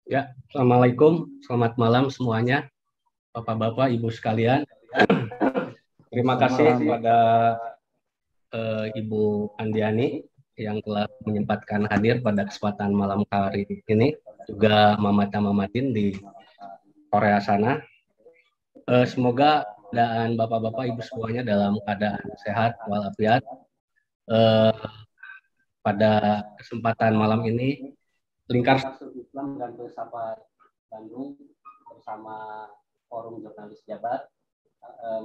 Ya, Assalamualaikum, selamat malam semuanya, Bapak-Bapak, Ibu sekalian. Terima kasih kepada Ibu Andiani yang telah menyempatkan hadir pada kesempatan malam hari ini, juga Mamat Mamatin di Korea sana. Semoga keadaan Bapak-Bapak, Ibu semuanya dalam keadaan sehat walafiat. Eh, Pada kesempatan malam ini, Lingkar Studi Islam dan Filsafat Bandung bersama Forum Jurnalis Jabar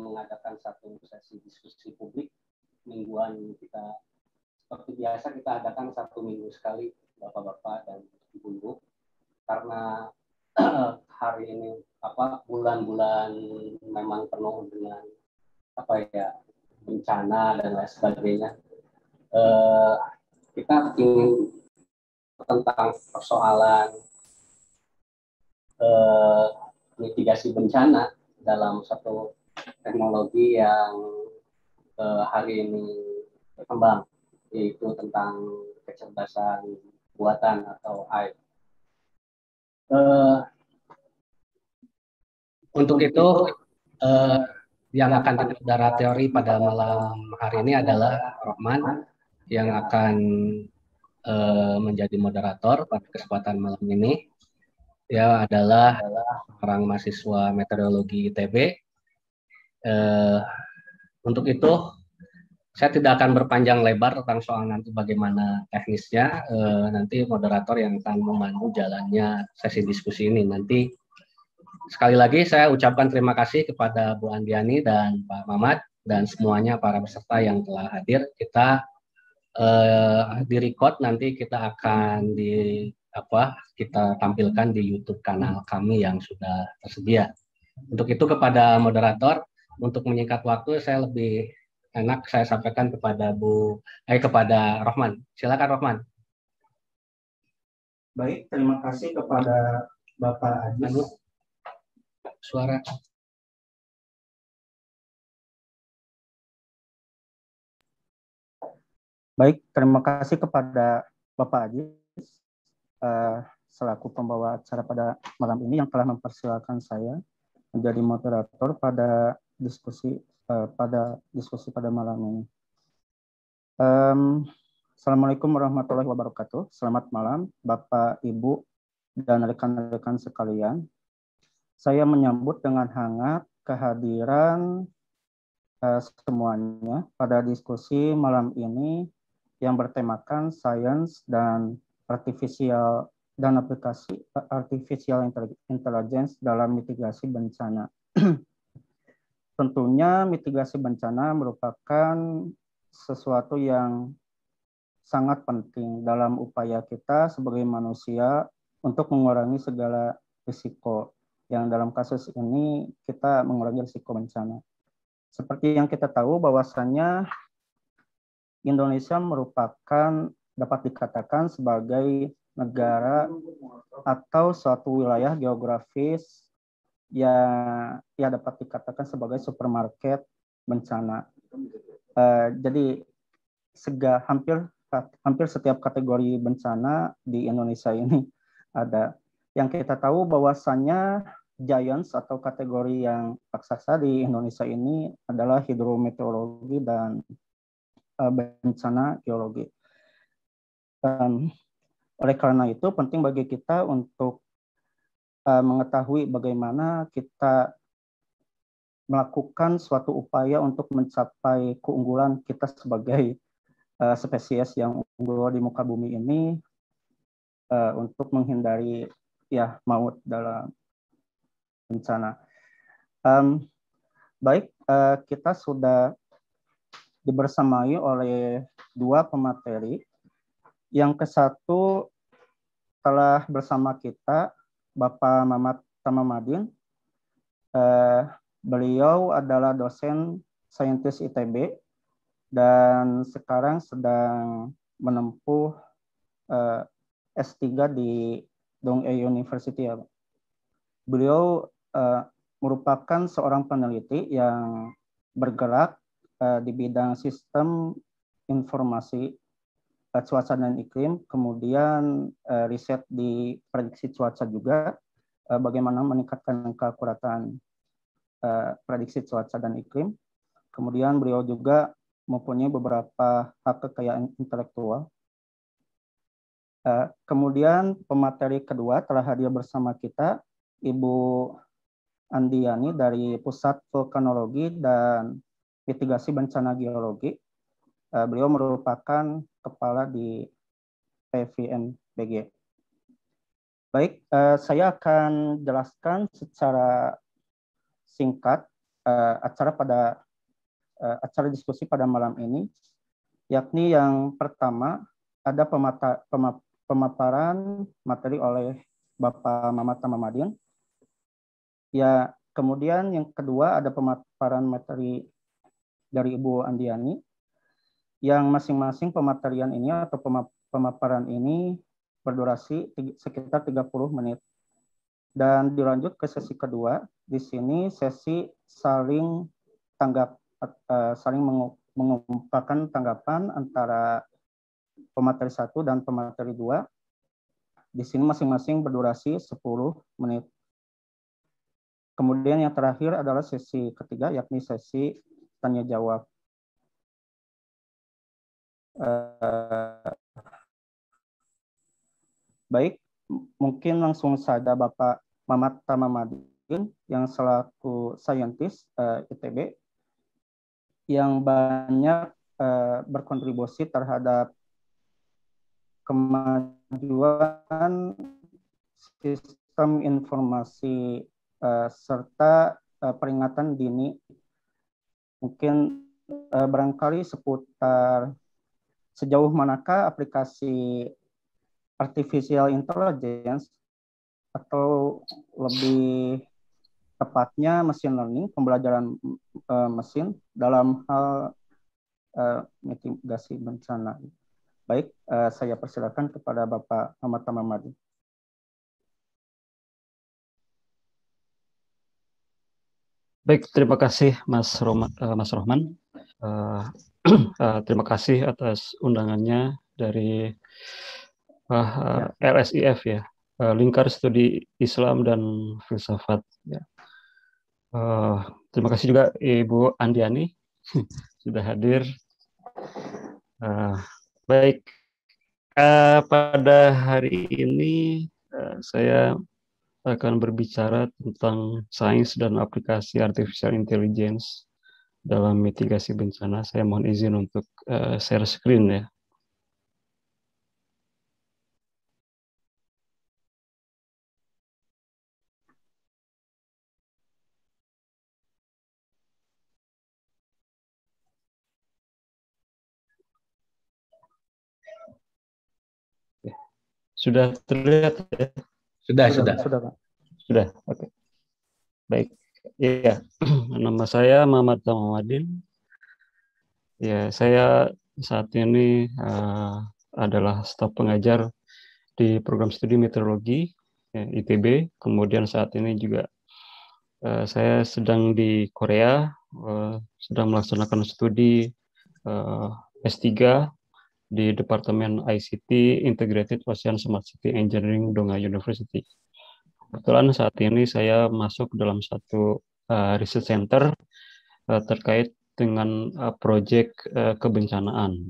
mengadakan satu sesi diskusi publik mingguan. Kita seperti biasa kita adakan satu minggu sekali, bapak-bapak dan ibu-ibu, karena hari ini bulan-bulan memang penuh dengan bencana dan lain sebagainya. Kita ingin tentang persoalan mitigasi bencana dalam satu teknologi yang hari ini berkembang, yaitu tentang kecerdasan buatan atau AI. Untuk itu, yang akan kita teori pada malam hari ini adalah Rohman, yang akan menjadi moderator pada kesempatan malam ini. Dia adalah seorang mahasiswa meteorologi ITB. Untuk itu, saya tidak akan berpanjang lebar tentang soal nanti bagaimana teknisnya. Nanti moderator yang akan memandu jalannya sesi diskusi ini. Nanti sekali lagi saya ucapkan terima kasih kepada Bu Andiani dan Pak Mamat dan semuanya para peserta yang telah hadir. Kita di record, nanti kita akan kita tampilkan di YouTube kanal kami yang sudah tersedia. Untuk itu kepada moderator, untuk menyingkat waktu, saya lebih enak saya sampaikan kepada Rohman. Silakan Rohman. Baik, terima kasih kepada Bapak Ajis. Suara. Baik, terima kasih kepada Bapak Ajis selaku pembawa acara pada malam ini yang telah mempersilahkan saya menjadi moderator pada diskusi pada malam ini. Assalamualaikum warahmatullahi wabarakatuh. Selamat malam, Bapak, Ibu, dan rekan-rekan sekalian. Saya menyambut dengan hangat kehadiran semuanya pada diskusi malam ini yang bertemakan sains dan aplikasi artificial intelligence dalam mitigasi bencana. Tentunya mitigasi bencana merupakan sesuatu yang sangat penting dalam upaya kita sebagai manusia untuk mengurangi segala risiko. Yang dalam kasus ini kita mengurangi risiko bencana. Seperti yang kita tahu bahwasannya Indonesia dapat dikatakan sebagai negara atau suatu wilayah geografis yang dapat dikatakan sebagai supermarket bencana. Jadi hampir setiap kategori bencana di Indonesia ini ada. Yang kita tahu bahwasannya giants atau kategori yang raksasa di Indonesia ini adalah hidrometeorologi dan bencana geologi. Oleh karena itu penting bagi kita untuk mengetahui bagaimana kita melakukan suatu upaya untuk mencapai keunggulan kita sebagai spesies yang unggul di muka bumi ini untuk menghindari maut dalam bencana. Baik, kita sudah dibersamai oleh dua pemateri. Yang ke-1 telah bersama kita Bapak Mamat Tamamadin. Beliau adalah dosen saintis ITB dan sekarang sedang menempuh S3 di Donghae University. Beliau merupakan seorang peneliti yang bergerak di bidang sistem informasi cuaca dan iklim, kemudian riset di prediksi cuaca juga, bagaimana meningkatkan keakuratan prediksi cuaca dan iklim. Kemudian beliau juga mempunyai beberapa hak kekayaan intelektual. Kemudian pemateri kedua telah hadir bersama kita, Ibu Andiani dari Pusat Vulkanologi dan Mitigasi Bencana Geologi. Beliau merupakan kepala di PVMBG. Baik, saya akan jelaskan secara singkat acara diskusi pada malam ini, yakni yang pertama ada pemaparan materi oleh Bapak Mamat Tamamadin. Ya, kemudian yang kedua ada pemaparan materi dari Ibu Andiani, yang masing-masing pematerian ini atau pemaparan ini berdurasi sekitar 30 menit. Dan dilanjut ke sesi kedua, di sini sesi saling mengumpulkan tanggapan antara pemateri 1 dan pemateri 2. Di sini masing-masing berdurasi 10 menit. Kemudian yang terakhir adalah sesi ketiga, yakni sesi tanya jawab. Baik, mungkin langsung saja Bapak Mamat Tamamadin yang selaku saintis ITB yang banyak berkontribusi terhadap kemajuan sistem informasi serta peringatan dini. Mungkin barangkali seputar sejauh manakah aplikasi artificial intelligence atau lebih tepatnya machine learning, pembelajaran mesin dalam hal mitigasi bencana. Baik, saya persilakan kepada Bapak Ahmad Tamamadi. Baik, terima kasih Mas Rohman. Terima kasih atas undangannya dari LSIF ya, Lingkar Studi Islam dan Filsafat. Ya. Terima kasih juga Ibu Andiani sudah hadir. Baik, pada hari ini saya akan berbicara tentang sains dan aplikasi artificial intelligence dalam mitigasi bencana. Saya mohon izin untuk share screen ya. Sudah terlihat ya? Sudah. Pak. Sudah, oke. Baik, iya. Nama saya Mamat Tamamadin. Ya, saya saat ini adalah staf pengajar di program studi meteorologi ya, ITB. Kemudian saat ini juga saya sedang di Korea, sedang melaksanakan studi S3 di Departemen ICT Integrated Ocean Smart City Engineering Donghae University. Kebetulan saat ini saya masuk dalam satu research center terkait dengan proyek kebencanaan.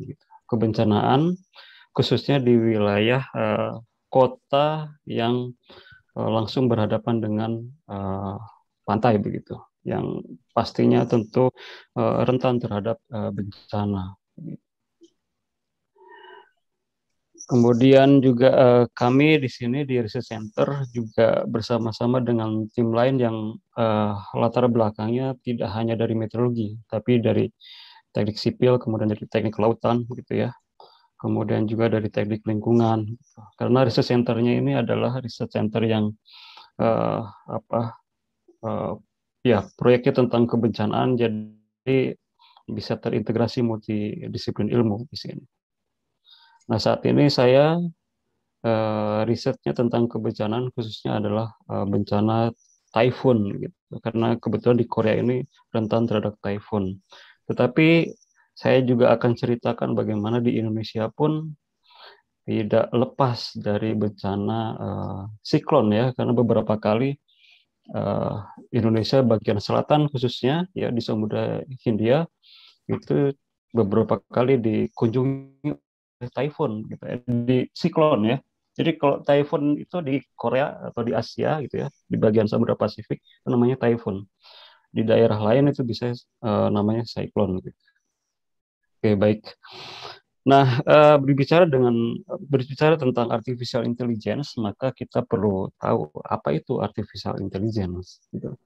Kebencanaan khususnya di wilayah kota yang langsung berhadapan dengan pantai begitu, yang pastinya tentu rentan terhadap bencana. Kemudian juga kami di sini di Research Center juga bersama-sama dengan tim lain yang latar belakangnya tidak hanya dari meteorologi, tapi dari teknik sipil, kemudian dari teknik kelautan, begitu ya. Kemudian juga dari teknik lingkungan. Karena Research Center-nya ini adalah Research Center yang proyeknya tentang kebencanaan, jadi bisa terintegrasi multidisiplin ilmu di sini. Nah, saat ini saya risetnya tentang kebencanaan khususnya adalah bencana typhoon gitu. Karena kebetulan di Korea ini rentan terhadap typhoon. Tetapi saya juga akan ceritakan bagaimana di Indonesia pun tidak lepas dari bencana siklon ya, karena beberapa kali Indonesia bagian selatan khususnya ya di Samudra Hindia itu beberapa kali dikunjungi oleh typhoon gitu ya, di siklon ya. Jadi kalau typhoon itu di Korea atau di Asia gitu ya, di bagian Samudra Pasifik itu namanya typhoon. Di daerah lain itu bisa namanya siklon gitu. Oke, baik. Nah, berbicara tentang artificial intelligence, maka kita perlu tahu apa itu artificial intelligence. Gitu.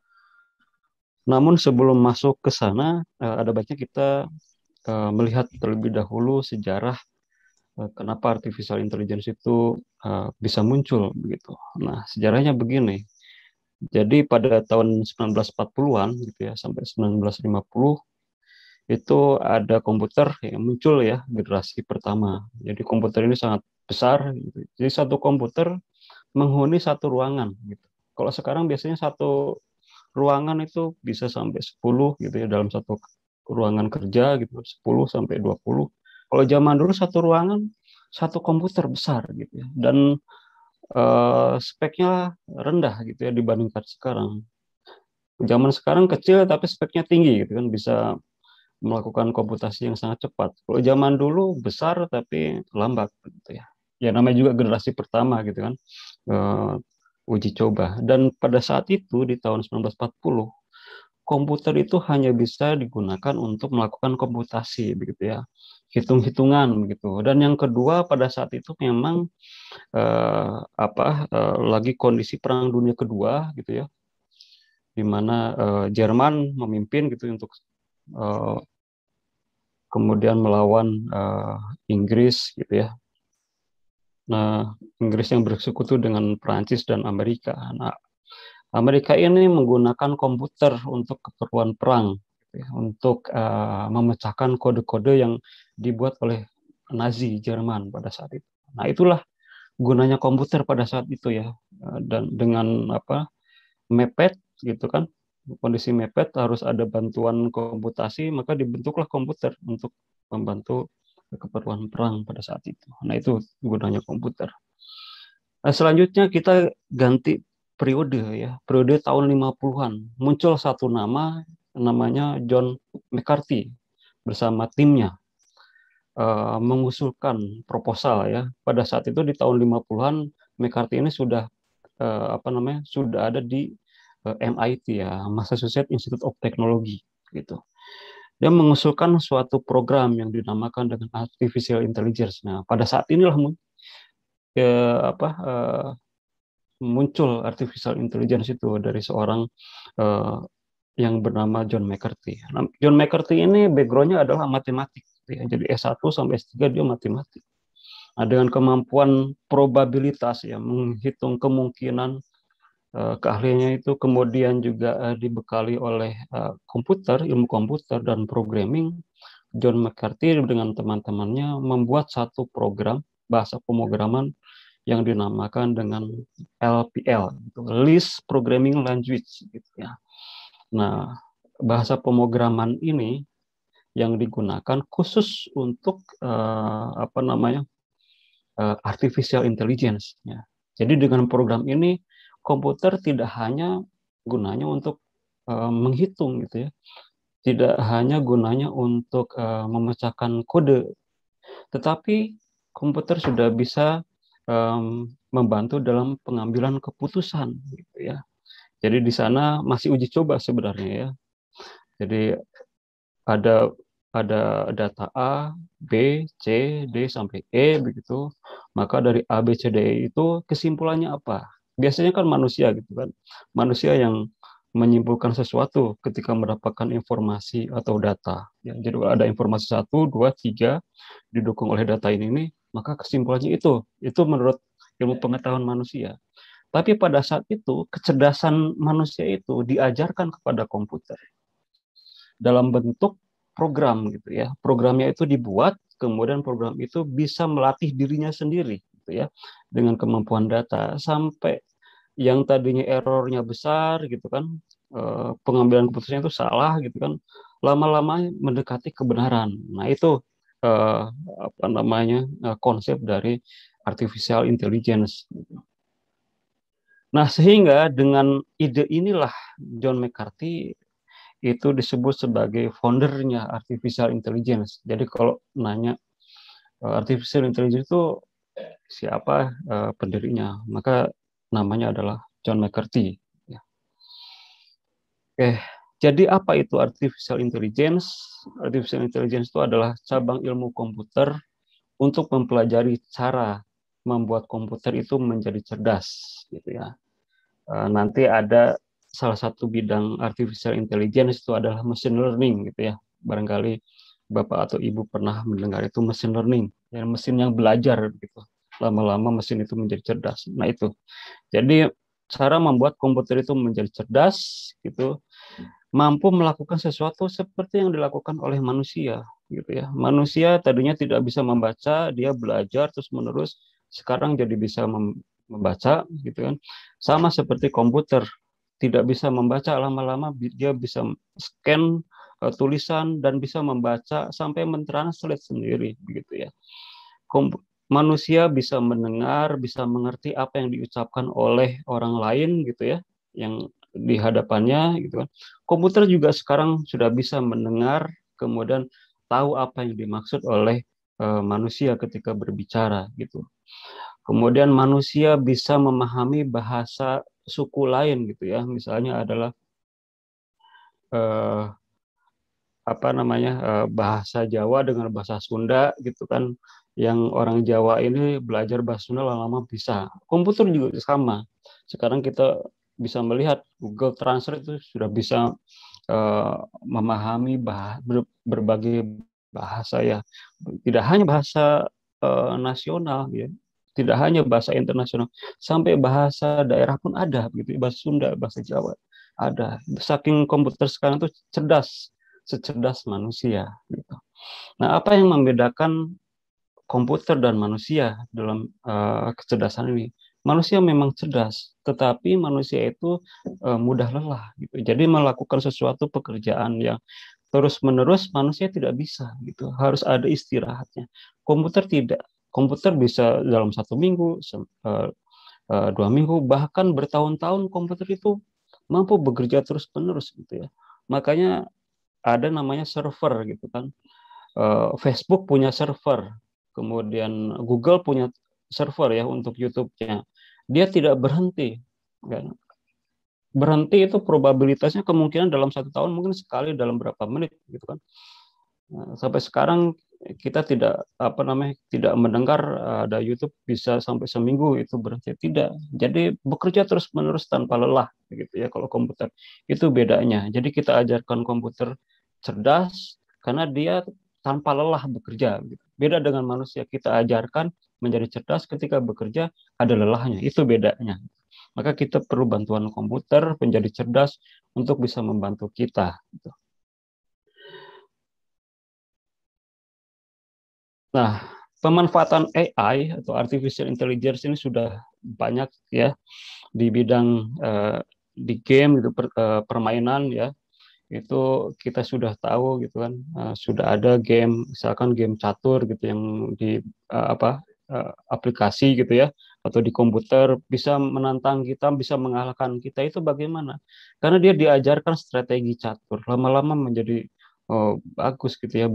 Namun sebelum masuk ke sana, ada baiknya kita melihat terlebih dahulu sejarah kenapa artificial intelligence itu bisa muncul begitu. Nah, sejarahnya begini. Jadi pada tahun 1940-an gitu ya sampai 1950 itu ada komputer yang muncul ya, generasi pertama. Jadi komputer ini sangat besar gitu. Jadi satu komputer menghuni satu ruangan gitu. Kalau sekarang biasanya satu ruangan itu bisa sampai 10 gitu ya dalam satu ruangan kerja gitu, 10 sampai 20. Kalau zaman dulu satu ruangan satu komputer besar gitu ya. Dan speknya rendah gitu ya dibandingkan sekarang. Zaman sekarang kecil tapi speknya tinggi gitu kan, bisa melakukan komputasi yang sangat cepat. Kalau zaman dulu besar tapi lambat gitu ya. Ya namanya juga generasi pertama gitu kan. Uji coba. Dan pada saat itu di tahun 1940 komputer itu hanya bisa digunakan untuk melakukan komputasi begitu ya. Hitung-hitungan begitu. Dan yang kedua pada saat itu memang lagi kondisi Perang Dunia Kedua gitu ya. Di mana Jerman memimpin gitu untuk kemudian melawan Inggris gitu ya. Nah, Inggris yang bersekutu dengan Prancis dan Amerika. Nah, Amerika ini menggunakan komputer untuk keperluan perang, gitu ya, untuk memecahkan kode-kode yang dibuat oleh Nazi Jerman pada saat itu. Nah, itulah gunanya komputer pada saat itu ya. Dan dengan mepet gitu kan, kondisi mepet harus ada bantuan komputasi, maka dibentuklah komputer untuk membantu keperluan perang pada saat itu. Nah, itu gunanya komputer. Nah, selanjutnya kita ganti periode ya, periode tahun 50-an. Muncul satu nama, namanya John McCarthy bersama timnya mengusulkan proposal ya. Pada saat itu di tahun 50-an McCarthy ini sudah sudah ada di MIT ya, Massachusetts Institute of Technology gitu. Dia mengusulkan suatu program yang dinamakan dengan artificial intelligence. Nah, pada saat inilah muncul artificial intelligence itu dari seorang yang bernama John McCarthy. Nah, John McCarthy ini background-nya adalah matematik. Ya. Jadi S1 sampai S3 dia matematik. Nah, dengan kemampuan probabilitas ya, menghitung kemungkinan, keahliannya itu kemudian juga dibekali oleh komputer, ilmu komputer dan programming. John McCarthy dengan teman-temannya membuat satu program bahasa pemrograman yang dinamakan dengan LPL, Lisp Programming Language gitu ya. Nah, bahasa pemrograman ini yang digunakan khusus untuk artificial intelligence ya. Jadi dengan program ini komputer tidak hanya gunanya untuk menghitung gitu ya. Tidak hanya gunanya untuk memecahkan kode, tetapi komputer sudah bisa membantu dalam pengambilan keputusan gitu ya. Jadi di sana masih uji coba sebenarnya ya. Jadi ada data A, B, C, D sampai E begitu. Maka dari A, B, C, D itu kesimpulannya apa? Biasanya kan manusia gitu kan. Manusia yang menyimpulkan sesuatu ketika mendapatkan informasi atau data. Ya, jadi ada informasi 1, 2, 3 didukung oleh data ini, maka kesimpulannya itu. Itu menurut ilmu pengetahuan manusia. Tapi pada saat itu, kecerdasan manusia itu diajarkan kepada komputer dalam bentuk program gitu ya. Programnya itu dibuat, kemudian program itu bisa melatih dirinya sendiri gitu ya dengan kemampuan data sampai yang tadinya errornya besar gitu kan, pengambilan keputusannya itu salah gitu kan, lama-lama mendekati kebenaran. Nah itu konsep dari artificial intelligence. Nah, sehingga dengan ide inilah John McCarthy itu disebut sebagai foundernya artificial intelligence. Jadi kalau nanya artificial intelligence itu siapa pendirinya, maka namanya adalah John McCarthy. Ya. Oke, jadi apa itu artificial intelligence? Artificial intelligence itu adalah cabang ilmu komputer untuk mempelajari cara membuat komputer itu menjadi cerdas, gitu ya. Nanti ada salah satu bidang artificial intelligence itu adalah machine learning, gitu ya. Barangkali Bapak atau Ibu pernah mendengar itu machine learning, ya, mesin yang belajar, gitu. Lama-lama mesin itu menjadi cerdas. Nah itu. Jadi cara membuat komputer itu menjadi cerdas, gitu, mampu melakukan sesuatu seperti yang dilakukan oleh manusia, gitu ya. Manusia tadinya tidak bisa membaca, dia belajar terus menerus, sekarang jadi bisa membaca, gitu kan. Sama seperti komputer, tidak bisa membaca, lama-lama dia bisa scan tulisan dan bisa membaca sampai mentranslate sendiri, begitu ya. Manusia bisa mendengar, bisa mengerti apa yang diucapkan oleh orang lain, gitu ya, yang di hadapannya, gitu kan. Komputer juga sekarang sudah bisa mendengar, kemudian tahu apa yang dimaksud oleh manusia ketika berbicara, gitu. Kemudian manusia bisa memahami bahasa suku lain, gitu ya. Misalnya adalah bahasa Jawa dengan bahasa Sunda, gitu kan. Yang orang Jawa ini belajar bahasa Sunda lama-lama bisa. Komputer juga sama. Sekarang kita bisa melihat Google Translate itu sudah bisa memahami berbagai bahasa, ya. Tidak hanya bahasa nasional, ya. Tidak hanya bahasa internasional, sampai bahasa daerah pun ada, gitu. Bahasa Sunda, bahasa Jawa ada. Saking komputer sekarang itu cerdas, secerdas manusia, gitu. Nah, apa yang membedakan komputer dan manusia dalam kecerdasan ini? Manusia memang cerdas, tetapi manusia itu mudah lelah, gitu. Jadi melakukan sesuatu pekerjaan yang terus-menerus manusia tidak bisa, gitu. Harus ada istirahatnya. Komputer tidak. Komputer bisa dalam 1 minggu, 2 minggu, bahkan bertahun-tahun komputer itu mampu bekerja terus-menerus, gitu ya. Makanya ada namanya server, gitu kan. Facebook punya server, kemudian Google punya server, ya, untuk YouTube-nya. Dia tidak berhenti, kan. Berhenti itu probabilitasnya kemungkinan dalam 1 tahun mungkin sekali dalam berapa menit, gitu kan. Nah, sampai sekarang kita tidak mendengar ada YouTube bisa sampai seminggu itu berhenti, tidak. Jadi bekerja terus menerus tanpa lelah, gitu ya. Kalau komputer itu bedanya. Jadi kita ajarkan komputer cerdas karena dia tanpa lelah bekerja, gitu. Beda dengan manusia, kita ajarkan menjadi cerdas, ketika bekerja ada lelahnya, itu bedanya. Maka kita perlu bantuan komputer menjadi cerdas untuk bisa membantu kita, gitu. Nah, pemanfaatan AI atau artificial intelligence ini sudah banyak, ya, di bidang di game, gitu, permainan, ya. Itu kita sudah tahu, gitu kan. Sudah ada game, misalkan game catur, gitu, yang di aplikasi, gitu ya, atau di komputer bisa menantang kita, bisa mengalahkan kita. Itu bagaimana? Karena dia diajarkan strategi catur, lama-lama menjadi bagus, gitu ya,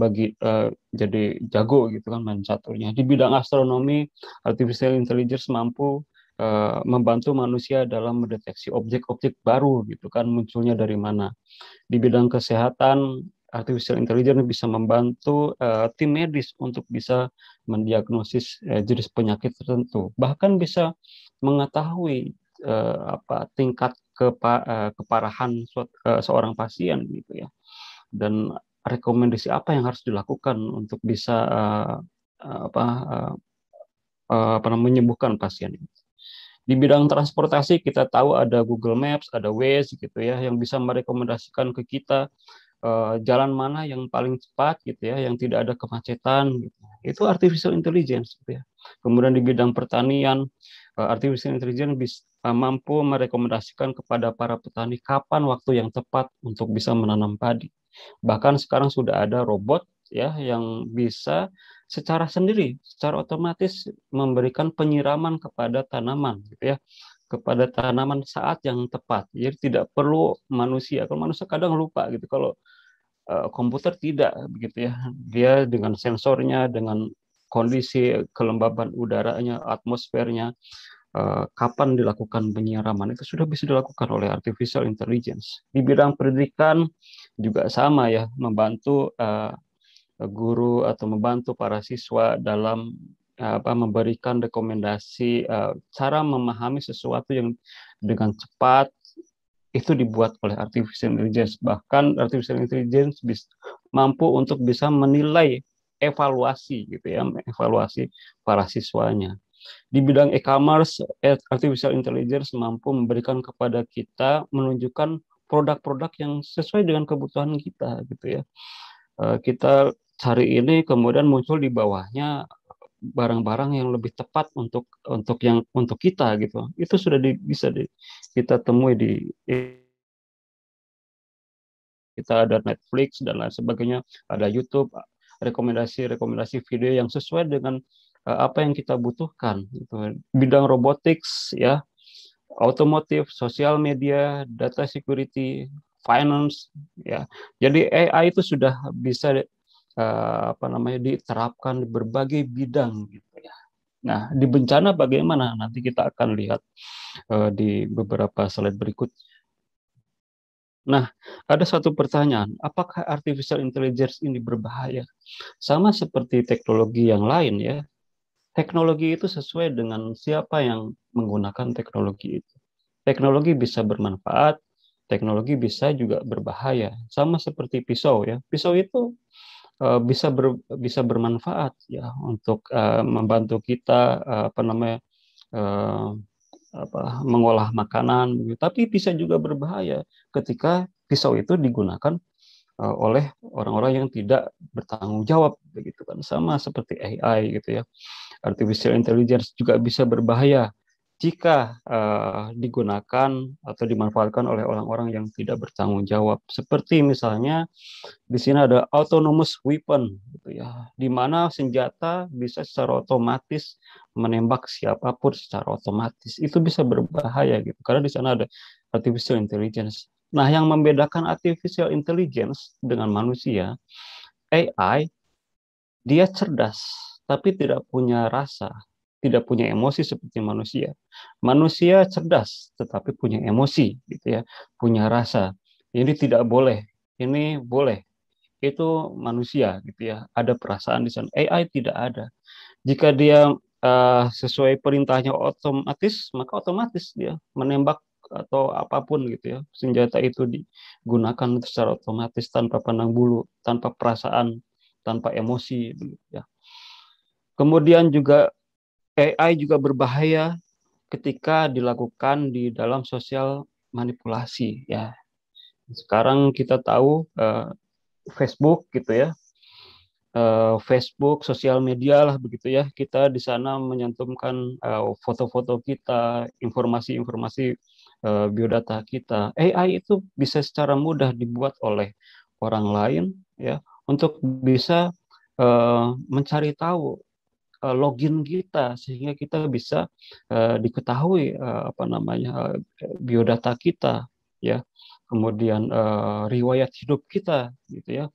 jadi jago, gitu kan, main caturnya. Di bidang astronomi, artificial intelligence mampu membantu manusia dalam mendeteksi objek-objek baru, gitu kan, munculnya dari mana. Di bidang kesehatan, artificial intelligence bisa membantu tim medis untuk bisa mendiagnosis jenis penyakit tertentu. Bahkan bisa mengetahui tingkat keparahan seorang pasien, gitu ya. Dan rekomendasi apa yang harus dilakukan untuk bisa menyembuhkan pasien ini. Di bidang transportasi kita tahu ada Google Maps, ada Waze, gitu ya, yang bisa merekomendasikan ke kita jalan mana yang paling cepat, gitu ya, yang tidak ada kemacetan, gitu. Itu artificial intelligence, gitu ya. Kemudian di bidang pertanian, artificial intelligence mampu merekomendasikan kepada para petani kapan waktu yang tepat untuk bisa menanam padi. Bahkan sekarang sudah ada robot, ya, yang bisa secara sendiri, secara otomatis memberikan penyiraman kepada tanaman, gitu ya, kepada tanaman saat yang tepat. Jadi tidak perlu manusia. Kalau manusia kadang lupa gitu. Kalau komputer tidak begitu ya. Dia dengan sensornya, dengan kondisi kelembaban udaranya, atmosfernya, kapan dilakukan penyiraman itu sudah bisa dilakukan oleh artificial intelligence. Di bidang pendidikan juga sama ya, membantu guru atau membantu para siswa dalam memberikan rekomendasi cara memahami sesuatu yang dengan cepat, itu dibuat oleh artificial intelligence. Bahkan artificial intelligence mampu untuk bisa menilai evaluasi gitu ya, evaluasi para siswanya. Di bidang e-commerce, artificial intelligence mampu memberikan kepada kita, menunjukkan produk-produk yang sesuai dengan kebutuhan kita gitu ya. Kita cari ini, kemudian muncul di bawahnya barang-barang yang lebih tepat untuk kita gitu. Itu sudah bisa kita temui kita ada Netflix dan lain sebagainya, ada YouTube, rekomendasi video yang sesuai dengan apa yang kita butuhkan gitu. Bidang robotics ya, otomotif, sosial media, data security, finance ya. Jadi AI itu sudah bisa diterapkan di berbagai bidang gitu ya. Nah, di bencana bagaimana? Nanti kita akan lihat di beberapa slide berikut. Nah, ada satu pertanyaan, apakah artificial intelligence ini berbahaya? Sama seperti teknologi yang lain ya. Teknologi itu sesuai dengan siapa yang menggunakan teknologi itu. Teknologi bisa bermanfaat, teknologi bisa juga berbahaya. Sama seperti pisau ya. Pisau itu bisa bermanfaat ya untuk membantu kita uh, mengolah makanan, tapi bisa juga berbahaya ketika pisau itu digunakan oleh orang-orang yang tidak bertanggung jawab, begitu kan. Sama seperti AI gitu ya, artificial intelligence juga bisa berbahaya jika digunakan atau dimanfaatkan oleh orang-orang yang tidak bertanggung jawab. Seperti misalnya di sini ada autonomous weapon, gitu ya, di mana senjata bisa secara otomatis menembak siapapun secara otomatis. Itu bisa berbahaya gitu, karena di sana ada artificial intelligence. Nah, yang membedakan artificial intelligence dengan manusia, AI, dia cerdas, tapi tidak punya rasa, tidak punya emosi seperti manusia. Manusia cerdas, tetapi punya emosi, gitu ya, punya rasa. Ini tidak boleh, ini boleh, itu manusia gitu ya, ada perasaan di sana. AI tidak ada. Jika dia sesuai perintahnya otomatis, maka otomatis dia menembak atau apapun gitu ya, senjata itu digunakan secara otomatis tanpa pandang bulu, tanpa perasaan, tanpa emosi gitu ya. Kemudian juga AI juga berbahaya ketika dilakukan di dalam sosial manipulasi ya. Sekarang kita tahu Facebook gitu ya, Facebook, sosial media lah begitu ya. Kita di sana menyantumkan foto-foto kita, informasi-informasi biodata kita. AI itu bisa secara mudah dibuat oleh orang lain ya, untuk bisa mencari tahu login kita, sehingga kita bisa diketahui biodata kita ya. Kemudian riwayat hidup kita gitu ya.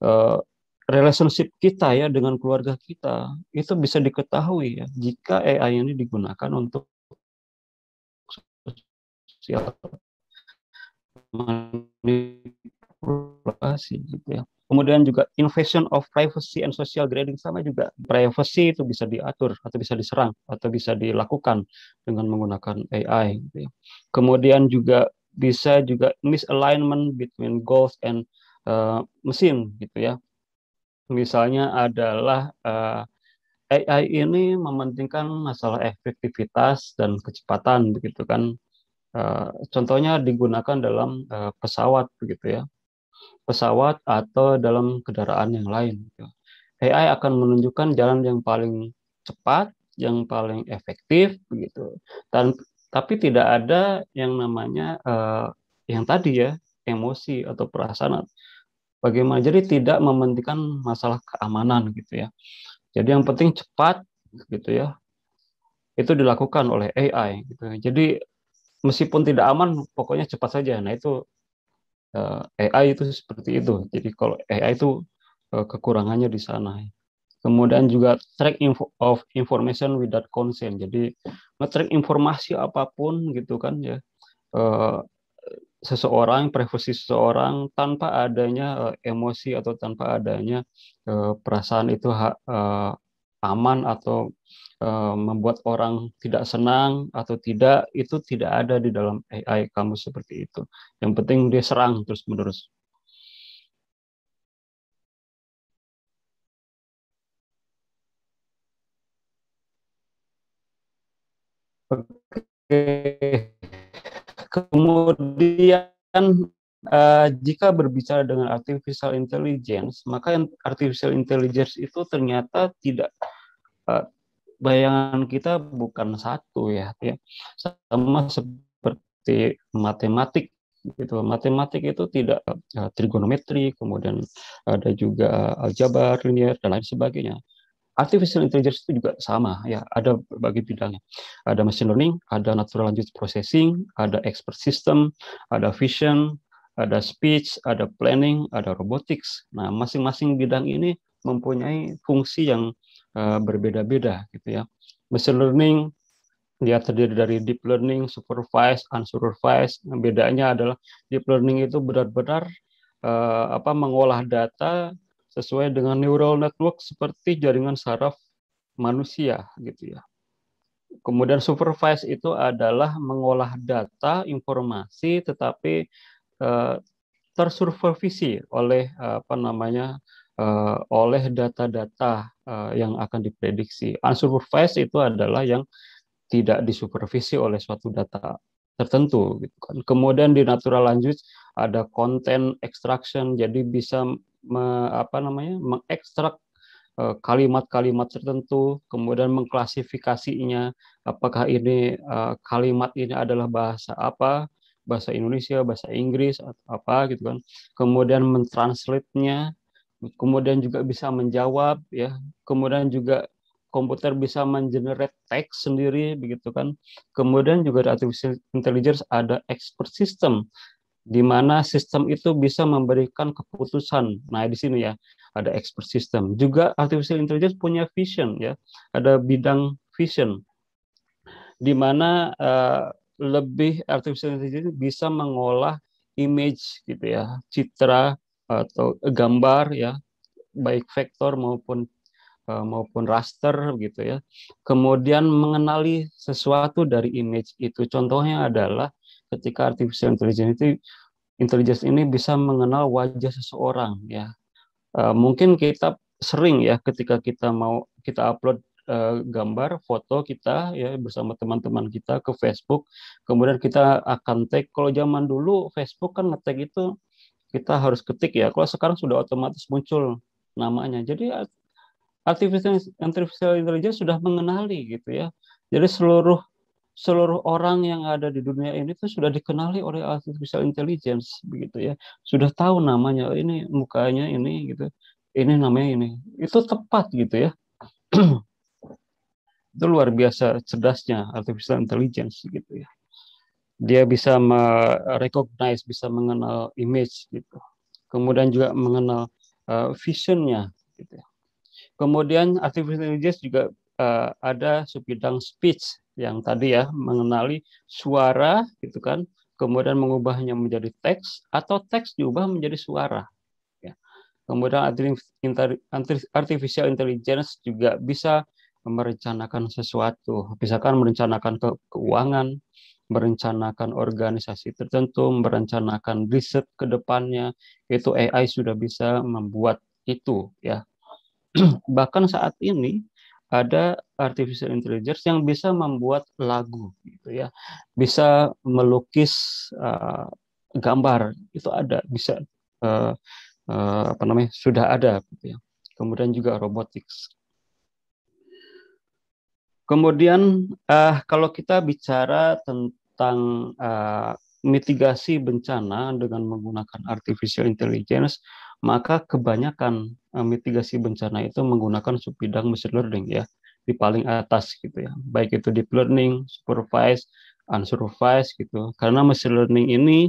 Uh, Relationship kita ya dengan keluarga kita itu bisa diketahui ya jika AI ini digunakan untuk sosial manipulasi gitu ya. Kemudian juga invasion of privacy and social grading, sama juga privacy itu bisa diatur atau bisa diserang atau bisa dilakukan dengan menggunakan AI gitu ya. Kemudian juga bisa juga misalignment between goals and mesin gitu ya. Misalnya adalah AI ini mementingkan masalah efektivitas dan kecepatan begitu kan. Contohnya digunakan dalam pesawat begitu ya. Pesawat atau dalam kendaraan yang lain gitu. AI akan menunjukkan jalan yang paling cepat, yang paling efektif begitu. Dan tapi tidak ada yang namanya yang tadi ya, emosi atau perasaan bagaimana. Jadi tidak mementingkan masalah keamanan gitu ya. Jadi yang penting cepat gitu ya. Itu dilakukan oleh AI gitu. Jadi meskipun tidak aman, pokoknya cepat saja. Nah itu AI itu seperti itu. Jadi kalau AI itu kekurangannya di sana. Kemudian juga track of information without consent. Jadi nge-track informasi apapun gitu kan ya. Eh, Seseorang, privasi seseorang tanpa adanya emosi atau tanpa adanya perasaan itu aman atau membuat orang tidak senang atau tidak, itu tidak ada di dalam AI kamu seperti itu. Yang penting dia serang terus-menerus. Oke. Kemudian jika berbicara dengan artificial intelligence, maka artificial intelligence itu ternyata tidak, bayangan kita bukan satu ya, sama seperti matematik gitu. Matematik itu tidak trigonometri, kemudian ada juga aljabar, linear dan lain sebagainya. Artificial intelligence itu juga sama ya, ada berbagai bidangnya. Ada machine learning, ada natural language processing, ada expert system, ada vision, ada speech, ada planning, ada robotics. Nah, masing-masing bidang ini mempunyai fungsi yang berbeda-beda gitu ya. Machine learning dia terdiri dari deep learning, supervised, unsupervised. Nah, bedanya adalah deep learning itu benar-benar mengolah data sesuai dengan neural network seperti jaringan saraf manusia gitu ya. Kemudian supervised itu adalah mengolah data, informasi, tetapi tersupervisi oleh oleh data-data yang akan diprediksi. Unsupervised itu adalah yang tidak disupervisi oleh suatu data tertentu gitu kan. Kemudian di natural language ada content extraction, jadi bisa mengekstrak kalimat-kalimat tertentu, kemudian mengklasifikasinya, apakah ini kalimat ini adalah bahasa apa, bahasa Indonesia, bahasa Inggris atau apa gitu kan. Kemudian mentranslate-nya, kemudian juga bisa menjawab ya, kemudian juga komputer bisa mengenerate teks sendiri begitu kan. Kemudian juga di artificial intelligence ada expert system, di mana sistem itu bisa memberikan keputusan. Nah, di sini ya ada expert system. Juga artificial intelligence punya vision ya. Ada bidang vision di mana lebih artificial intelligence bisa mengolah image gitu ya, citra atau gambar ya, baik vektor maupun raster gitu ya. Kemudian mengenali sesuatu dari image itu. Contohnya adalah ketika artificial intelligence ini bisa mengenal wajah seseorang ya. Mungkin kita sering ya ketika kita upload gambar, foto kita ya bersama teman-teman kita ke Facebook, kemudian kita akan tag. Kalau zaman dulu Facebook kan nge-tag itu kita harus ketik ya. Kalau sekarang sudah otomatis muncul namanya. Jadi artificial intelligence sudah mengenali gitu ya. Jadi seluruh orang yang ada di dunia ini tuh sudah dikenali oleh artificial intelligence begitu ya. Sudah tahu namanya, ini mukanya ini gitu. Ini namanya ini. Itu tepat gitu ya. Itu luar biasa cerdasnya artificial intelligence gitu ya. Dia bisa recognize, bisa mengenal image gitu. Kemudian juga mengenal visionnya gitu ya. Kemudian artificial intelligence juga ada subbidang speech yang tadi ya, mengenali suara gitu kan, kemudian mengubahnya menjadi teks atau teks diubah menjadi suara ya. Kemudian artificial intelligence juga bisa merencanakan sesuatu, misalkan merencanakan keuangan, merencanakan organisasi tertentu, merencanakan riset ke depannya, itu AI sudah bisa membuat itu ya. Bahkan saat ini ada artificial intelligence yang bisa membuat lagu gitu ya, bisa melukis gambar, itu ada, bisa sudah ada gitu ya. Kemudian juga robotics. Kemudian kalau kita bicara tentang mitigasi bencana dengan menggunakan artificial intelligence, maka kebanyakan mitigasi bencana itu menggunakan subbidang machine learning ya, di paling atas gitu ya. Baik itu deep learning, supervised, unsupervised gitu. Karena machine learning ini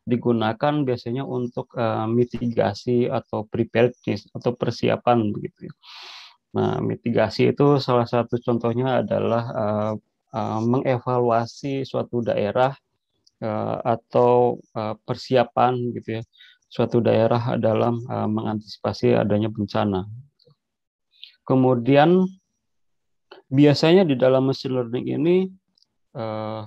digunakan biasanya untuk mitigasi atau preparedness atau persiapan begitu ya. Nah, mitigasi itu salah satu contohnya adalah mengevaluasi suatu daerah atau persiapan gitu ya, suatu daerah dalam mengantisipasi adanya bencana. Kemudian biasanya di dalam machine learning ini uh,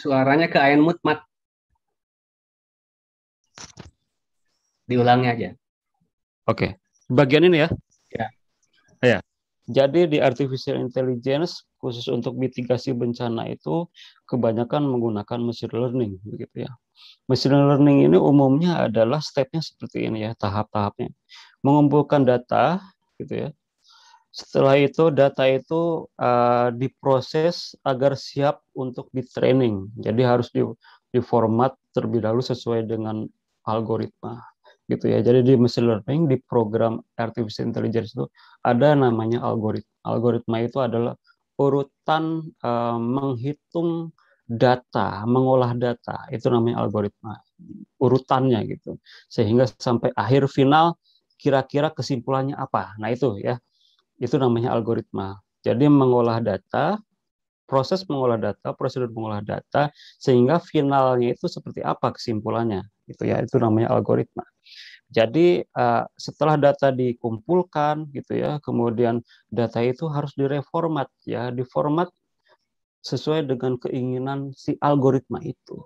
Suaranya ke Ain Mutmat, diulangi aja. Oke, bagian ini ya. Ya. Ya. Jadi di artificial intelligence khusus untuk mitigasi bencana itu kebanyakan menggunakan machine learning begitu ya. Machine learning ini umumnya adalah stepnya seperti ini ya, tahap-tahapnya. Mengumpulkan data gitu ya. Setelah itu data itu diproses agar siap untuk di training. Jadi harus diformat terlebih dahulu sesuai dengan algoritma gitu ya. Jadi di machine learning, di program artificial intelligence itu ada namanya algoritma. Algoritma itu adalah urutan menghitung data, mengolah data. Itu namanya algoritma. Urutannya gitu. Sehingga sampai akhir final kira-kira kesimpulannya apa. Nah, itu namanya algoritma. Jadi mengolah data, proses mengolah data, prosedur mengolah data, sehingga finalnya itu seperti apa kesimpulannya. Itu ya, itu namanya algoritma. Jadi setelah data dikumpulkan gitu ya, kemudian data itu harus direformat ya, diformat sesuai dengan keinginan si algoritma itu.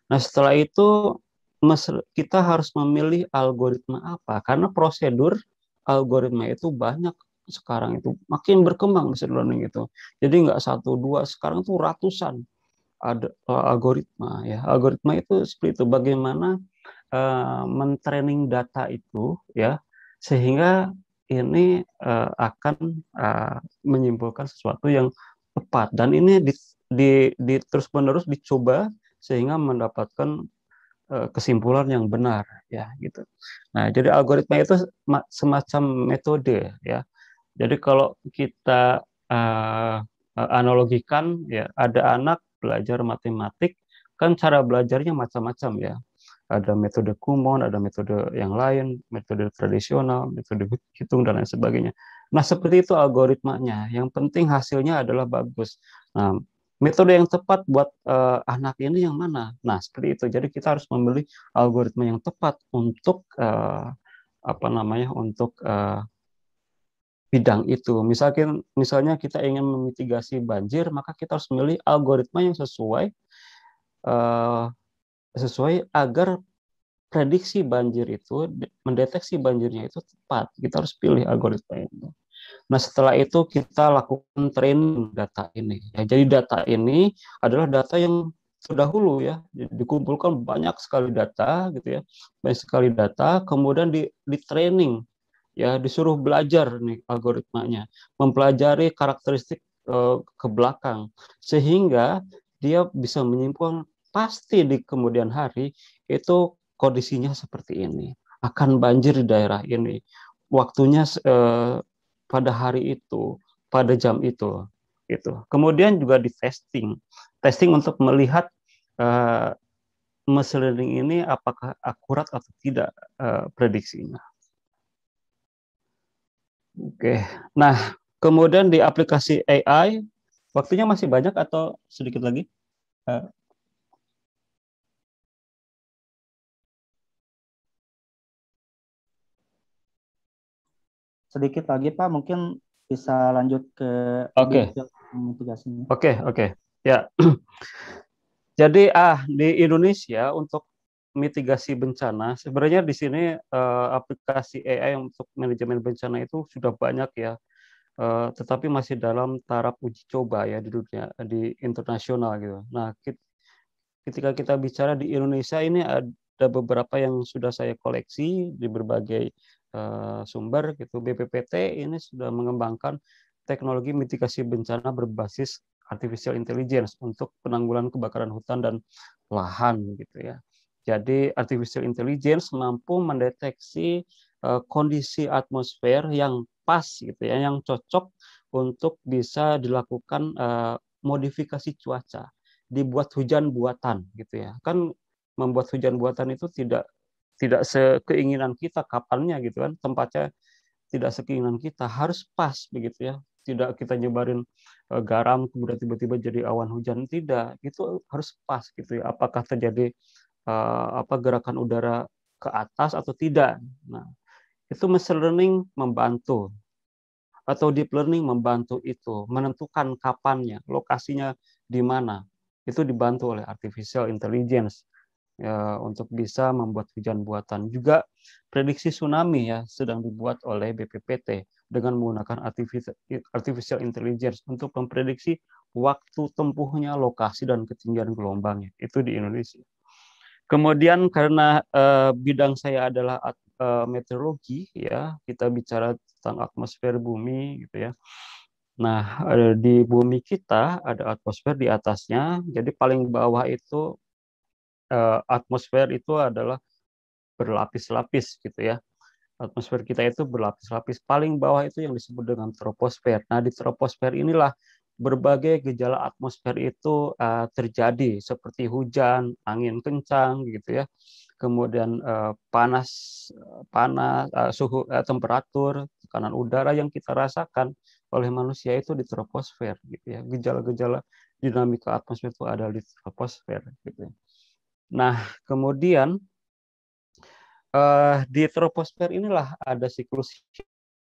Nah, setelah itu kita harus memilih algoritma apa, karena prosedur algoritma itu banyak sekarang itu makin berkembang machine learning itu. Jadi nggak satu dua, sekarang tuh ratusan ada algoritma ya. Algoritma itu seperti itu, bagaimana mentraining data itu ya, sehingga ini akan menyimpulkan sesuatu yang tepat, dan ini terus menerus dicoba sehingga mendapatkan kesimpulan yang benar ya gitu. Nah, jadi algoritma itu semacam metode ya. Jadi kalau kita analogikan ya, ada anak belajar matematik, kan cara belajarnya macam-macam ya. Ada metode Kumon, ada metode yang lain, metode tradisional, metode hitung dan lain sebagainya. Nah, seperti itu algoritmanya. Yang penting hasilnya adalah bagus. Nah, metode yang tepat buat anak ini yang mana? Nah, seperti itu. Jadi kita harus memilih algoritma yang tepat untuk apa namanya? Untuk bidang itu. Misalnya kita ingin memitigasi banjir, maka kita harus memilih algoritma yang uh, sesuai agar prediksi banjir itu, mendeteksi banjirnya itu tepat. Kita harus pilih algoritma itu. Nah, setelah itu kita lakukan training data ini. Ya, jadi data ini adalah data yang terdahulu ya, dikumpulkan banyak sekali data gitu ya, banyak sekali data, kemudian di training ya, disuruh belajar nih algoritmanya, mempelajari karakteristik ke belakang, sehingga dia bisa menyimpulkan pasti di kemudian hari itu kondisinya seperti ini, akan banjir di daerah ini, waktunya pada hari itu, pada jam itu, gitu. Kemudian juga di testing untuk melihat machine learning ini apakah akurat atau tidak prediksinya. Oke, nah kemudian di aplikasi AI, waktunya masih banyak atau sedikit lagi? Sedikit lagi Pak, mungkin bisa lanjut ke lebih Oke, detail mitigasinya. oke, ya. Jadi di Indonesia untuk mitigasi bencana, sebenarnya di sini aplikasi AI untuk manajemen bencana itu sudah banyak ya, tetapi masih dalam taraf uji coba ya di dunia, di internasional gitu. Nah, ketika kita bicara di Indonesia ini ada beberapa yang sudah saya koleksi di berbagai sumber gitu. BPPT ini sudah mengembangkan teknologi mitigasi bencana berbasis artificial intelligence untuk penanggulangan kebakaran hutan dan lahan gitu ya. Jadi artificial intelligence mampu mendeteksi kondisi atmosfer yang pas gitu ya, yang cocok untuk bisa dilakukan modifikasi cuaca, dibuat hujan buatan gitu ya. Kan membuat hujan buatan itu tidak sekeinginan kita kapannya gitu kan, tempatnya tidak sekeinginan kita, harus pas begitu ya. Tidak kita nyebarin garam kemudian tiba-tiba jadi awan hujan, tidak. Itu harus pas gitu ya. Apakah terjadi gerakan udara ke atas atau tidak. Nah, itu machine learning membantu atau deep learning membantu itu menentukan kapannya, lokasinya di mana. Itu dibantu oleh artificial intelligence ya, untuk bisa membuat hujan buatan. Juga prediksi tsunami ya sedang dibuat oleh BPPT dengan menggunakan artificial intelligence untuk memprediksi waktu tempuhnya, lokasi dan ketinggian gelombangnya. Itu di Indonesia. Kemudian karena bidang saya adalah meteorologi ya, kita bicara tentang atmosfer bumi gitu ya. Nah, di bumi kita ada atmosfer di atasnya, jadi paling bawah itu atmosfer itu adalah berlapis-lapis gitu ya. Atmosfer kita itu berlapis-lapis. Paling bawah itu yang disebut dengan troposfer. Nah, di troposfer inilah berbagai gejala atmosfer itu terjadi seperti hujan, angin kencang gitu ya. Kemudian panas suhu temperatur, tekanan udara yang kita rasakan oleh manusia itu di troposfer gitu ya. Gejala-gejala dinamika atmosfer itu ada di troposfer gitu ya. Nah, kemudian di troposfer inilah ada siklus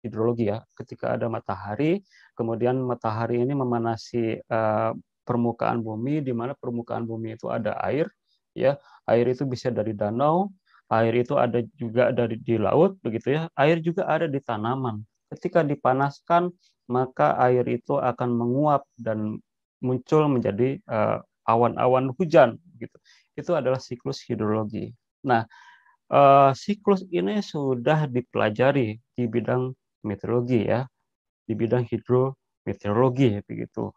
hidrologi ya. Ketika ada matahari, kemudian matahari ini memanasi permukaan bumi, di mana permukaan bumi itu ada air, ya. Air itu bisa dari danau, air itu ada juga dari di laut, begitu ya. Air juga ada di tanaman. Ketika dipanaskan, maka air itu akan menguap dan muncul menjadi awan-awan hujan, gitu. Itu adalah siklus hidrologi. Nah, siklus ini sudah dipelajari di bidang meteorologi ya, di bidang hidrometeorologi begitu.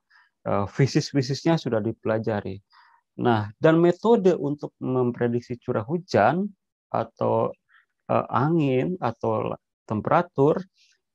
Fisis-fisisnya sudah dipelajari. Nah, dan metode untuk memprediksi curah hujan atau angin atau temperatur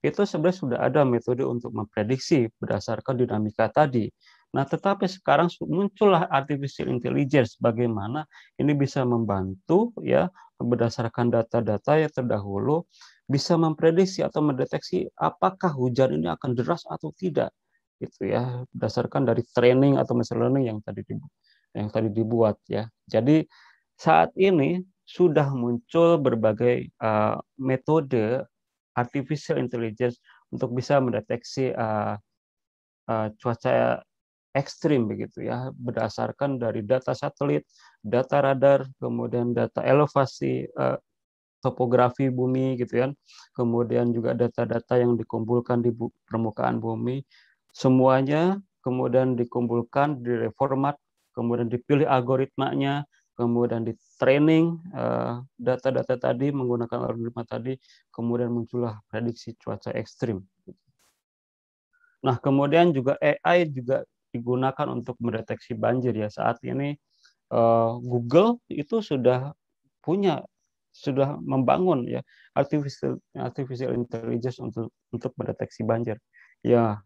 itu sebenarnya sudah ada metode untuk memprediksi berdasarkan dinamika tadi. Nah, tetapi sekarang muncullah artificial intelligence, bagaimana ini bisa membantu ya berdasarkan data-data yang terdahulu bisa memprediksi atau mendeteksi apakah hujan ini akan deras atau tidak. Itu ya, berdasarkan dari training atau machine learning yang tadi dibuat ya. Jadi saat ini sudah muncul berbagai metode artificial intelligence untuk bisa mendeteksi cuaca ekstrim begitu ya, berdasarkan dari data satelit, data radar, kemudian data elevasi topografi bumi gitu kan, kemudian juga data-data yang dikumpulkan di permukaan bumi, semuanya kemudian dikumpulkan, direformat, kemudian dipilih algoritmanya, kemudian di training data-data tadi menggunakan algoritma tadi, kemudian muncullah prediksi cuaca ekstrim. Nah, kemudian juga AI juga digunakan untuk mendeteksi banjir ya. Saat ini Google itu sudah membangun ya artificial intelligence untuk mendeteksi banjir. Ya,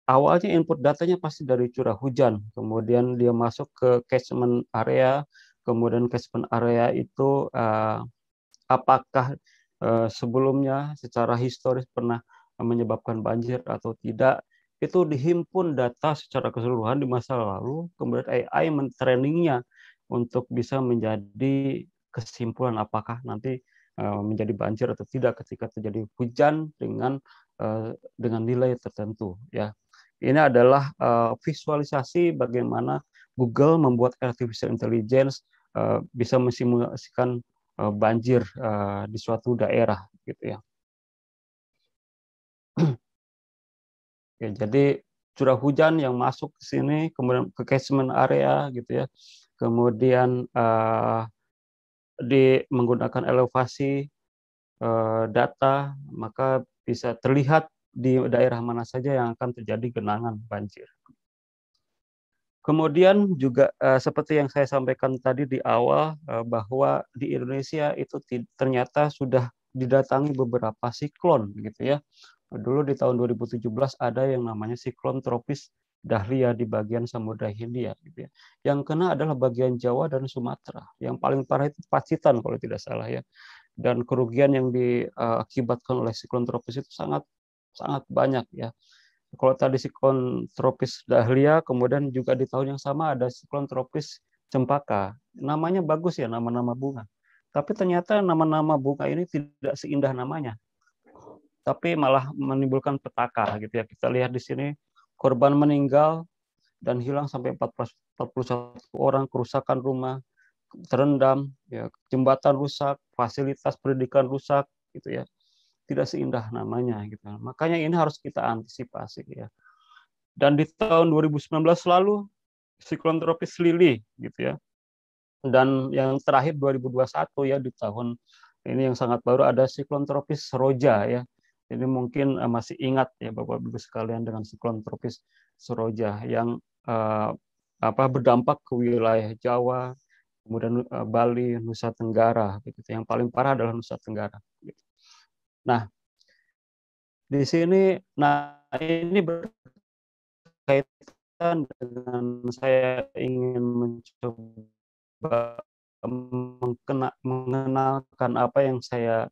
awalnya input datanya pasti dari curah hujan, kemudian dia masuk ke catchment area, kemudian catchment area itu apakah sebelumnya secara historis pernah menyebabkan banjir atau tidak, itu dihimpun data secara keseluruhan di masa lalu, kemudian AI mentrainingnya untuk bisa menjadi kesimpulan apakah nanti menjadi banjir atau tidak ketika terjadi hujan dengan nilai tertentu ya. Ini adalah visualisasi bagaimana Google membuat artificial intelligence bisa mensimulasikan banjir di suatu daerah gitu ya. Ya, jadi curah hujan yang masuk ke sini, kemudian ke catchment area gitu ya, kemudian menggunakan elevasi data, maka bisa terlihat di daerah mana saja yang akan terjadi genangan banjir. Kemudian juga seperti yang saya sampaikan tadi di awal, bahwa di Indonesia itu ternyata sudah didatangi beberapa siklon gitu ya. Dulu di tahun 2017 ada yang namanya siklon tropis Dahlia di bagian Samudra Hindia gitu ya. Yang kena adalah bagian Jawa dan Sumatera. Yang paling parah itu Pacitan kalau tidak salah ya. Dan kerugian yang diakibatkan oleh siklon tropis itu sangat sangat banyak ya. Kalau tadi siklon tropis Dahlia, kemudian juga di tahun yang sama ada siklon tropis Cempaka. Namanya bagus ya, nama-nama bunga. Tapi ternyata nama-nama bunga ini tidak seindah namanya, tapi malah menimbulkan petaka gitu ya. Kita lihat di sini korban meninggal dan hilang sampai 41 orang, kerusakan rumah, terendam, ya, jembatan rusak, fasilitas pendidikan rusak gitu ya. Tidak seindah namanya gitu. Makanya ini harus kita antisipasi ya. Dan di tahun 2019 lalu siklon tropis Lili gitu ya. Dan yang terakhir 2021 ya, di tahun ini yang sangat baru ada siklon tropis Seroja ya. Ini mungkin masih ingat ya Bapak Ibu sekalian dengan siklon tropis Seroja yang berdampak ke wilayah Jawa, kemudian Bali, Nusa Tenggara begitu. Yang paling parah adalah Nusa Tenggara. Nah, di sini ini berkaitan dengan saya ingin mencoba mengenalkan apa yang saya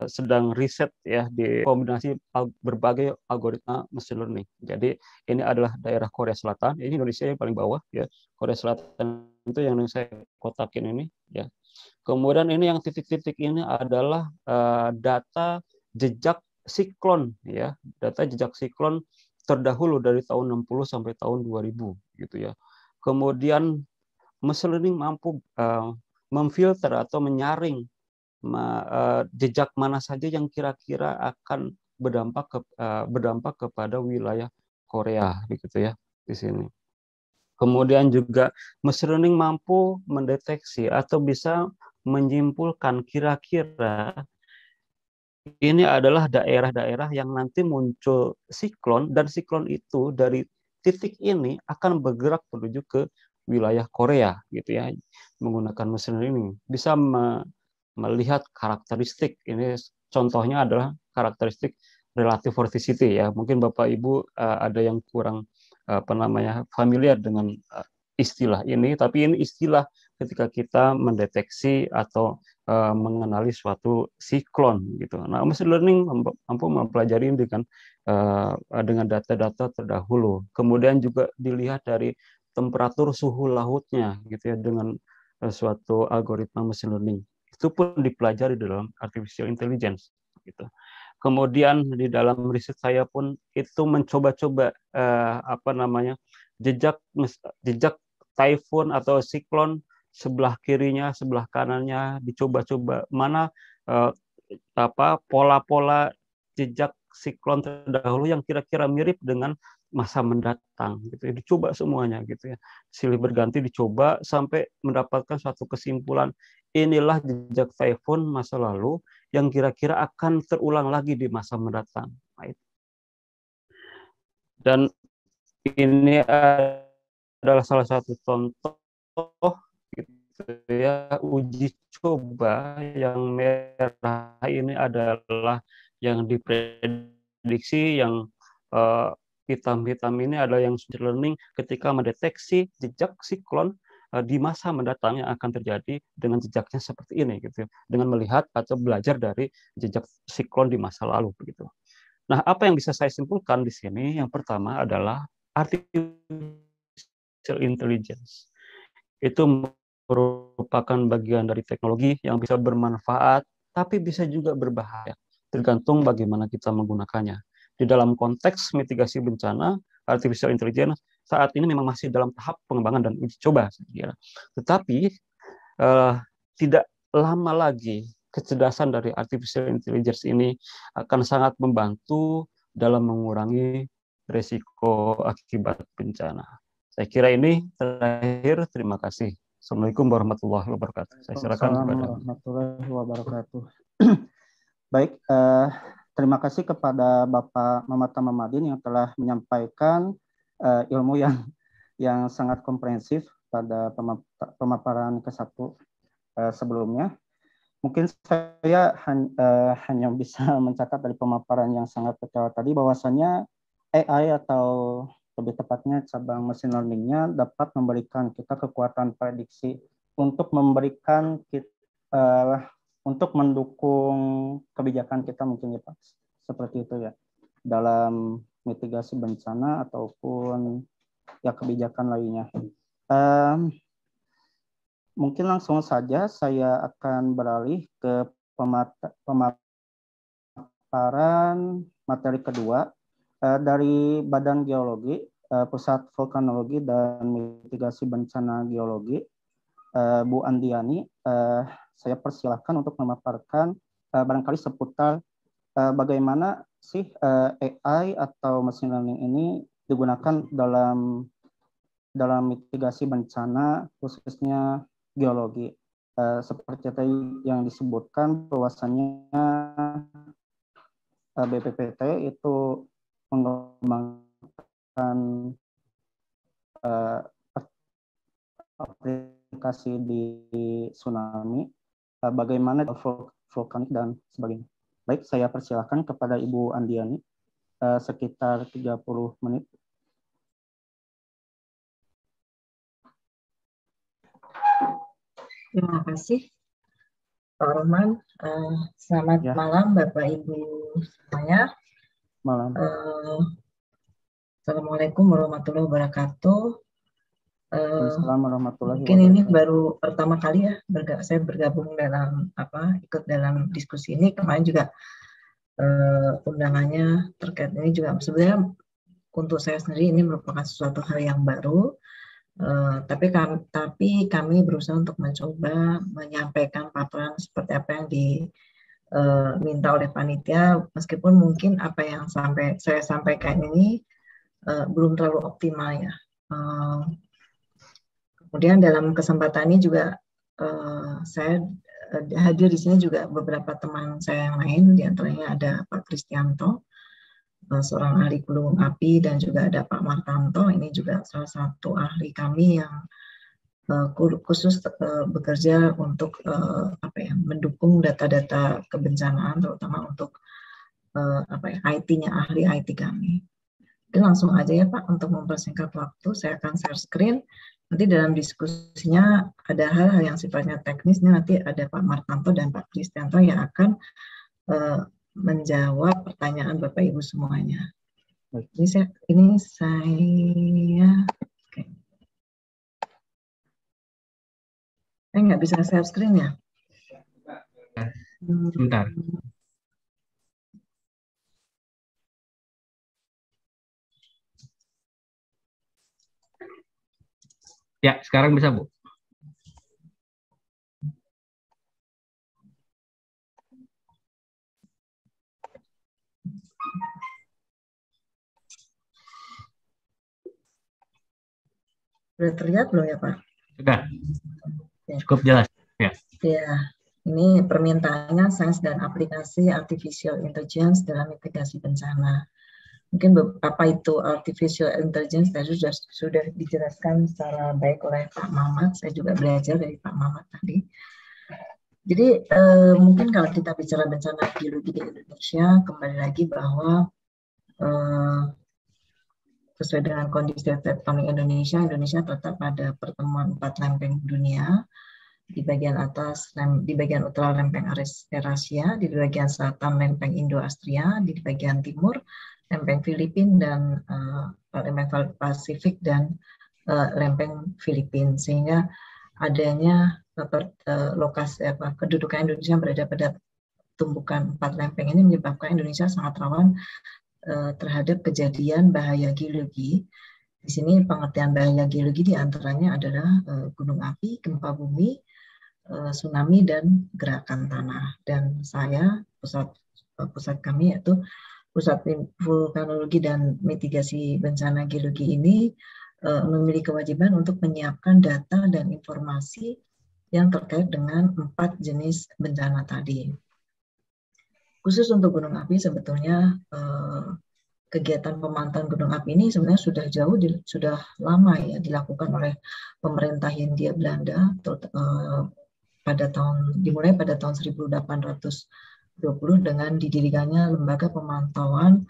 sedang riset ya di kombinasi berbagai algoritma machine learning. Jadi ini adalah daerah Korea Selatan, ini Indonesia yang paling bawah ya. Korea Selatan itu yang saya kotakin ini ya. Kemudian ini yang titik-titik ini adalah data jejak siklon ya, data jejak siklon terdahulu dari tahun 60 sampai tahun 2000 gitu ya. Kemudian machine learning mampu memfilter atau menyaring jejak mana saja yang kira-kira akan berdampak kepada wilayah Korea begitu ya di sini. Kemudian juga machine learning mampu mendeteksi atau bisa menyimpulkan kira-kira ini adalah daerah-daerah yang nanti muncul siklon, dan siklon itu dari titik ini akan bergerak menuju ke wilayah Korea gitu ya, menggunakan mesin ini bisa melihat karakteristik. Ini contohnya adalah karakteristik relative vorticity ya. Mungkin Bapak Ibu ada yang kurang familiar dengan istilah ini, tapi ini istilah ketika kita mendeteksi atau mengenali suatu siklon gitu. Nah, machine learning mampu mempelajari dengan data-data terdahulu. Kemudian juga dilihat dari temperatur suhu lautnya gitu ya dengan suatu algoritma machine learning. Itu pun dipelajari dalam artificial intelligence gitu. Kemudian di dalam riset saya pun itu mencoba-coba jejak typhoon atau siklon sebelah kirinya, sebelah kanannya, dicoba-coba mana pola-pola jejak siklon terdahulu yang kira-kira mirip dengan masa mendatang gitu ya. Dicoba semuanya gitu ya. Silih berganti dicoba sampai mendapatkan suatu kesimpulan, inilah jejak typhoon masa lalu yang kira-kira akan terulang lagi di masa mendatang. Dan ini adalah salah satu contoh gitu ya, uji coba yang merah ini adalah yang diprediksi, yang hitam-hitam ini adalah yang machine learning ketika mendeteksi jejak siklon di masa mendatang yang akan terjadi dengan jejaknya seperti ini gitu, dengan melihat atau belajar dari jejak siklon di masa lalu begitu. Nah, apa yang bisa saya simpulkan di sini? Yang pertama adalah artificial intelligence. Itu merupakan bagian dari teknologi yang bisa bermanfaat, tapi bisa juga berbahaya, tergantung bagaimana kita menggunakannya. Di dalam konteks mitigasi bencana, artificial intelligence saat ini memang masih dalam tahap pengembangan dan uji coba, saya kira. Tetapi tidak lama lagi kecerdasan dari artificial intelligence ini akan sangat membantu dalam mengurangi risiko akibat bencana. Saya kira ini terakhir. Terima kasih. Assalamualaikum warahmatullahi wabarakatuh. Saya silakan kepada Assalamualaikum warahmatullahi wabarakatuh. Baik, terima kasih kepada Bapak Mamata Mamadin yang telah menyampaikan ilmu yang sangat komprehensif pada pemaparan ke-1 sebelumnya. Mungkin saya hanya bisa mencatat dari pemaparan yang sangat detail tadi bahwasanya AI atau lebih tepatnya cabang machine learning-nya dapat memberikan kita kekuatan prediksi untuk memberikan untuk mendukung kebijakan kita mungkin ya Pak, seperti itu ya, dalam mitigasi bencana ataupun ya kebijakan lainnya. Mungkin langsung saja saya akan beralih ke pemaparan materi kedua dari Badan Geologi, Pusat Vulkanologi dan Mitigasi Bencana Geologi, Bu Andiani. Saya persilahkan untuk memaparkan barangkali seputar bagaimana sih AI atau machine learning ini digunakan dalam mitigasi bencana khususnya geologi. Seperti tadi yang disebutkan bahwasannya BPPT itu mengembangkan aplikasi di tsunami, bagaimana vulkanik dan sebagainya. Baik, saya persilahkan kepada Ibu Andiani sekitar 30 menit. Terima kasih, Pak Roman. Selamat malam, Bapak Ibu semuanya. Malam. Assalamualaikum warahmatullahi wabarakatuh. Mungkin ini baru pertama kali ya saya bergabung dalam ikut dalam diskusi ini. Kemarin juga undangannya terkait ini juga sebenarnya untuk saya sendiri ini merupakan sesuatu hal yang baru. Tapi kami berusaha untuk mencoba menyampaikan paparan seperti apa yang diminta oleh panitia, meskipun mungkin apa yang saya sampaikan ini belum terlalu optimal ya. Kemudian dalam kesempatan ini juga saya hadir di sini juga beberapa teman saya yang lain, diantaranya ada Pak Kristianto, seorang ahli gunung api, dan juga ada Pak Martanto, ini juga salah satu ahli kami yang khusus bekerja untuk mendukung data-data kebencanaan, terutama untuk IT-nya, ahli IT kami. Oke, langsung aja ya Pak, untuk mempersingkat waktu saya akan share screen. Nanti dalam diskusinya ada hal-hal yang sifatnya teknis, nanti ada Pak Martanto dan Pak Kristianto yang akan menjawab pertanyaan Bapak Ibu semuanya. Ini saya oke. Saya nggak bisa share screen ya? Sebentar. Ya, sekarang bisa, Bu. Sudah terlihat belum ya, Pak? Sudah. Cukup jelas. Ya. Ya, ini permintaannya sains dan aplikasi artificial intelligence dalam mitigasi bencana. Mungkin apa itu artificial intelligence tadi sudah dijelaskan secara baik oleh Pak Mamat. Saya juga belajar dari Pak Mamat tadi. Jadi mungkin kalau kita bicara bencana geologi di Indonesia, kembali lagi bahwa sesuai dengan kondisi tektonik Indonesia tetap pada pertemuan 4 lempeng dunia. Di bagian atas, di bagian utara lempeng Eurasia, di bagian selatan lempeng Indo-Astria, di bagian timur lempeng Filipina dan lempeng Pasifik dan lempeng Filipina, sehingga adanya lokasi kedudukan Indonesia berada pada tumbukan 4 lempeng ini menyebabkan Indonesia sangat rawan terhadap kejadian bahaya geologi. Di sini pengertian bahaya geologi diantaranya adalah gunung api, gempa bumi, tsunami, dan gerakan tanah. Dan saya, pusat kami yaitu Pusat Vulkanologi dan Mitigasi Bencana Geologi ini memiliki kewajiban untuk menyiapkan data dan informasi yang terkait dengan 4 jenis bencana tadi. Khusus untuk gunung api sebetulnya kegiatan pemantauan gunung api ini sebenarnya sudah lama ya dilakukan oleh pemerintah Hindia Belanda dimulai pada tahun 1820 dengan didirikannya lembaga pemantauan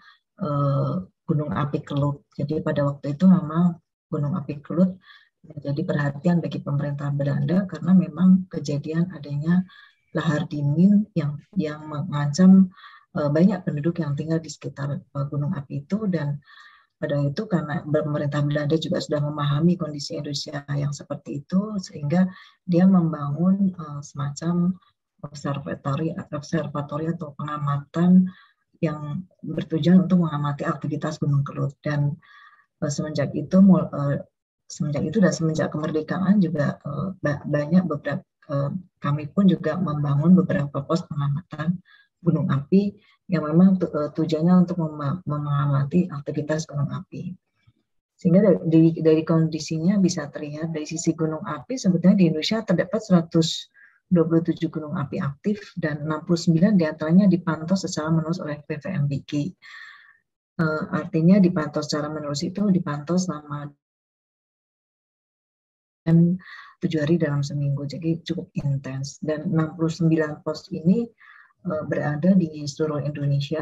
gunung api Kelut. Jadi pada waktu itu memang gunung api Kelut menjadi perhatian bagi pemerintah Belanda karena memang kejadian adanya lahar dingin yang mengancam banyak penduduk yang tinggal di sekitar gunung api itu, dan pada itu karena pemerintah Belanda juga sudah memahami kondisi Indonesia yang seperti itu sehingga dia membangun semacam observatori atau pengamatan yang bertujuan untuk mengamati aktivitas Gunung Kelut. Dan semenjak itu dan semenjak kemerdekaan juga banyak beberapa kami pun juga membangun beberapa pos pengamatan gunung api yang memang tujuannya untuk mengamati aktivitas gunung api. Sehingga dari kondisinya bisa terlihat dari sisi gunung api sebetulnya di Indonesia terdapat 127 gunung api aktif dan 69 diantaranya dipantau secara menerus oleh PVMBG. Artinya dipantau secara menerus itu dipantau selama 7 hari dalam seminggu, jadi cukup intens. Dan 69 pos ini berada di seluruh Indonesia.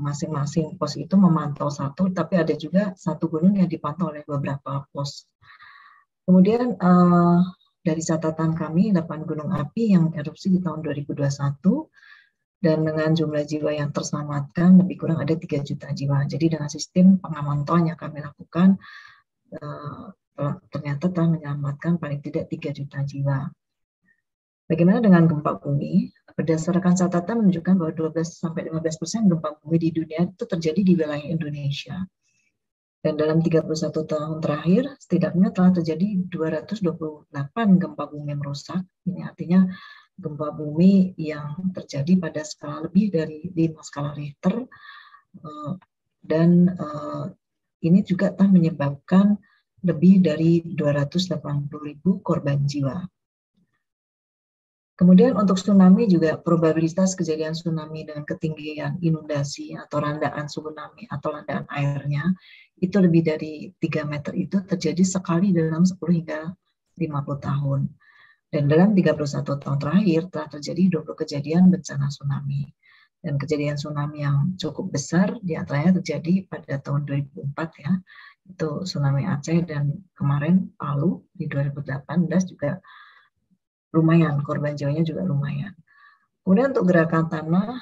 Masing-masing pos itu memantau satu, tapi ada juga satu gunung yang dipantau oleh beberapa pos. Kemudian dari catatan kami 8 gunung api yang erupsi di tahun 2021 dan dengan jumlah jiwa yang terselamatkan lebih kurang ada 3 juta jiwa. Jadi dengan sistem pengamantauan yang kami lakukan ternyata telah menyelamatkan paling tidak 3 juta jiwa. Bagaimana dengan gempa bumi? Berdasarkan catatan menunjukkan bahwa 12-15% gempa bumi di dunia itu terjadi di wilayah Indonesia. Dan dalam 31 tahun terakhir, setidaknya telah terjadi 228 gempa bumi merusak. Ini artinya gempa bumi yang terjadi pada skala lebih dari 5 skala Richter. Dan ini juga telah menyebabkan lebih dari 280.000 korban jiwa. Kemudian untuk tsunami juga probabilitas kejadian tsunami dengan ketinggian inundasi atau randaan tsunami atau landaan airnya itu lebih dari 3 meter itu terjadi sekali dalam 10 hingga 50 tahun. Dan dalam 31 tahun terakhir telah terjadi 20 kejadian bencana tsunami. Dan kejadian tsunami yang cukup besar diantaranya terjadi pada tahun 2004 ya, itu tsunami Aceh, dan kemarin Palu di 2018 juga lumayan, korban jiwanya juga lumayan. Kemudian untuk gerakan tanah,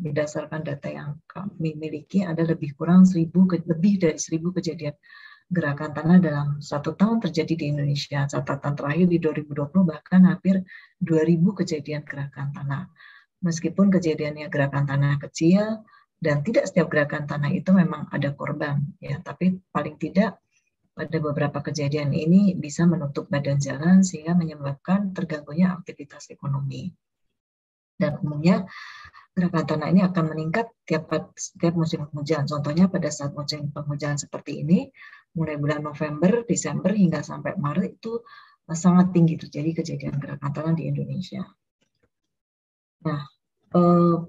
berdasarkan data yang kami miliki ada lebih dari 1000 kejadian gerakan tanah dalam 1 tahun terjadi di Indonesia. Catatan terakhir di 2020 bahkan hampir 2000 kejadian gerakan tanah. Meskipun kejadiannya gerakan tanah kecil dan tidak setiap gerakan tanah itu memang ada korban, ya, tapi paling tidak pada beberapa kejadian ini bisa menutup badan jalan sehingga menyebabkan terganggunya aktivitas ekonomi. Dan umumnya gerakan tanah ini akan meningkat setiap musim penghujan. Contohnya pada saat musim penghujan seperti ini, mulai bulan November, Desember hingga sampai Maret itu sangat tinggi terjadi kejadian gerakan tanah di Indonesia. Nah,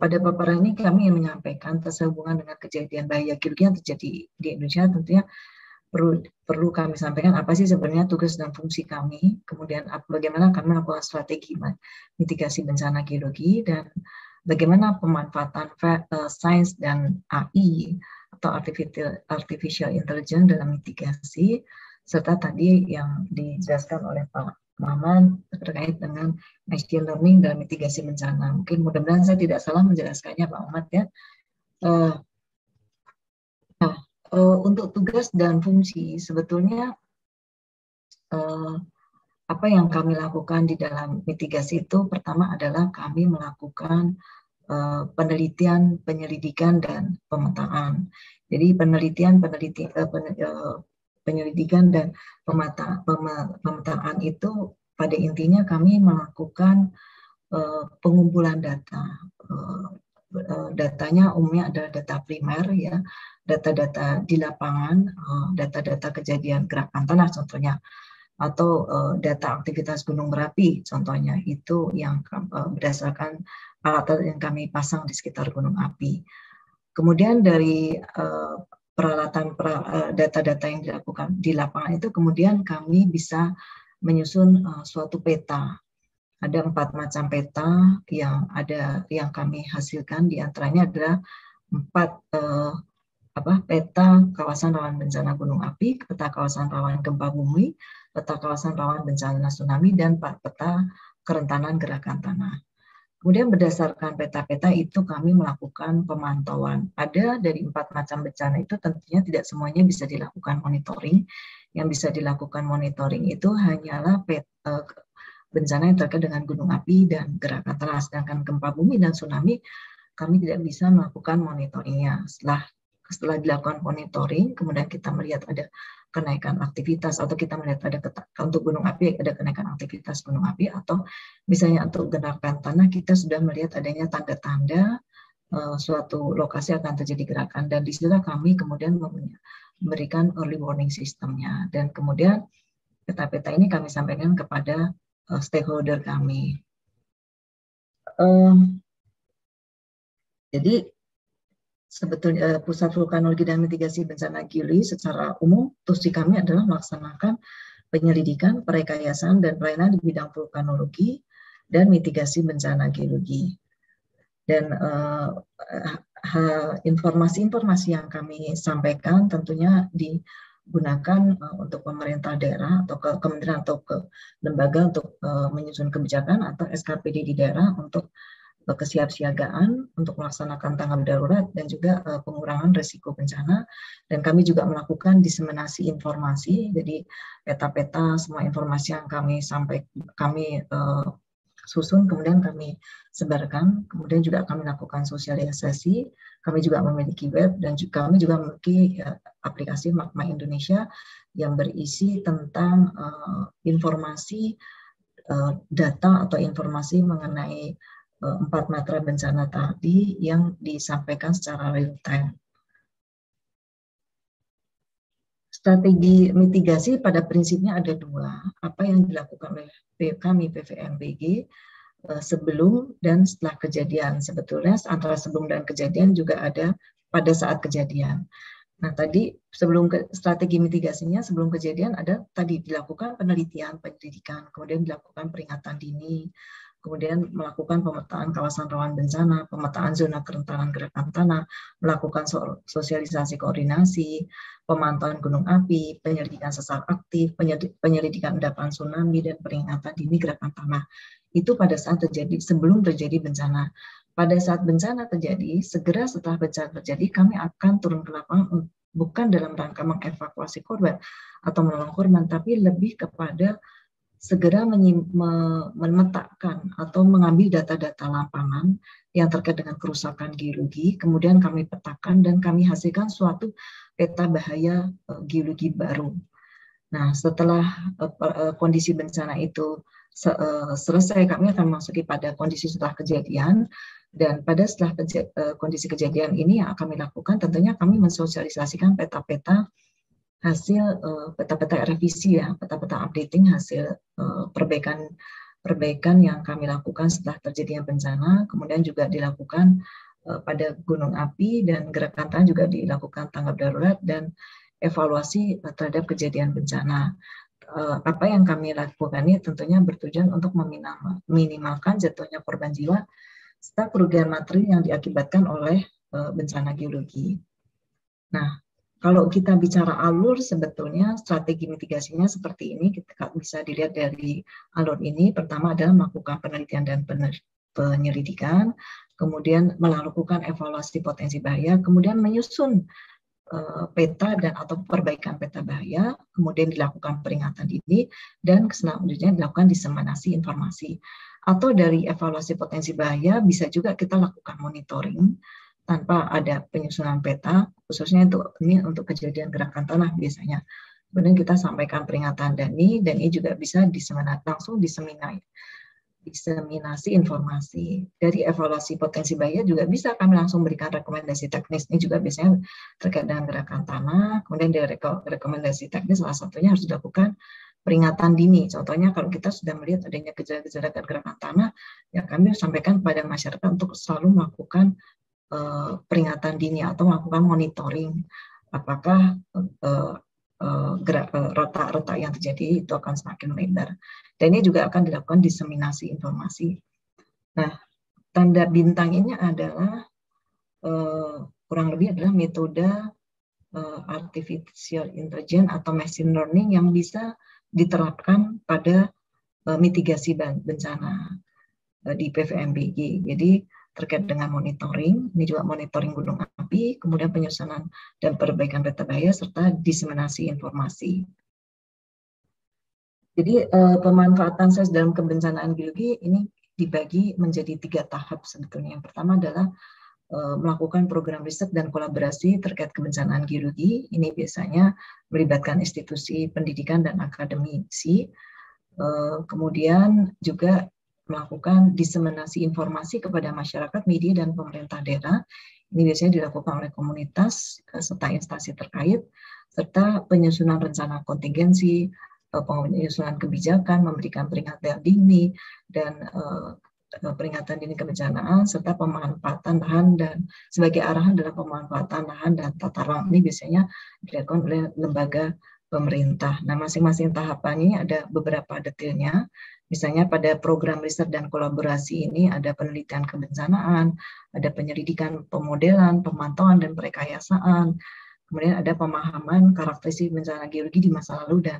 pada paparan ini kami ingin menyampaikan sehubungan dengan kejadian bahaya geologi yang terjadi di Indonesia. Tentunya perlu kami sampaikan apa sih sebenarnya tugas dan fungsi kami, kemudian bagaimana kami melakukan strategi mitigasi bencana geologi, dan bagaimana pemanfaatan sains dan AI atau artificial intelligence dalam mitigasi, serta tadi yang dijelaskan oleh Pak Maman terkait dengan machine learning dalam mitigasi bencana. Mungkin mudah-mudahan saya tidak salah menjelaskannya Pak Ahmad ya. Untuk tugas dan fungsi sebetulnya apa yang kami lakukan di dalam mitigasi itu pertama adalah kami melakukan penelitian, penyelidikan, dan pemetaan. Jadi penyelidikan dan pemetaan itu pada intinya kami melakukan pengumpulan data. Datanya umumnya adalah data primer ya, data-data di lapangan, data-data kejadian gerakan tanah contohnya. atau data aktivitas gunung berapi contohnya, itu yang berdasarkan alat yang kami pasang di sekitar gunung api. Kemudian dari peralatan data-data yang dilakukan di lapangan itu, kemudian kami bisa menyusun suatu peta. Ada 4 macam peta yang kami hasilkan, diantaranya adalah 4 peta kawasan rawan bencana gunung api, peta kawasan rawan gempa bumi, peta kawasan rawan bencana tsunami, dan peta kerentanan gerakan tanah. Kemudian berdasarkan peta-peta itu kami melakukan pemantauan. Ada dari 4 macam bencana itu tentunya tidak semuanya bisa dilakukan monitoring. Yang bisa dilakukan monitoring itu hanyalah bencana yang terkait dengan gunung api dan gerakan tanah. Sedangkan gempa bumi dan tsunami kami tidak bisa melakukan monitoringnya. Setelah dilakukan monitoring, kemudian kita melihat ada kenaikan aktivitas, atau kita melihat ada untuk gunung api ada kenaikan aktivitas gunung api, atau misalnya untuk gerakan tanah kita sudah melihat adanya tanda-tanda suatu lokasi akan terjadi gerakan, dan disitulah kami kemudian memberikan early warning sistemnya, dan kemudian peta-peta ini kami sampaikan kepada stakeholder kami. Jadi sebetulnya Pusat Vulkanologi dan Mitigasi Bencana Geologi secara umum, tugas kami adalah melaksanakan penyelidikan, perekayasaan, dan pelayanan di bidang vulkanologi dan mitigasi bencana geologi. Dan informasi-informasi yang kami sampaikan tentunya digunakan untuk pemerintah daerah atau ke kementerian atau ke lembaga untuk menyusun kebijakan atau SKPD di daerah untuk kesiapsiagaan untuk melaksanakan tanggap darurat dan juga pengurangan risiko bencana. Dan kami juga melakukan diseminasi informasi, jadi peta-peta semua informasi yang kami susun kemudian kami sebarkan. Kemudian juga kami lakukan sosialisasi. Kami juga memiliki web, dan juga kami juga memiliki aplikasi Magma Indonesia yang berisi tentang informasi data atau informasi mengenai 4 matra bencana tadi yang disampaikan secara real time. Strategi mitigasi pada prinsipnya ada 2, apa yang dilakukan oleh kami PVMBG sebelum dan setelah kejadian. Sebetulnya antara sebelum dan kejadian juga ada pada saat kejadian. Nah, tadi sebelum strategi mitigasinya sebelum kejadian ada tadi dilakukan penelitian, penyelidikan, kemudian dilakukan peringatan dini, kemudian melakukan pemetaan kawasan rawan bencana, pemetaan zona kerentanan gerakan tanah, melakukan sosialisasi koordinasi, pemantauan gunung api, penyelidikan sesar aktif, penyelidikan endapan tsunami, dan peringatan dini gerakan tanah. Itu pada saat terjadi, sebelum terjadi bencana. Pada saat bencana terjadi, segera setelah bencana terjadi, kami akan turun ke lapangan bukan dalam rangka mengevakuasi korban atau menolong korban, tapi lebih kepada segera memetakkan atau mengambil data-data lapangan yang terkait dengan kerusakan geologi, kemudian kami petakan dan kami hasilkan suatu peta bahaya geologi baru. Nah, setelah kondisi bencana itu selesai, kami akan memasuki pada kondisi setelah kejadian, dan pada setelah kondisi kejadian ini yang kami lakukan, tentunya kami mensosialisasikan peta-peta hasil peta-peta revisi ya, peta-peta updating hasil perbaikan yang kami lakukan setelah terjadinya bencana, kemudian juga dilakukan pada gunung api dan gerakan tanah juga dilakukan tanggap darurat dan evaluasi terhadap kejadian bencana. Apa yang kami lakukan ini tentunya bertujuan untuk meminimalkan jatuhnya korban jiwa serta kerugian materi yang diakibatkan oleh bencana geologi. Nah, kalau kita bicara alur, sebetulnya strategi mitigasinya seperti ini, kita bisa dilihat dari alur ini. Pertama adalah melakukan penelitian dan penyelidikan, kemudian melakukan evaluasi potensi bahaya, kemudian menyusun peta dan atau perbaikan peta bahaya, kemudian dilakukan peringatan dini, dan selanjutnya dilakukan diseminasi informasi. Atau dari evaluasi potensi bahaya bisa juga kita lakukan monitoring tanpa ada penyusunan peta, khususnya ini untuk kejadian gerakan tanah biasanya. Kemudian kita sampaikan peringatan dini, dan ini juga bisa langsung diseminasi informasi. Dari evaluasi potensi bahaya juga bisa kami langsung berikan rekomendasi teknis. Ini juga biasanya terkait dengan gerakan tanah. Kemudian dari rekomendasi teknis salah satunya harus dilakukan peringatan dini. Contohnya kalau kita sudah melihat adanya gejala-gejala gerakan tanah, ya kami sampaikan kepada masyarakat untuk selalu melakukan peringatan dini atau melakukan monitoring apakah retak-retak yang terjadi itu akan semakin lebar. Dan ini juga akan dilakukan diseminasi informasi. Nah, tanda bintang ini adalah kurang lebih adalah metode artificial intelligence atau machine learning yang bisa diterapkan pada mitigasi bencana di PVMBG. Jadi terkait dengan monitoring, ini juga monitoring gunung api, kemudian penyusunan dan perbaikan peta bahaya, serta diseminasi informasi. Jadi pemanfaatan sains dalam kebencanaan geologi ini dibagi menjadi 3 tahap sebetulnya. Yang pertama adalah melakukan program riset dan kolaborasi terkait kebencanaan geologi. Ini biasanya melibatkan institusi pendidikan dan akademisi. Kemudian juga melakukan diseminasi informasi kepada masyarakat, media, dan pemerintah daerah. Ini biasanya dilakukan oleh komunitas serta instansi terkait, serta penyusunan rencana kontingensi, penyusunan kebijakan, memberikan peringatan dini, dan peringatan dini kebencanaan, serta pemanfaatan lahan, dan sebagai arahan dalam pemanfaatan lahan dan tata ruang. Ini biasanya dilakukan oleh lembaga pemerintah. Nah, masing-masing tahapan ini ada beberapa detailnya. Misalnya pada program riset dan kolaborasi ini ada penelitian kebencanaan, ada penyelidikan pemodelan, pemantauan, dan perekayasaan. Kemudian ada pemahaman karakteristik bencana geologi di masa lalu dan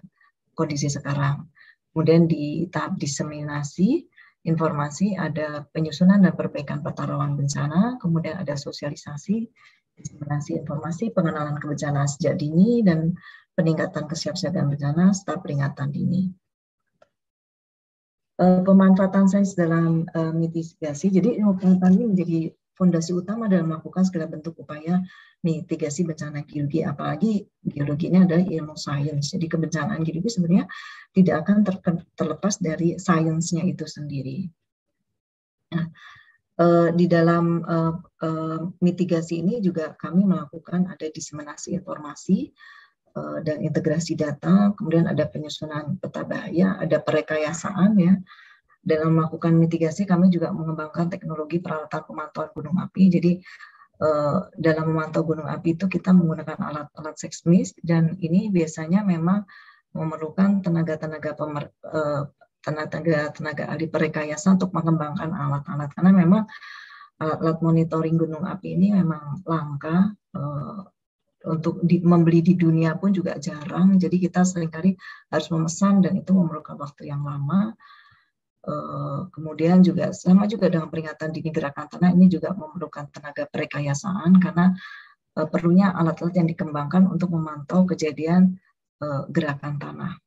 kondisi sekarang. Kemudian di tahap diseminasi informasi ada penyusunan dan perbaikan peta rawan bencana, kemudian ada sosialisasi, diseminasi informasi, pengenalan kebencanaan sejak dini, dan peningkatan kesiapsiagaan bencana serta peringatan dini. Pemanfaatan sains dalam mitigasi, jadi ilmu pengetahuan ini menjadi fondasi utama dalam melakukan segala bentuk upaya mitigasi bencana geologi, apalagi geologi ini adalah ilmu sains. Jadi kebencanaan geologi sebenarnya tidak akan terlepas dari sainsnya itu sendiri. Nah, di dalam mitigasi ini juga kami melakukan ada diseminasi informasi dan integrasi data, kemudian ada penyusunan peta bahaya, ada perekayasaan ya. Dalam melakukan mitigasi kami juga mengembangkan teknologi peralatan pemantauan gunung api. Jadi dalam memantau gunung api itu kita menggunakan alat-alat seismis, dan ini biasanya memang memerlukan tenaga ahli perekayasa untuk mengembangkan alat-alat, karena memang alat monitoring gunung api ini memang langka. Untuk membeli di dunia pun juga jarang, jadi kita seringkali harus memesan dan itu memerlukan waktu yang lama. Kemudian juga sama juga dengan peringatan dini gerakan tanah, ini juga memerlukan tenaga perekayasaan karena perlunya alat-alat yang dikembangkan untuk memantau kejadian gerakan tanah.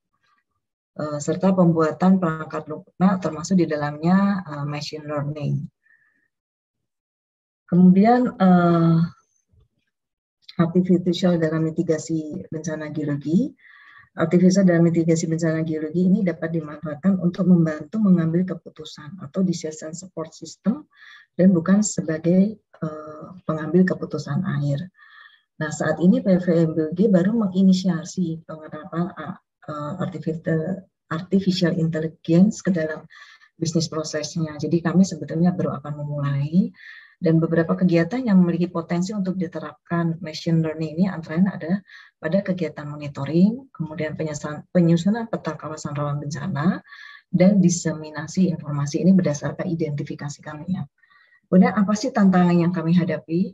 Serta pembuatan perangkat lunak termasuk di dalamnya machine learning. Kemudian artificial dalam mitigasi bencana geologi. Artificial dalam mitigasi bencana geologi ini dapat dimanfaatkan untuk membantu mengambil keputusan atau decision support system dan bukan sebagai pengambil keputusan akhir. Nah, saat ini PVMBG baru menginisiasi penerapan artificial intelligence ke dalam bisnis prosesnya. Jadi kami sebetulnya baru akan memulai. Dan beberapa kegiatan yang memiliki potensi untuk diterapkan machine learning ini antaranya ada pada kegiatan monitoring, kemudian penyusunan peta kawasan rawan bencana, dan diseminasi informasi ini berdasarkan identifikasi kami. Kemudian apa sih tantangan yang kami hadapi?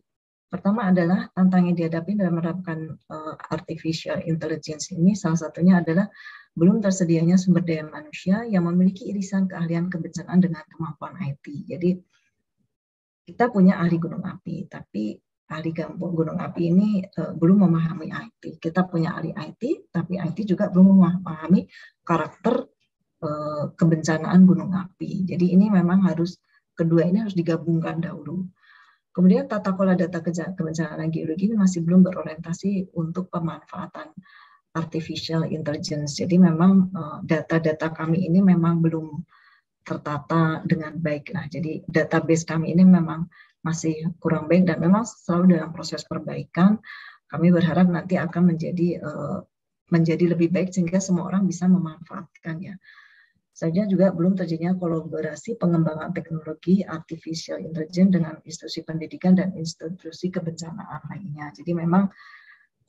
Pertama adalah tantangan yang dihadapi dalam menerapkan artificial intelligence ini, salah satunya adalah belum tersedianya sumber daya manusia yang memiliki irisan keahlian kebencanaan dengan kemampuan IT. Jadi kita punya ahli gunung api, tapi ahli gunung api ini belum memahami IT. Kita punya ahli IT, tapi IT juga belum memahami karakter kebencanaan gunung api. Jadi ini memang kedua ini harus digabungkan dahulu. Kemudian tata kelola data kebencanaan geologi ini masih belum berorientasi untuk pemanfaatan artificial intelligence. Jadi memang data-data kami ini memang belum tertata dengan baik. Nah, jadi database kami ini memang masih kurang baik dan memang selalu dalam proses perbaikan. Kami berharap nanti akan menjadi menjadi lebih baik sehingga semua orang bisa memanfaatkannya. Saja juga belum terjadinya kolaborasi pengembangan teknologi artificial intelligence dengan institusi pendidikan dan institusi kebencanaan lainnya. Jadi memang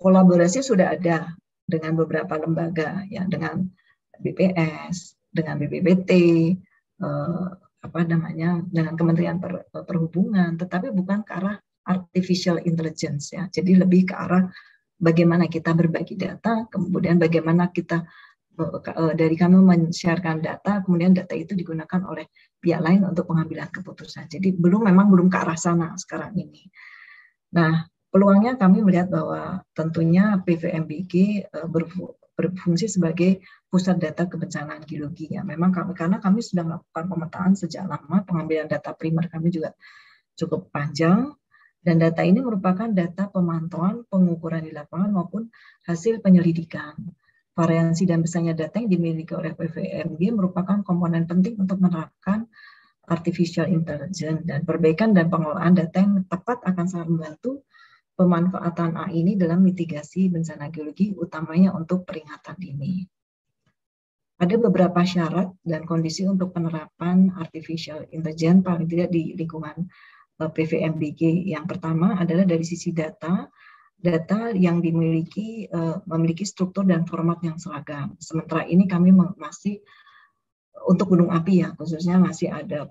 kolaborasi sudah ada dengan beberapa lembaga, ya, dengan BPS, dengan BPPT, dengan Kementerian Perhubungan, tetapi bukan ke arah artificial intelligence, ya. Jadi lebih ke arah bagaimana kita berbagi data, kemudian bagaimana kita dari kami men-sharekan data, kemudian data itu digunakan oleh pihak lain untuk pengambilan keputusan. Jadi memang belum ke arah sana sekarang ini. Nah, peluangnya kami melihat bahwa tentunya PVMBG berfungsi sebagai pusat data kebencanaan geologi, ya. Memang karena kami sudah melakukan pemetaan sejak lama, pengambilan data primer kami juga cukup panjang, dan data ini merupakan data pemantauan, pengukuran di lapangan maupun hasil penyelidikan. Variansi dan besarnya data yang dimiliki oleh PVMBG merupakan komponen penting untuk menerapkan artificial intelligence, dan perbaikan dan pengelolaan data yang tepat akan sangat membantu pemanfaatan AI ini dalam mitigasi bencana geologi, utamanya untuk peringatan dini. Ada beberapa syarat dan kondisi untuk penerapan artificial intelligence paling tidak di lingkungan PVMBG. Yang pertama adalah dari sisi data yang memiliki struktur dan format yang seragam. Sementara ini kami masih untuk gunung api, ya, khususnya masih ada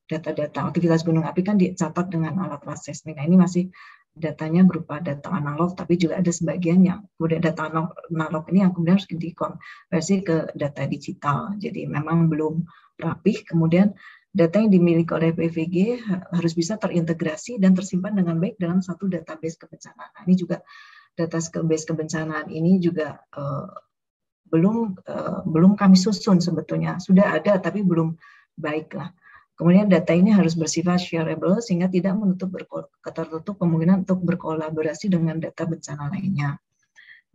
data-data aktivitas gunung api kan dicatat dengan alat seismik. Nah, ini masih datanya berupa data analog, tapi juga ada sebagian yang udah data analog ini yang kemudian harus dikonversi ke data digital. Jadi memang belum rapih. Kemudian data yang dimiliki oleh PVG harus bisa terintegrasi dan tersimpan dengan baik dalam satu database kebencanaan. Nah, ini juga database kebencanaan ini juga belum kami susun sebetulnya. Sudah ada tapi belum baik lah. Kemudian data ini harus bersifat shareable sehingga tidak tertutup kemungkinan untuk berkolaborasi dengan data bencana lainnya.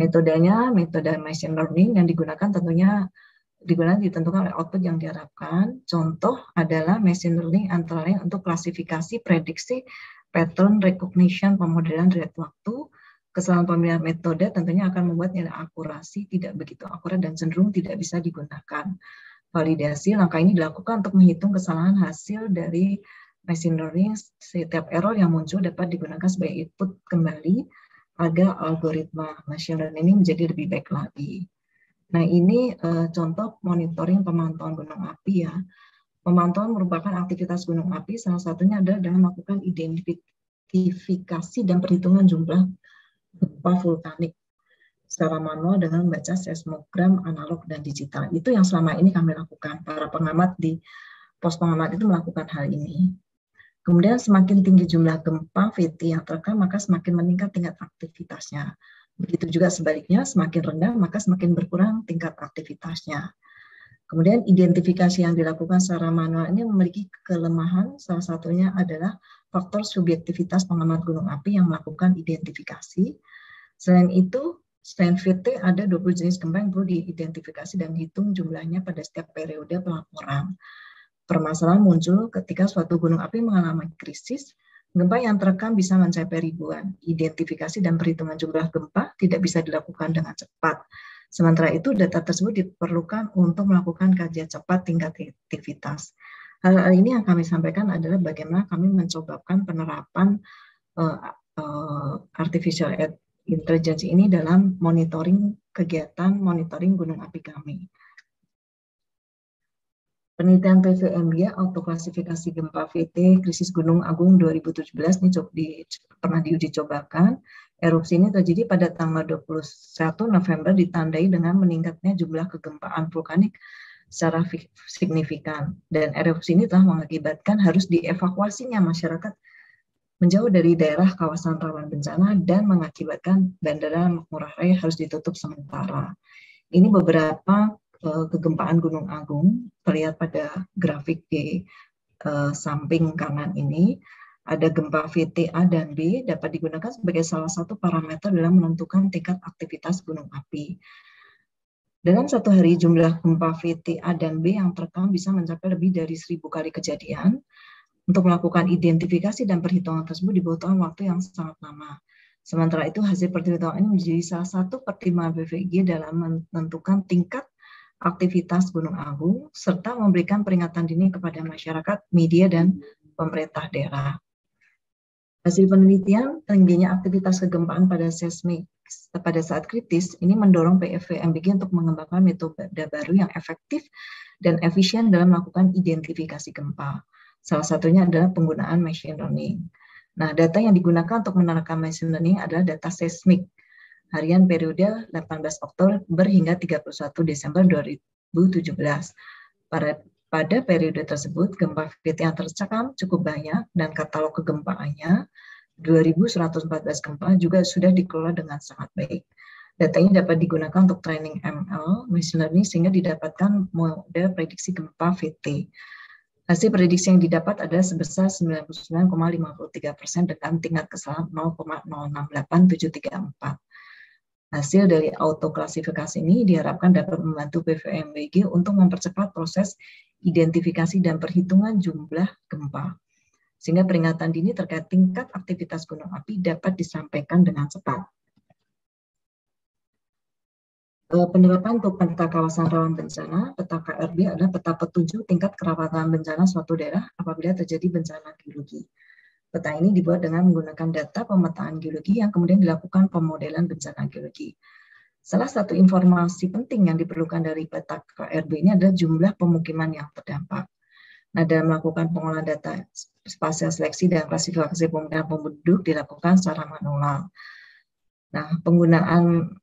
Metodenya, metode machine learning yang digunakan tentunya ditentukan oleh output yang diharapkan. Contoh adalah machine learning antara lain untuk klasifikasi, prediksi, pattern recognition, pemodelan rate waktu. Kesalahan pemilihan metode tentunya akan membuat nilai akurasi tidak begitu akurat dan cenderung tidak bisa digunakan. Validasi, langkah ini dilakukan untuk menghitung kesalahan hasil dari machine learning. Setiap error yang muncul dapat digunakan sebagai input kembali agar algoritma machine learning ini menjadi lebih baik lagi. Nah, ini contoh monitoring pemantauan gunung api, ya. Pemantauan merupakan aktivitas gunung api, salah satunya adalah dengan melakukan identifikasi dan perhitungan jumlah gempa vulkanik secara manual dengan membaca seismogram analog dan digital. Itu yang selama ini kami lakukan. Para pengamat di pos pengamat itu melakukan hal ini. Kemudian semakin tinggi jumlah gempa VT yang terekam, maka semakin meningkat tingkat aktivitasnya. Begitu juga sebaliknya, semakin rendah maka semakin berkurang tingkat aktivitasnya. Kemudian identifikasi yang dilakukan secara manual ini memiliki kelemahan, salah satunya adalah faktor subjektivitas pengamat gunung api yang melakukan identifikasi. Selain itu, selain VT ada 20 jenis gempa yang perlu diidentifikasi dan dihitung jumlahnya pada setiap periode pelaporan. Permasalahan muncul ketika suatu gunung api mengalami krisis. Gempa yang terekam bisa mencapai ribuan. Identifikasi dan perhitungan jumlah gempa tidak bisa dilakukan dengan cepat. Sementara itu, data tersebut diperlukan untuk melakukan kajian cepat tingkat aktivitas. Hal ini yang kami sampaikan adalah bagaimana kami mencobakan penerapan artificial intelligence ini dalam monitoring kegiatan monitoring gunung api kami. Penelitian PVMBG autoklasifikasi gempa VT krisis Gunung Agung 2017 ini pernah diuji cobakan. Erupsi ini terjadi pada tanggal 21 November ditandai dengan meningkatnya jumlah kegempaan vulkanik secara signifikan. Dan erupsi ini telah mengakibatkan harus dievakuasinya masyarakat menjauh dari daerah kawasan rawan bencana dan mengakibatkan Bandara Ngurah Rai harus ditutup sementara. Ini beberapa kegempaan Gunung Agung, terlihat pada grafik di samping kanan ini. Ada gempa VT A dan B dapat digunakan sebagai salah satu parameter dalam menentukan tingkat aktivitas gunung api. Dalam satu hari jumlah gempa VT A dan B yang terekam bisa mencapai lebih dari 1000 kali kejadian. Untuk melakukan identifikasi dan perhitungan tersebut dibutuhkan waktu yang sangat lama. Sementara itu, hasil perhitungan ini menjadi salah satu pertimbangan BVG dalam menentukan tingkat aktivitas Gunung Agung, serta memberikan peringatan dini kepada masyarakat, media, dan pemerintah daerah. Hasil penelitian, tingginya aktivitas kegempaan pada seismik pada saat kritis ini mendorong PVMBG untuk mengembangkan metode baru yang efektif dan efisien dalam melakukan identifikasi gempa. Salah satunya adalah penggunaan machine learning. Nah, data yang digunakan untuk menerapkan machine learning adalah data seismik harian periode 18 Oktober hingga 31 Desember 2017. Pada periode tersebut, gempa yang tercekam cukup banyak dan katalog kegempaannya 2.114 gempa juga sudah dikelola dengan sangat baik. Data ini dapat digunakan untuk training ML, machine learning, sehingga didapatkan model prediksi gempa VT. Hasil prediksi yang didapat adalah sebesar 99,53% dengan tingkat kesalahan 0,068734. Hasil dari autoklasifikasi ini diharapkan dapat membantu PVMBG untuk mempercepat proses identifikasi dan perhitungan jumlah gempa, sehingga peringatan dini terkait tingkat aktivitas gunung api dapat disampaikan dengan cepat. Penerapan untuk peta kawasan rawan bencana, peta KRB adalah peta petunjuk tingkat kerawanan bencana suatu daerah apabila terjadi bencana geologi. Peta ini dibuat dengan menggunakan data pemetaan geologi yang kemudian dilakukan pemodelan bencana geologi. Salah satu informasi penting yang diperlukan dari peta KRB ini adalah jumlah pemukiman yang terdampak. Nah, dalam melakukan pengolahan data spasial seleksi dan klasifikasi pemukiman penduduk dilakukan secara manual. Nah, penggunaan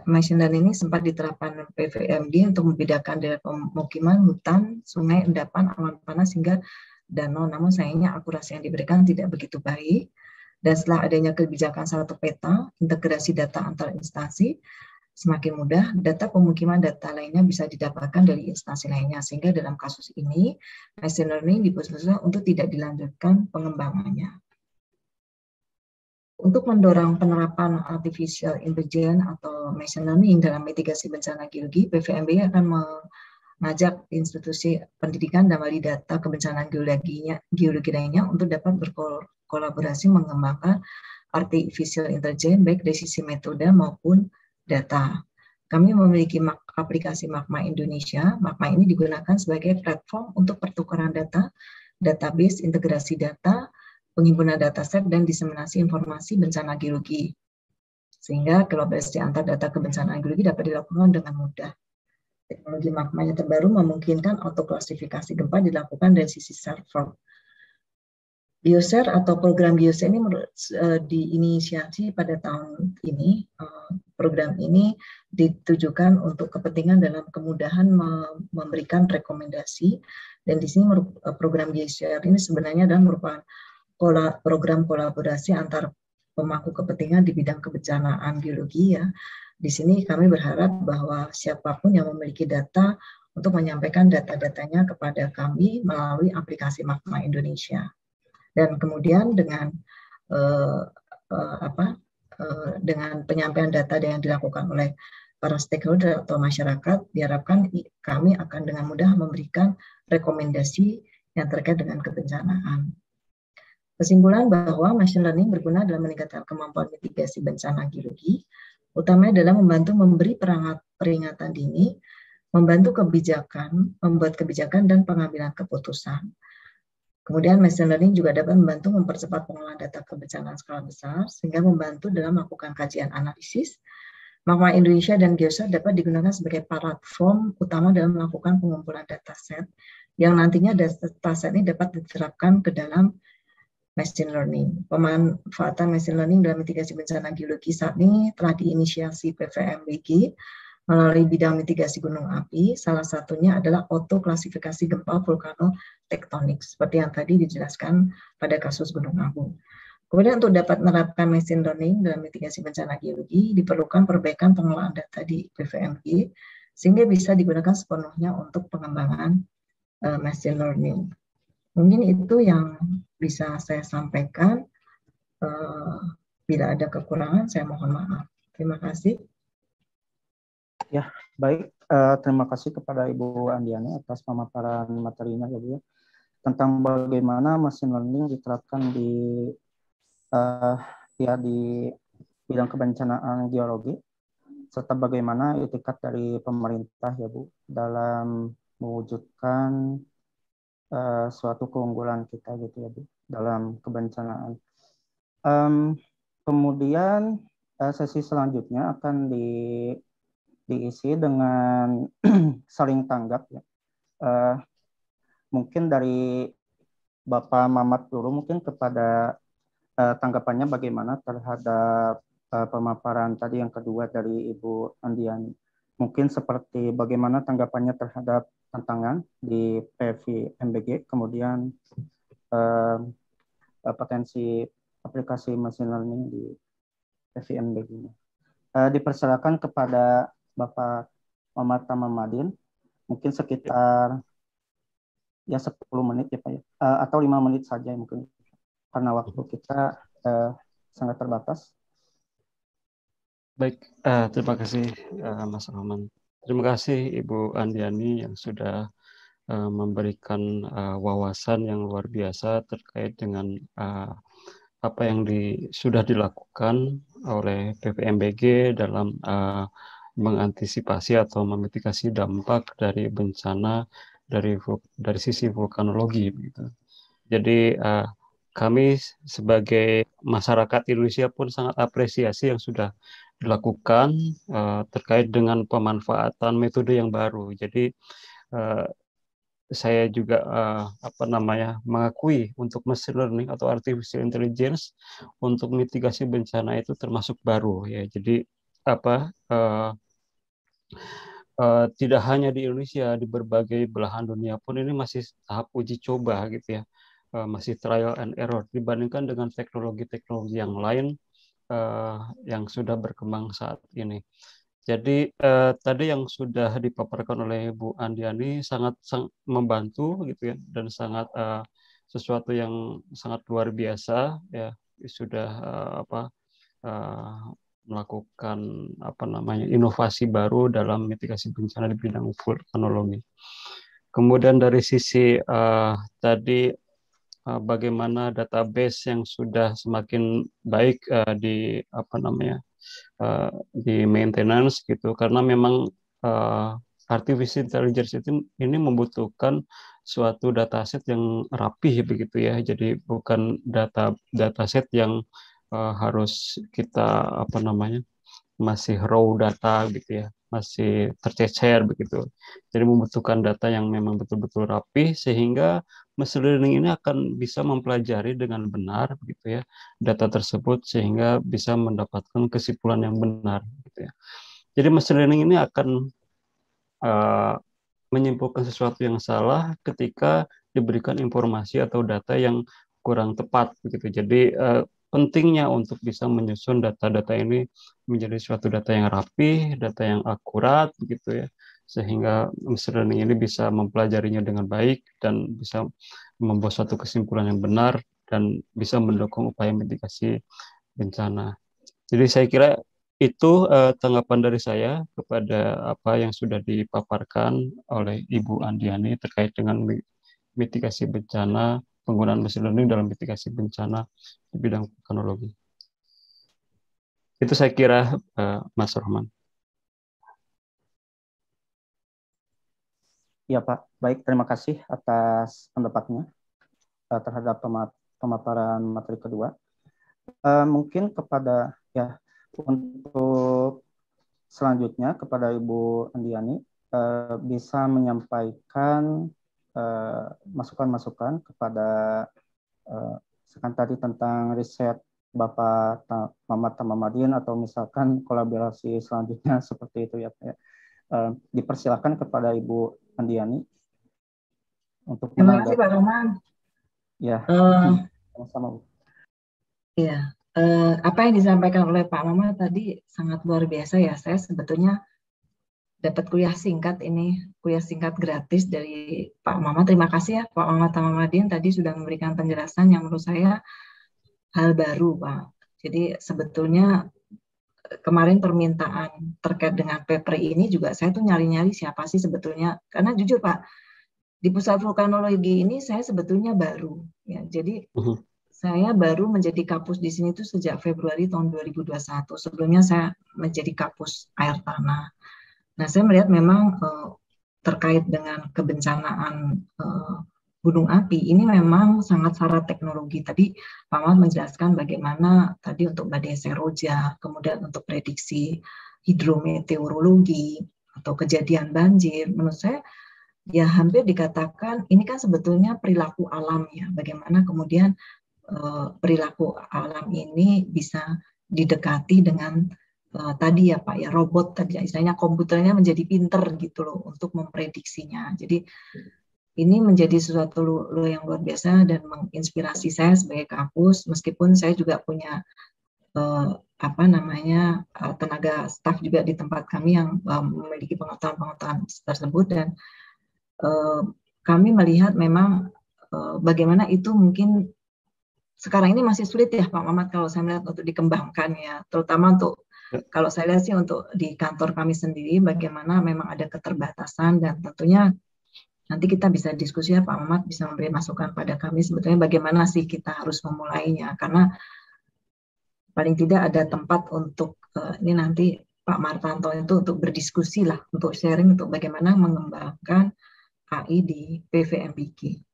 machine learning ini sempat diterapkan PVMD untuk membedakan daerah pemukiman, hutan, sungai, endapan, awan panas hingga danau. Namun sayangnya akurasi yang diberikan tidak begitu baik. Dan setelah adanya kebijakan satu peta, integrasi data antar instansi semakin mudah, data pemukiman data lainnya bisa didapatkan dari instansi lainnya. Sehingga dalam kasus ini, machine learning diputuskan untuk tidak dilanjutkan pengembangannya. Untuk mendorong penerapan artificial intelligence atau machine learning dalam mitigasi bencana geologi, PVMBG akan mengajak institusi pendidikan dan wali data kebencanaan geologi lainnya untuk dapat berkolaborasi mengembangkan artificial intelligence baik dari sisi metode maupun data. Kami memiliki aplikasi Magma Indonesia. Magma ini digunakan sebagai platform untuk pertukaran data, database, integrasi data, penghimpunan dataset, dan diseminasi informasi bencana geologi. Sehingga kolaborasi antar data kebencanaan geologi dapat dilakukan dengan mudah. Teknologi Magma yang terbaru memungkinkan autoklasifikasi gempa dilakukan dari sisi server. BioShare atau program BioShare ini diinisiasi pada tahun ini. Program ini ditujukan untuk kepentingan dalam kemudahan memberikan rekomendasi, dan di sini program BioShare ini sebenarnya adalah merupakan program kolaborasi antar pemangku kepentingan di bidang kebencanaan geologi ya. Di sini kami berharap bahwa siapapun yang memiliki data untuk menyampaikan data-datanya kepada kami melalui aplikasi Magma Indonesia. Dan kemudian dengan dengan penyampaian data yang dilakukan oleh para stakeholder atau masyarakat, diharapkan kami akan dengan mudah memberikan rekomendasi yang terkait dengan kebencanaan. Kesimpulan bahwa machine learning berguna dalam meningkatkan kemampuan mitigasi bencana geologi, utamanya dalam membantu memberi peringatan dini, membantu kebijakan, membuat kebijakan dan pengambilan keputusan. Kemudian machine learning juga dapat membantu mempercepat pengolahan data kebencanaan skala besar, sehingga membantu dalam melakukan kajian analisis. Magma Indonesia dan GeoShare dapat digunakan sebagai platform utama dalam melakukan pengumpulan dataset, yang nantinya dataset ini dapat diterapkan ke dalam machine learning. Pemanfaatan machine learning dalam mitigasi bencana geologi saat ini telah diinisiasi PVMBG melalui bidang mitigasi gunung api. Salah satunya adalah autoklasifikasi gempa vulkanotektonik, seperti yang tadi dijelaskan pada kasus Gunung Agung. Kemudian untuk dapat menerapkan machine learning dalam mitigasi bencana geologi, diperlukan perbaikan pengelolaan data di PVMBG, sehingga bisa digunakan sepenuhnya untuk pengembangan machine learning. Mungkin itu yang bisa saya sampaikan. Bila ada kekurangan, saya mohon maaf. Terima kasih. Ya, baik. Terima kasih kepada Ibu Andiani atas pemaparan materinya ya Bu, tentang bagaimana machine learning diterapkan di bidang kebencanaan geologi, serta bagaimana itikat dari pemerintah ya Bu dalam mewujudkan suatu keunggulan kita gitu ya Bu dalam kebencanaan. Kemudian sesi selanjutnya akan diisi dengan saling tanggap ya. Mungkin dari Bapak Mamat dulu mungkin kepada tanggapannya bagaimana terhadap pemaparan tadi yang kedua dari Ibu Andiani. Mungkin seperti bagaimana tanggapannya terhadap tantangan di PVMBG, kemudian potensi aplikasi machine learning di PVMBG. Dipersilakan kepada Bapak Muhammad Tamamadin, mungkin sekitar ya 10 menit ya Pak ya, atau 5 menit saja mungkin karena waktu kita sangat terbatas. Baik, terima kasih Mas Rahman. Terima kasih Ibu Andiani yang sudah memberikan wawasan yang luar biasa terkait dengan apa yang sudah dilakukan oleh PVMBG dalam mengantisipasi atau memitigasi dampak dari bencana dari sisi vulkanologi begitu. Jadi kami sebagai masyarakat Indonesia pun sangat apresiasi yang sudah dilakukan terkait dengan pemanfaatan metode yang baru. Jadi saya juga mengakui untuk machine learning atau artificial intelligence untuk mitigasi bencana itu termasuk baru ya. Jadi tidak hanya di Indonesia, di berbagai belahan dunia pun ini masih tahap uji coba gitu ya, masih trial and error dibandingkan dengan teknologi-teknologi yang lain yang sudah berkembang saat ini. Jadi tadi yang sudah dipaparkan oleh Bu Andiani sangat membantu gitu ya, dan sangat sesuatu yang sangat luar biasa ya, sudah melakukan inovasi baru dalam mitigasi bencana di bidang vulkanologi. Kemudian dari sisi tadi bagaimana database yang sudah semakin baik di di maintenance gitu, karena memang artificial intelligence ini membutuhkan suatu dataset yang rapih begitu ya. Jadi bukan dataset yang harus kita masih raw data gitu ya, masih tercecer begitu. Jadi membutuhkan data yang memang betul-betul rapi sehingga machine learning ini akan bisa mempelajari dengan benar begitu ya data tersebut sehingga bisa mendapatkan kesimpulan yang benar gitu ya. Jadi machine learning ini akan menyimpulkan sesuatu yang salah ketika diberikan informasi atau data yang kurang tepat begitu. Jadi pentingnya untuk bisa menyusun data-data ini menjadi suatu data yang rapi, data yang akurat begitu ya, sehingga machine learning ini bisa mempelajarinya dengan baik dan bisa membuat suatu kesimpulan yang benar dan bisa mendukung upaya mitigasi bencana. Jadi saya kira itu tanggapan dari saya kepada apa yang sudah dipaparkan oleh Ibu Andiani terkait dengan mitigasi bencana, penggunaan machine learning dalam mitigasi bencana di bidang vulkanologi. Itu saya kira Mas Rahman. Ya Pak, baik, terima kasih atas pendapatnya terhadap pemaparan materi kedua. Mungkin kepada untuk selanjutnya kepada Ibu Andiani bisa menyampaikan masukan-masukan kepada misalkan tadi tentang riset Bapak Muhammad Tamamadin atau misalkan kolaborasi selanjutnya seperti itu ya Pak. Dipersilakan kepada Ibu Andiani untuk terima kasih Pak Roman. Ya, sama-sama Bu. Iya, apa yang disampaikan oleh Pak Mama tadi sangat luar biasa ya. Saya sebetulnya dapat kuliah singkat gratis dari Pak Mama. Terima kasih ya Pak Mama Tamamadin tadi sudah memberikan penjelasan yang menurut saya hal baru Pak. Jadi sebetulnya kemarin permintaan terkait dengan paper ini juga saya tuh nyari-nyari siapa sih sebetulnya. Karena jujur Pak, di pusat vulkanologi ini saya sebetulnya baru ya. Jadi saya baru menjadi kapus di sini itu sejak Februari tahun 2021. Sebelumnya saya menjadi kapus air tanah. Nah, saya melihat memang terkait dengan kebencanaan gunung api, ini memang sangat syarat teknologi. Tadi Pak Ahmad menjelaskan bagaimana tadi untuk badai seroja, kemudian untuk prediksi hidrometeorologi atau kejadian banjir. Menurut saya ya hampir dikatakan ini kan sebetulnya perilaku alam ya. Bagaimana kemudian perilaku alam ini bisa didekati dengan tadi ya Pak ya, robot tadi istilahnya komputernya menjadi pinter gitu loh untuk memprediksinya. Jadi ini menjadi sesuatu yang luar biasa dan menginspirasi saya sebagai kapus, meskipun saya juga punya tenaga staf juga di tempat kami yang memiliki pengetahuan tersebut, dan kami melihat memang bagaimana itu mungkin sekarang ini masih sulit ya Pak Mamat kalau saya melihat untuk dikembangkan ya, terutama untuk kalau saya lihat sih untuk di kantor kami sendiri bagaimana memang ada keterbatasan, dan tentunya nanti kita bisa diskusi ya Pak Mamat bisa memberi masukan pada kami sebetulnya bagaimana sih kita harus memulainya, karena paling tidak ada tempat untuk ini nanti Pak Martanto itu untuk berdiskusi lah, untuk sharing untuk bagaimana mengembangkan AI di PVMBG.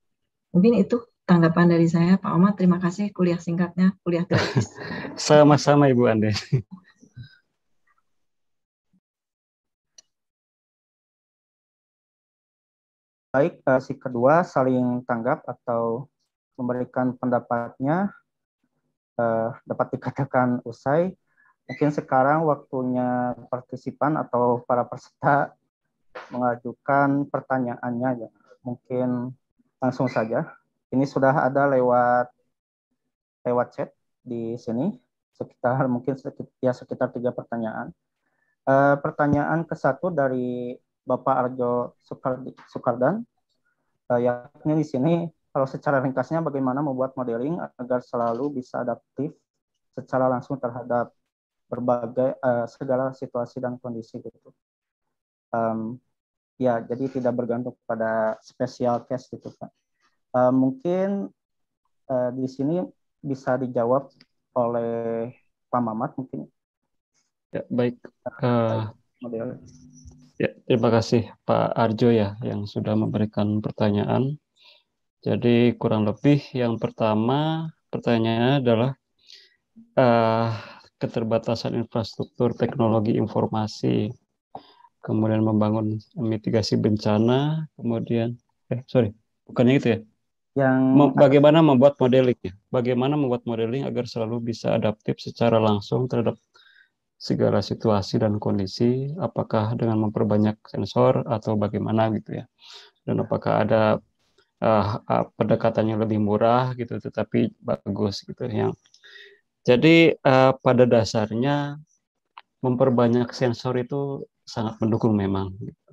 Mungkin itu tanggapan dari saya, Pak Ahmad. Terima kasih kuliah singkatnya, kuliah gratis. Sama-sama Ibu Ande. Baik, si kedua saling tanggap atau memberikan pendapatnya dapat dikatakan usai. Mungkin sekarang waktunya partisipan atau para peserta mengajukan pertanyaannya ya. Mungkin langsung saja. Ini sudah ada lewat chat di sini sekitar 3 pertanyaan. Pertanyaan ke-1 dari Bapak Arjo Sukardan, yakni di sini kalau secara ringkasnya bagaimana membuat modeling agar selalu bisa adaptif secara langsung terhadap berbagai segala situasi dan kondisi gitu. Ya, jadi tidak bergantung pada special case gitu Pak. Mungkin di sini bisa dijawab oleh Pak Mamat mungkin. Ya, baik. Ya, terima kasih Pak Arjo ya yang sudah memberikan pertanyaan. Jadi kurang lebih yang pertama pertanyaannya adalah keterbatasan infrastruktur teknologi informasi, kemudian membangun mitigasi bencana, kemudian bukannya itu ya? Bagaimana membuat modeling ya? Bagaimana membuat modeling agar selalu bisa adaptif secara langsung terhadap segala situasi dan kondisi, apakah dengan memperbanyak sensor atau bagaimana gitu ya? Dan apakah ada pendekatan yang lebih murah gitu tetapi bagus gitu yang jadi pada dasarnya memperbanyak sensor itu sangat mendukung memang gitu.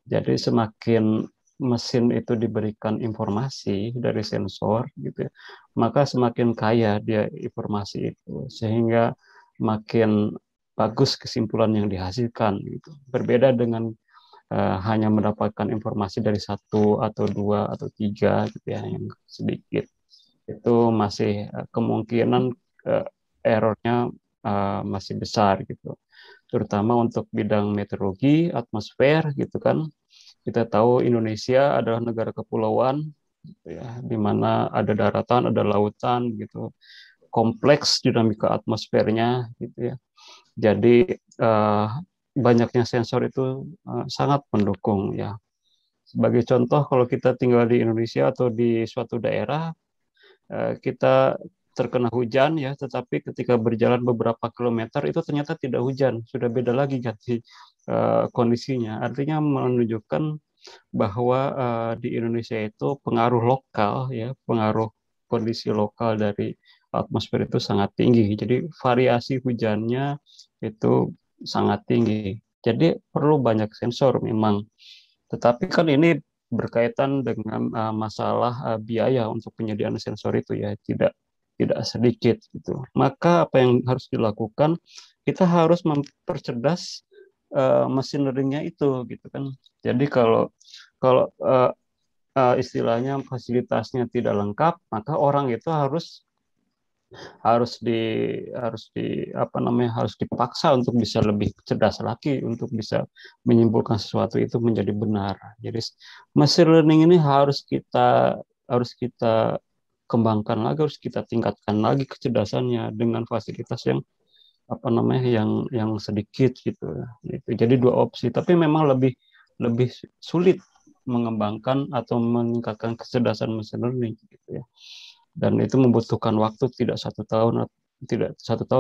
Jadi semakin mesin itu diberikan informasi dari sensor gitu ya, maka semakin kaya dia informasi itu sehingga makin bagus kesimpulan yang dihasilkan gitu. Berbeda dengan hanya mendapatkan informasi dari 1 atau 2 atau 3 gitu ya yang sedikit. Itu masih kemungkinan errornya masih besar gitu. Terutama untuk bidang meteorologi, atmosfer gitu kan. Kita tahu Indonesia adalah negara kepulauan gitu ya, di mana ada daratan, ada lautan gitu. Kompleks dinamika atmosfernya gitu ya. Jadi banyaknya sensor itu sangat mendukung ya. Sebagai contoh kalau kita tinggal di Indonesia atau di suatu daerah kita terkena hujan ya, tetapi ketika berjalan beberapa kilometer itu ternyata tidak hujan, sudah beda lagi ganti kondisinya. Artinya menunjukkan bahwa di Indonesia itu pengaruh lokal ya, pengaruh kondisi lokal dari atmosfer itu sangat tinggi. Jadi variasi hujannya itu sangat tinggi. Jadi perlu banyak sensor memang. Tetapi kan ini berkaitan dengan masalah biaya untuk penyediaan sensor itu ya, tidak sedikit gitu. Maka apa yang harus dilakukan? Kita harus mempercerdas mesin learning-nya itu gitu kan. Jadi kalau istilahnya fasilitasnya tidak lengkap, maka orang itu harus harus dipaksa untuk bisa lebih cerdas lagi untuk bisa menyimpulkan sesuatu itu menjadi benar. Jadi machine learning ini harus kita kembangkan lagi, harus kita tingkatkan lagi kecerdasannya dengan fasilitas yang sedikit gitu. Gitu. Jadi dua opsi, tapi memang lebih lebih sulit mengembangkan atau meningkatkan kecerdasan machine learning gitu ya. Dan itu membutuhkan waktu tidak 1 tahun,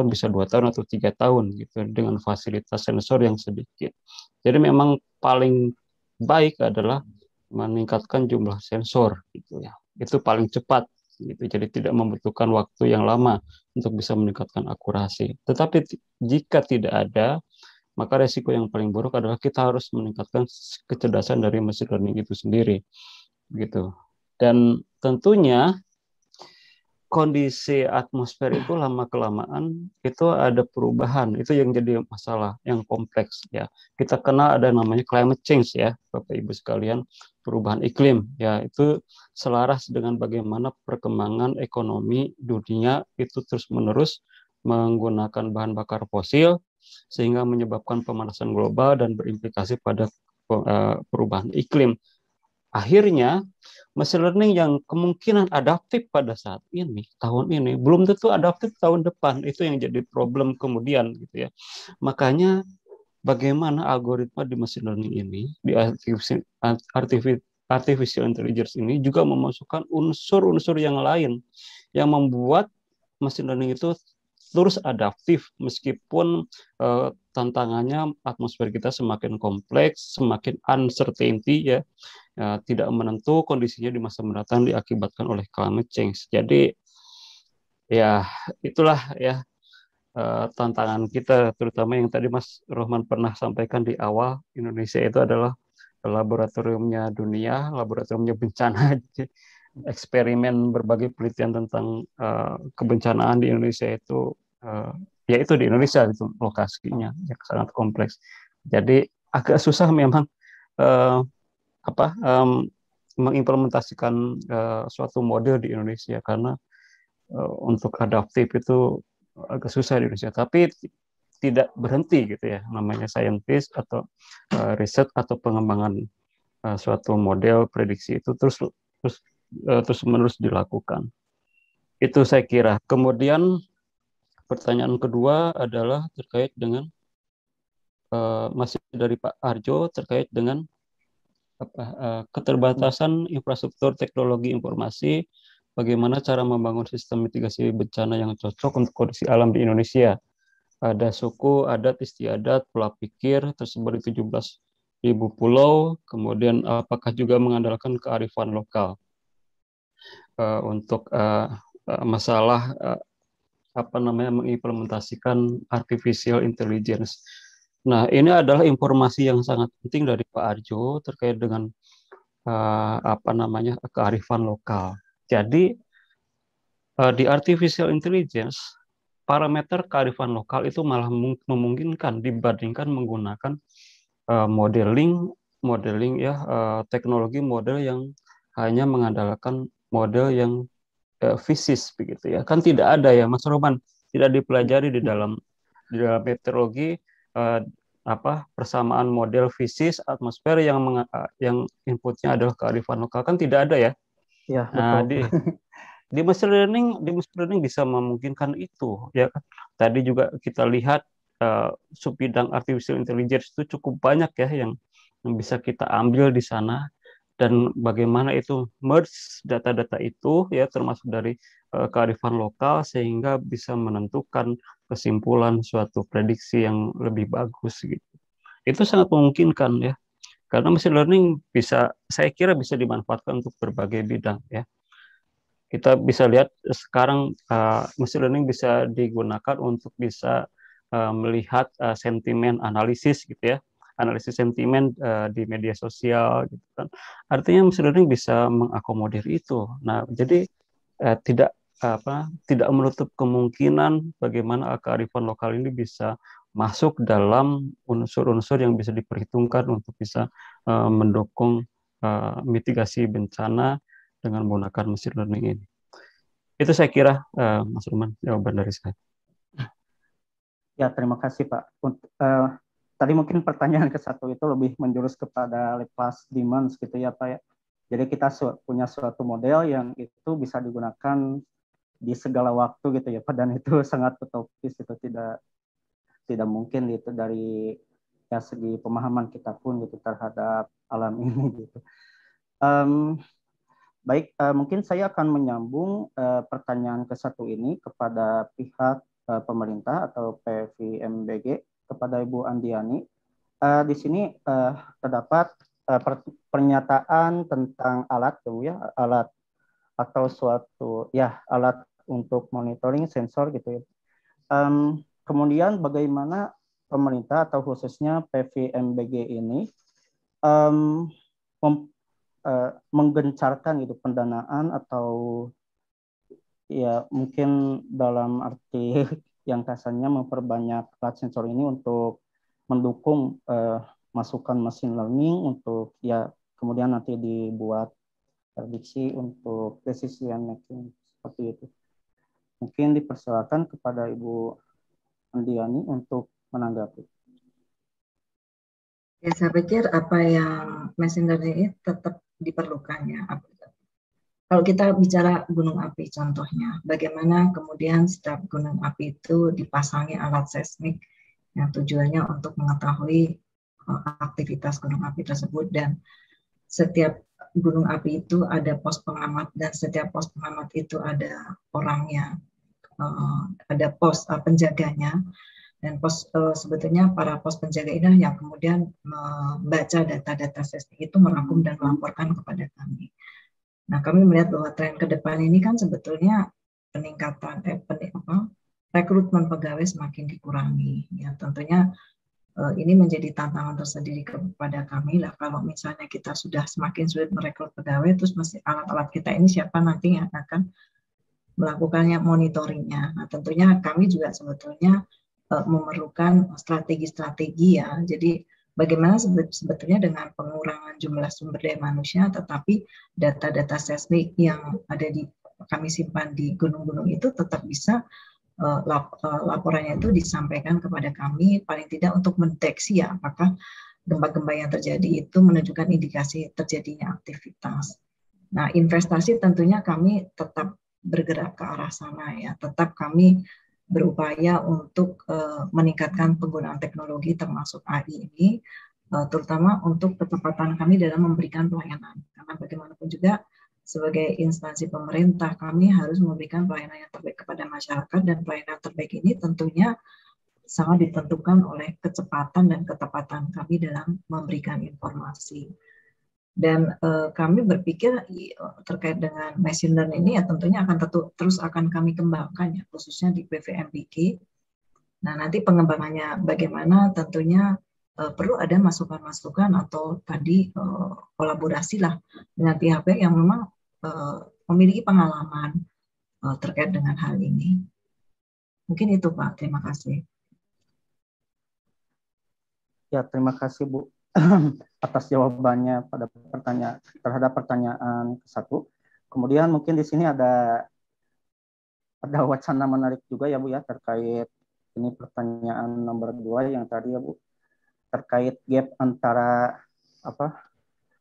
bisa 2 tahun atau 3 tahun gitu dengan fasilitas sensor yang sedikit. Jadi memang paling baik adalah meningkatkan jumlah sensor gitu ya. Itu paling cepat gitu. Jadi tidak membutuhkan waktu yang lama untuk bisa meningkatkan akurasi. Tetapi jika tidak ada, maka resiko yang paling buruk adalah kita harus meningkatkan kecerdasan dari machine learning itu sendiri gitu. Dan tentunya kondisi atmosfer itu lama kelamaan itu ada perubahan, itu yang jadi masalah yang kompleks ya. Kita kenal ada namanya climate change ya, Bapak Ibu sekalian, perubahan iklim ya, itu selaras dengan bagaimana perkembangan ekonomi dunia itu terus-menerus menggunakan bahan bakar fosil sehingga menyebabkan pemanasan global dan berimplikasi pada perubahan iklim. Akhirnya machine learning yang kemungkinan adaptif pada saat ini, tahun ini, belum tentu adaptif tahun depan. Itu yang jadi problem kemudian gitu ya. Makanya bagaimana algoritma di machine learning ini, di artificial intelligence ini juga memasukkan unsur-unsur yang lain yang membuat machine learning itu terus adaptif meskipun tantangannya atmosfer kita semakin kompleks, semakin uncertainty ya, tidak menentu kondisinya di masa mendatang diakibatkan oleh climate change. Jadi ya itulah ya tantangan kita, terutama yang tadi Mas Rohman pernah sampaikan di awal, Indonesia itu adalah laboratoriumnya dunia, laboratoriumnya bencana. Eksperimen berbagai penelitian tentang kebencanaan di Indonesia itu ya itu di Indonesia itu lokasinya yang sangat kompleks. Jadi agak susah memang mengimplementasikan suatu model di Indonesia karena untuk adaptif itu agak susah di Indonesia. Tapi tidak berhenti gitu ya, namanya saintis atau riset atau pengembangan suatu model prediksi itu terus menerus dilakukan. Itu saya kira. Kemudian pertanyaan kedua adalah terkait dengan masih dari Pak Arjo terkait dengan keterbatasan infrastruktur teknologi informasi, bagaimana cara membangun sistem mitigasi bencana yang cocok untuk kondisi alam di Indonesia. Ada suku, adat, istiadat, pola pikir, tersebar di 17.000 pulau, kemudian apakah juga mengandalkan kearifan lokal untuk masalah mengimplementasikan artificial intelligence. Nah, ini adalah informasi yang sangat penting dari Pak Arjo terkait dengan kearifan lokal. Jadi di artificial intelligence parameter kearifan lokal itu malah memungkinkan dibandingkan menggunakan modeling ya teknologi model yang hanya mengandalkan model yang fisis begitu ya. Kan tidak ada ya Mas Roman, tidak dipelajari di dalam meteorologi persamaan model fisis atmosfer yang inputnya adalah kearifan lokal, kan tidak ada ya. Ya, betul. Di machine learning bisa memungkinkan itu ya kan. Tadi juga kita lihat subbidang artificial intelligence itu cukup banyak ya yang bisa kita ambil di sana, dan bagaimana itu merge data-data itu ya termasuk dari kearifan lokal sehingga bisa menentukan kesimpulan suatu prediksi yang lebih bagus gitu. Itu sangat memungkinkan ya. Karena machine learning saya kira bisa dimanfaatkan untuk berbagai bidang ya. Kita bisa lihat sekarang machine learning bisa digunakan untuk bisa melihat sentimen analisis gitu ya. Analisis sentimen di media sosial gitu kan. Artinya machine learning bisa mengakomodir itu. Nah, jadi tidak menutup kemungkinan bagaimana kearifan lokal ini bisa masuk dalam unsur-unsur yang bisa diperhitungkan untuk bisa mendukung mitigasi bencana dengan menggunakan machine learning ini. Itu saya kira Mas Ruman jawaban dari saya. Ya, terima kasih Pak. Tadi mungkin pertanyaan ke satu itu lebih menjurus kepada Laplace demands gitu ya Pak ya. Jadi kita punya suatu model yang itu bisa digunakan di segala waktu gitu ya Pak, dan itu sangat utopis, itu tidak mungkin gitu dari ya segi pemahaman kita pun gitu terhadap alam ini gitu. Baik, mungkin saya akan menyambung pertanyaan ke satu ini kepada pihak pemerintah atau PVMBG, kepada Ibu Andiani. Di sini terdapat pernyataan tentang alat ya, alat atau suatu ya alat untuk monitoring sensor gitu ya. Kemudian bagaimana pemerintah atau khususnya PVMBG ini menggencarkan itu pendanaan atau ya mungkin dalam arti yang kasarnya memperbanyak alat sensor ini untuk mendukung masukan machine learning untuk ya kemudian nanti dibuat prediksi untuk decision making seperti itu. Mungkin dipersilakan kepada Ibu Andiani untuk menanggapi. Ya, saya pikir apa yang machine learning ini tetap diperlukan ya. Kalau kita bicara gunung api contohnya, bagaimana kemudian setiap gunung api itu dipasangi alat seismik yang tujuannya untuk mengetahui aktivitas gunung api tersebut, dan setiap gunung api itu ada pos pengamat, dan setiap pos pengamat itu ada orangnya, ada pos penjaganya, dan pos sebetulnya para pos penjaga ini yang kemudian membaca data-data seismik itu, merangkum dan melaporkan kepada kami. Nah, kami melihat bahwa tren ke depan ini kan sebetulnya peningkatan rekrutmen pegawai semakin dikurangi. Ya, tentunya ini menjadi tantangan tersendiri kepada kami lah. Kalau misalnya kita sudah semakin sulit merekrut pegawai, terus mesti alat-alat kita ini siapa nanti yang akan melakukannya monitoringnya. Nah, tentunya kami juga sebetulnya memerlukan strategi-strategi ya. Jadi bagaimana sebetulnya dengan pengurangan jumlah sumber daya manusia, tetapi data-data seismik yang ada di kami simpan di gunung-gunung itu tetap bisa laporannya itu disampaikan kepada kami, paling tidak untuk mendeteksi ya apakah gempa-gempa yang terjadi itu menunjukkan indikasi terjadinya aktivitas. Nah, investasi tentunya kami tetap bergerak ke arah sana ya, tetap kami berupaya untuk meningkatkan penggunaan teknologi termasuk AI ini, terutama untuk kecepatan kami dalam memberikan pelayanan. Karena bagaimanapun juga sebagai instansi pemerintah kami harus memberikan pelayanan yang terbaik kepada masyarakat, dan pelayanan terbaik ini tentunya sangat ditentukan oleh kecepatan dan ketepatan kami dalam memberikan informasi. Dan kami berpikir terkait dengan machine learning ini ya tentunya akan terus akan kami kembangkan ya, khususnya di PVMBG. Nah, nanti pengembangannya bagaimana tentunya perlu ada masukan-masukan atau tadi kolaborasi lah dengan pihak-pihak yang memang memiliki pengalaman terkait dengan hal ini. Mungkin itu Pak, terima kasih. Ya, terima kasih Bu atas jawabannya pada terhadap pertanyaan ke-1. Kemudian mungkin di sini ada wacana menarik juga ya Bu ya, terkait ini pertanyaan nomor 2 yang tadi ya Bu, terkait gap antara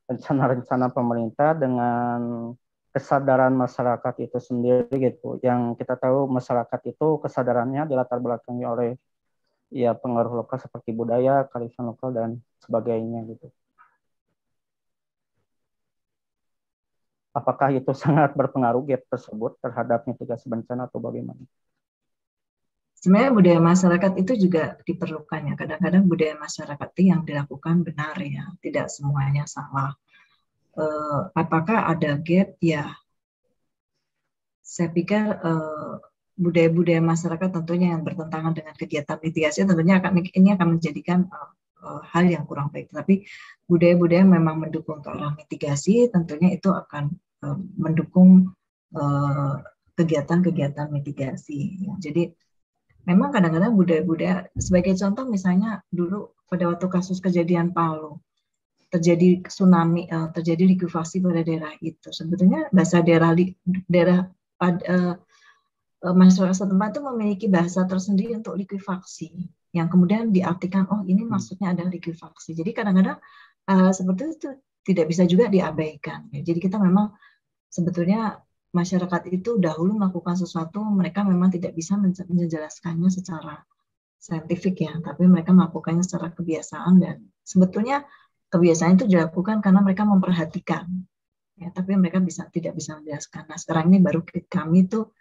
rencana-rencana pemerintah dengan kesadaran masyarakat itu sendiri gitu. Yang kita tahu masyarakat itu kesadarannya dilatar belakangi oleh ya pengaruh lokal seperti budaya, kearifan lokal dan sebagainya gitu. Apakah itu sangat berpengaruh gap tersebut terhadap mitigasi bencana atau bagaimana? Sebenarnya budaya masyarakat itu juga diperlukan ya. Kadang-kadang budaya masyarakat itu yang dilakukan benar ya, tidak semuanya salah. Apakah ada gap? Ya, saya pikir budaya-budaya masyarakat tentunya yang bertentangan dengan kegiatan mitigasi tentunya ini akan menjadikan hal yang kurang baik. Tapi budaya-budaya memang mendukung ke arah mitigasi, tentunya itu akan mendukung kegiatan-kegiatan mitigasi. Ya. Jadi memang kadang-kadang budaya-budaya, sebagai contoh misalnya dulu pada waktu kasus kejadian Palu, terjadi tsunami, terjadi likuifaksi pada daerah itu. Sebetulnya bahasa daerah masyarakat setempat itu memiliki bahasa tersendiri untuk likuifaksi, yang kemudian diartikan, oh ini maksudnya adalah likuifaksi. Jadi kadang-kadang seperti itu tidak bisa juga diabaikan. Jadi kita memang sebetulnya masyarakat itu dahulu melakukan sesuatu, mereka memang tidak bisa menjelaskannya secara saintifik ya, tapi mereka melakukannya secara kebiasaan, dan sebetulnya kebiasaan itu dilakukan karena mereka memperhatikan, ya, tapi mereka tidak bisa menjelaskan. Nah sekarang ini baru kami tuh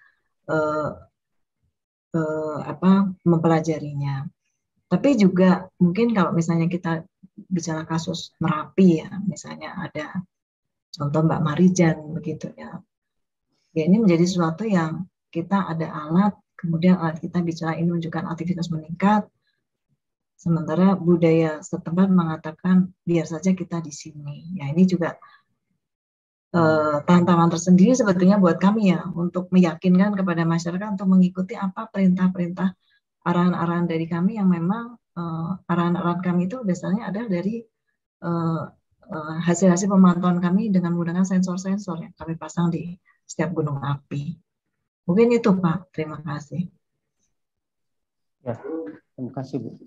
mempelajarinya. Tapi juga mungkin kalau misalnya kita bicara kasus Merapi ya, misalnya ada contoh Mbak Marijan begitu ya. Ya ini menjadi sesuatu yang kita ada alat, kemudian alat kita bicara ini menunjukkan aktivitas meningkat, sementara budaya setempat mengatakan biar saja kita di sini. Ya ini juga tantangan tersendiri sebetulnya buat kami ya, untuk meyakinkan kepada masyarakat untuk mengikuti apa perintah-perintah, arahan-arahan dari kami yang memang arahan-arahan kami itu biasanya adalah dari hasil-hasil pemantauan kami dengan menggunakan sensor-sensor yang kami pasang di setiap gunung api. Mungkin itu Pak, terima kasih. Ya, terima kasih Bu.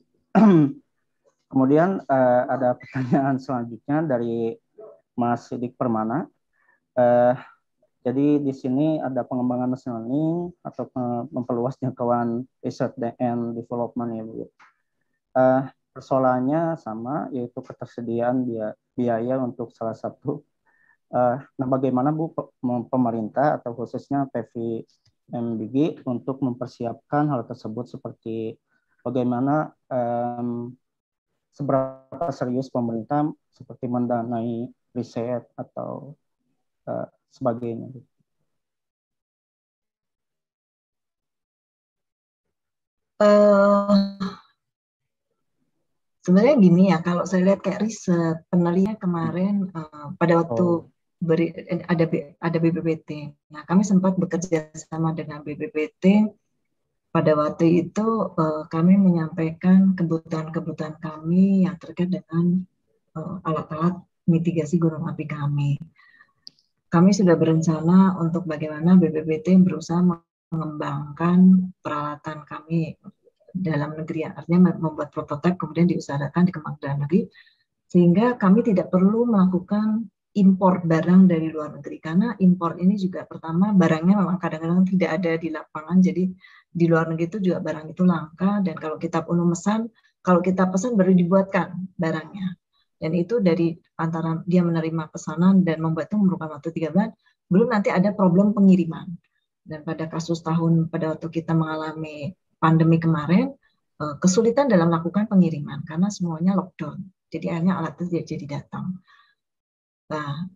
Kemudian ada pertanyaan selanjutnya dari Mas Sidik Permana. Jadi di sini ada pengembangan machine learning atau memperluas jangkauan research and development ya Bu. Persoalannya sama, yaitu ketersediaan biaya untuk salah satu. Nah, bagaimana Bu pemerintah atau khususnya PVMBG untuk mempersiapkan hal tersebut, seperti bagaimana seberapa serius pemerintah seperti mendanai riset atau sebagainya. Sebenarnya gini ya, kalau saya lihat kayak riset penelitian kemarin pada waktu ada BPPT. Nah, kami sempat bekerja sama dengan BPPT. Pada waktu itu kami menyampaikan kebutuhan-kebutuhan kami yang terkait dengan alat-alat mitigasi gunung api kami. Kami sudah berencana untuk bagaimana BPPT berusaha mengembangkan peralatan kami dalam negeri, artinya membuat prototipe kemudian diusahakan dikembangkan dalam negeri, sehingga kami tidak perlu melakukan impor barang dari luar negeri, karena impor ini juga pertama barangnya memang kadang-kadang tidak ada di lapangan, jadi di luar negeri itu juga barang itu langka, dan kalau kita perlu memesan, kalau kita pesan baru dibuatkan barangnya, dan itu dari antara dia menerima pesanan dan membuat itu memerlukan waktu 3 bulan, belum nanti ada problem pengiriman. Dan pada kasus pada waktu kita mengalami pandemi kemarin, kesulitan dalam melakukan pengiriman karena semuanya lockdown, jadi akhirnya alat itu tidak jadi datang. Nah,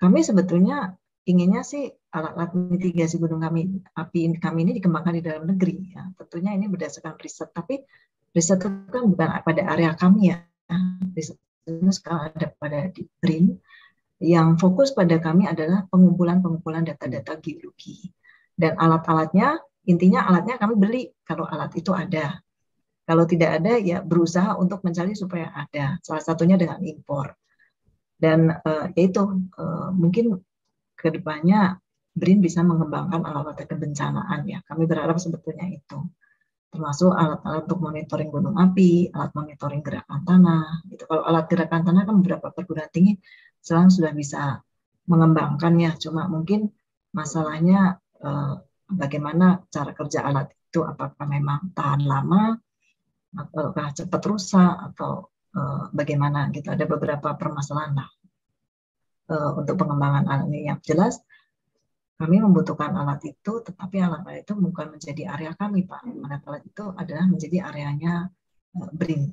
kami sebetulnya inginnya sih alat-alat mitigasi gunung api kami ini dikembangkan di dalam negeri. Ya. Tentunya ini berdasarkan riset, tapi riset itu kan bukan pada area kami ya. Riset itu sekarang ada pada di BRIN. Yang fokus pada kami adalah pengumpulan data-data geologi. Dan alat-alatnya, intinya alatnya kami beli kalau alat itu ada. Kalau tidak ada, ya berusaha untuk mencari supaya ada. Salah satunya dengan impor. Dan yaitu mungkin kedepannya BRIN bisa mengembangkan alat-alat kebencanaan ya. Kami berharap sebetulnya itu, termasuk alat-alat untuk monitoring gunung api, alat monitoring gerakan tanah. Gitu. Kalau alat gerakan tanah kan beberapa perguruan tinggi sekarang sudah bisa mengembangkannya. Cuma mungkin masalahnya bagaimana cara kerja alat itu, apakah memang tahan lama, apakah cepat rusak, atau bagaimana gitu. Ada beberapa permasalahan lah untuk pengembangan alat ini. Yang jelas kami membutuhkan alat itu, tetapi alat itu bukan menjadi area kami, Pak. Alat itu adalah menjadi areanya BRIN.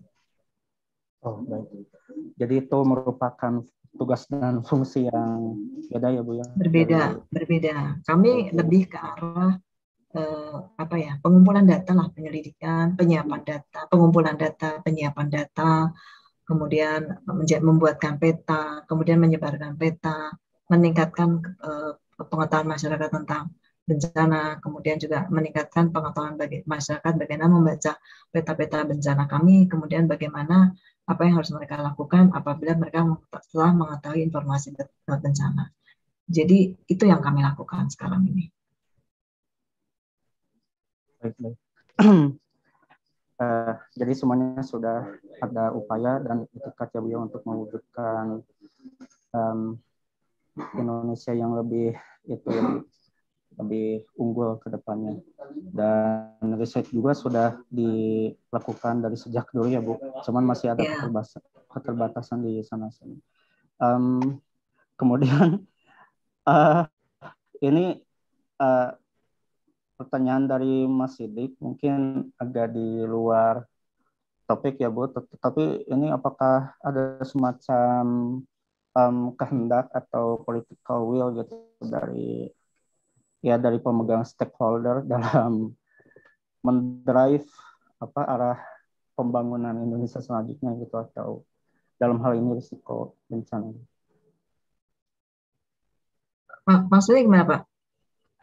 Oh, baik. Jadi itu merupakan tugas dan fungsi yang beda ya Bu ya? Berbeda. Kami lebih ke arah pengumpulan data lah, penyelidikan, penyiapan data, pengumpulan data, penyiapan data, kemudian membuatkan peta, kemudian menyebarkan peta, meningkatkan pengetahuan masyarakat tentang bencana, kemudian juga meningkatkan pengetahuan masyarakat bagaimana membaca peta-peta bencana kami, kemudian bagaimana apa yang harus mereka lakukan apabila mereka telah mengetahui informasi bencana. Jadi itu yang kami lakukan sekarang ini. Baik. Jadi semuanya sudah ada upaya dan itikat ya Bu ya untuk mewujudkan Indonesia yang lebih lebih unggul ke depannya. Dan riset juga sudah dilakukan dari sejak dulu ya Bu. Cuman masih ada keterbatasan di sana sini. Kemudian ini pertanyaan dari Mas Sidik mungkin agak di luar topik ya Bu, tapi ini apakah ada semacam kehendak atau political will gitu dari pemegang stakeholder dalam mendrive arah pembangunan Indonesia selanjutnya gitu, atau dalam hal ini risiko bencana? Maksudnya gimana Pak?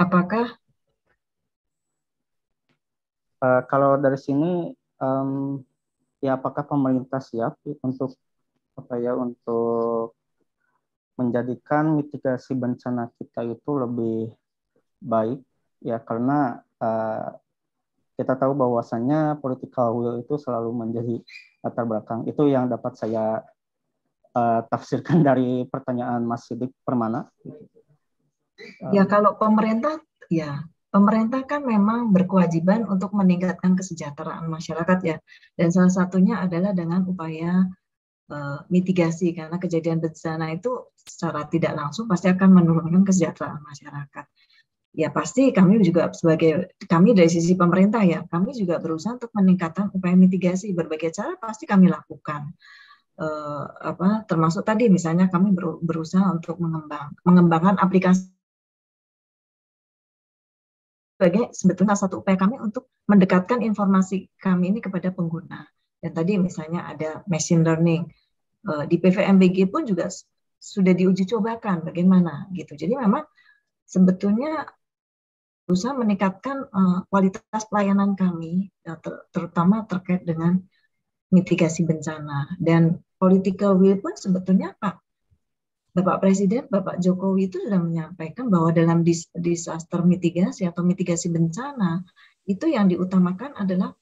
Apakah kalau dari sini ya apakah pemerintah siap untuk untuk menjadikan mitigasi bencana kita itu lebih baik ya, karena kita tahu bahwasannya political will itu selalu menjadi latar belakang. Itu yang dapat saya tafsirkan dari pertanyaan Mas Sidik Permana. Ya kalau pemerintah kan memang berkewajiban untuk meningkatkan kesejahteraan masyarakat ya, dan salah satunya adalah dengan upaya mitigasi, karena kejadian bencana itu secara tidak langsung pasti akan menurunkan kesejahteraan masyarakat. Ya pasti kami dari sisi pemerintah ya, kami juga berusaha untuk meningkatkan upaya mitigasi, berbagai cara pasti kami lakukan. Termasuk tadi misalnya kami berusaha untuk mengembangkan aplikasi sebagai sebetulnya satu upaya kami untuk mendekatkan informasi kami ini kepada pengguna. Dan tadi misalnya ada machine learning di PVMBG pun juga sudah diuji cobakan bagaimana gitu. Jadi memang sebetulnya berusaha meningkatkan kualitas pelayanan kami, terutama terkait dengan mitigasi bencana. Dan political will pun sebetulnya Bapak Presiden, Bapak Jokowi itu sudah menyampaikan bahwa dalam disaster mitigasi atau mitigasi bencana, itu yang diutamakan adalah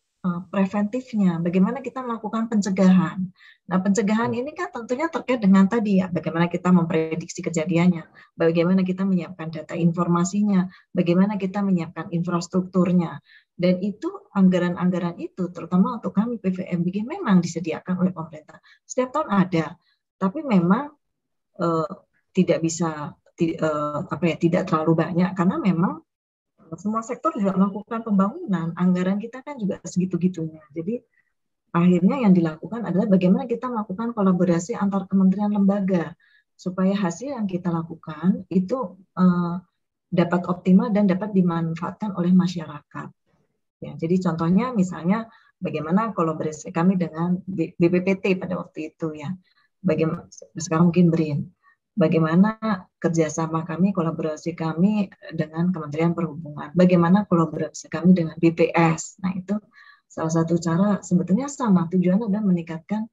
preventifnya, bagaimana kita melakukan pencegahan. Nah, pencegahan ini kan tentunya terkait dengan tadi ya, bagaimana kita memprediksi kejadiannya, bagaimana kita menyiapkan data informasinya, bagaimana kita menyiapkan infrastrukturnya. Dan itu anggaran-anggaran itu, terutama untuk kami PVMBG, memang disediakan oleh pemerintah. Setiap tahun ada, tapi memang tidak bisa tidak terlalu banyak, karena memang semua sektor juga melakukan pembangunan, anggaran kita kan juga segitu-gitunya. Jadi akhirnya yang dilakukan adalah bagaimana kita melakukan kolaborasi antar kementerian lembaga supaya hasil yang kita lakukan itu dapat optimal dan dapat dimanfaatkan oleh masyarakat. Ya, jadi contohnya misalnya bagaimana kolaborasi kami dengan BPPT pada waktu itu ya. Bagaimana sekarang mungkin BRIN. Bagaimana kerjasama kami, kolaborasi kami dengan Kementerian Perhubungan, bagaimana kolaborasi kami dengan BPS. Nah itu salah satu cara, sebetulnya sama tujuannya adalah meningkatkan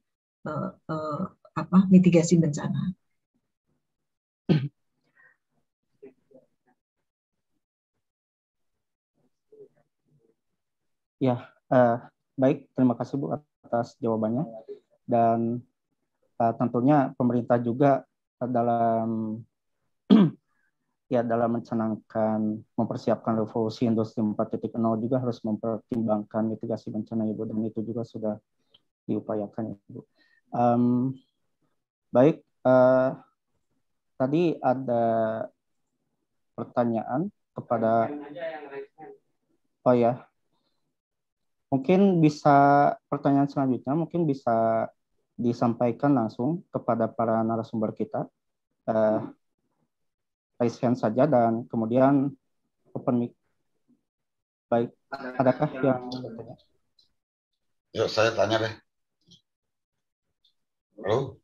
mitigasi bencana. Ya, baik, terima kasih Bu atas jawabannya. Dan tentunya pemerintah juga dalam mencanangkan, mempersiapkan revolusi industri 4.0 juga harus mempertimbangkan mitigasi bencana Ibu, dan itu juga sudah diupayakan Ibu. Baik, tadi ada pertanyaan kepada mungkin bisa pertanyaan selanjutnya mungkin bisa disampaikan langsung kepada para narasumber kita. Raise hand saja dan kemudian open mic. Baik, adakah yang bertanya? Yuk, saya tanya deh. Halo?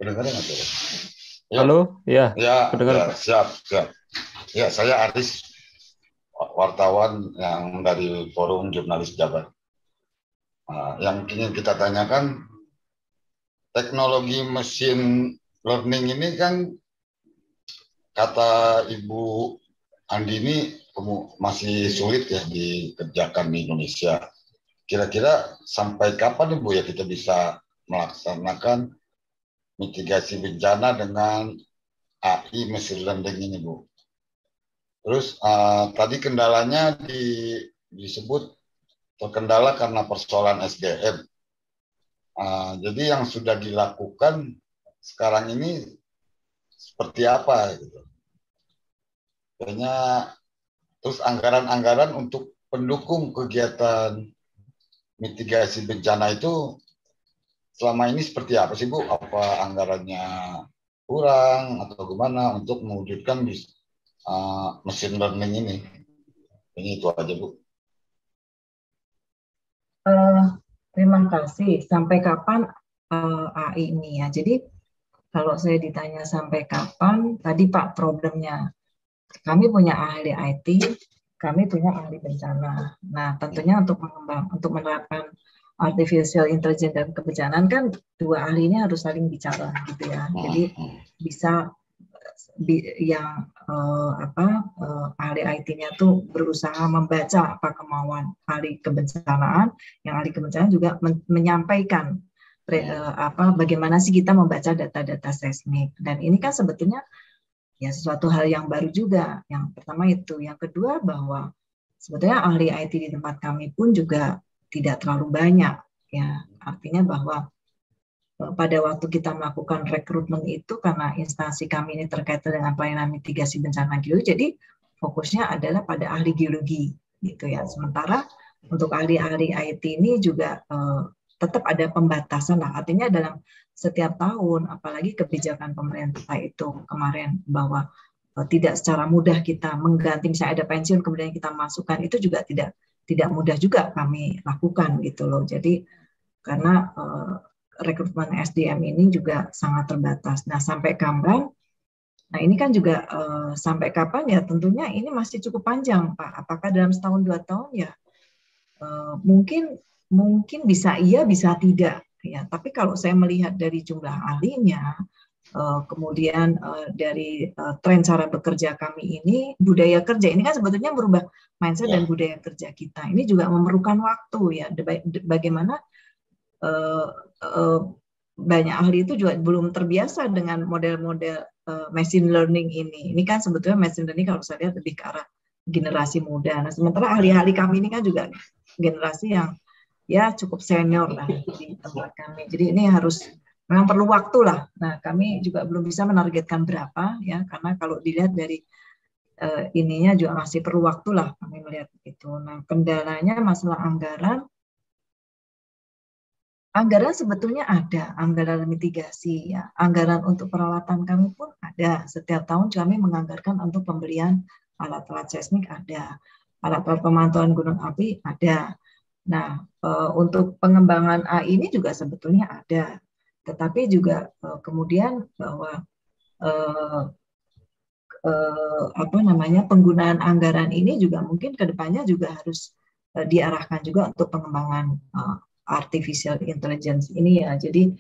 Kedengaran nggak tuh? Halo, ya. Ya, siap. Ya, saya Aris, wartawan yang dari Forum Jurnalis Jabar. Yang ingin kita tanyakan, teknologi mesin learning ini kan kata Ibu Andini masih sulit ya dikerjakan di Indonesia. Kira-kira sampai kapan nih Bu ya kita bisa melaksanakan mitigasi bencana dengan AI machine learning ini Bu? Terus tadi kendalanya disebut terkendala karena persoalan SDM. Jadi yang sudah dilakukan sekarang ini seperti apa gitu? Kayaknya terus anggaran-anggaran untuk pendukung kegiatan mitigasi bencana itu selama ini seperti apa sih Bu? Apa anggarannya kurang atau gimana untuk mewujudkan machine learning ini? Ini itu aja Bu. Terima kasih. Sampai kapan AI ini ya? Jadi kalau saya ditanya sampai kapan, tadi Pak problemnya kami punya ahli IT, kami punya ahli bencana. Nah, tentunya untuk menerapkan artificial intelligence dan kebencanaan kan dua ahli ini harus saling bicara gitu ya. Jadi bisa yang ahli IT-nya tuh berusaha membaca apa kemauan ahli kebencanaan, yang ahli kebencanaan juga menyampaikan bagaimana sih kita membaca data-data seismik. Dan ini kan sebetulnya ya sesuatu hal yang baru juga. Yang pertama itu, yang kedua bahwa sebetulnya ahli IT di tempat kami pun juga tidak terlalu banyak ya. Artinya bahwa pada waktu kita melakukan rekrutmen itu karena instansi kami ini terkait dengan pelayanan mitigasi bencana geologi, jadi fokusnya adalah pada ahli geologi gitu ya. Sementara untuk ahli-ahli IT ini juga tetap ada pembatasan lah. Artinya dalam setiap tahun, apalagi kebijakan pemerintah itu kemarin bahwa tidak secara mudah kita mengganti, misalnya ada pensiun kemudian kita masukkan, itu juga tidak mudah juga kami lakukan gitu loh. Jadi karena rekrutmen SDM ini juga sangat terbatas. Nah sampai kapan? Nah ini kan juga sampai kapan ya? Tentunya ini masih cukup panjang Pak. Apakah dalam setahun 2 tahun ya? Mungkin bisa iya, bisa tidak. Ya, tapi kalau saya melihat dari jumlah ahlinya, kemudian dari tren cara bekerja kami ini, budaya kerja ini kan sebetulnya merubah mindset dan budaya kerja kita. Ini juga memerlukan waktu ya. Bagaimana banyak ahli itu juga belum terbiasa dengan model-model machine learning ini. Ini kan sebetulnya machine learning kalau saya lihat lebih ke arah generasi muda. Nah, sementara ahli-ahli kami ini kan juga generasi yang ya cukup senior lah di tempat kami. Jadi ini memang perlu waktu lah. Nah kami juga belum bisa menargetkan berapa ya, karena kalau dilihat dari ininya juga masih perlu waktu lah kami melihat itu. Nah kendalanya masalah anggaran sebetulnya ada, anggaran mitigasi ya, anggaran untuk peralatan kami pun ada. Setiap tahun kami menganggarkan untuk pembelian alat-alat seismik ada, alat-alat pemantauan gunung api ada. Nah, untuk pengembangan AI ini juga sebetulnya ada, tetapi juga kemudian bahwa penggunaan anggaran ini juga mungkin kedepannya juga harus diarahkan juga untuk pengembangan artificial intelligence ini ya. Jadi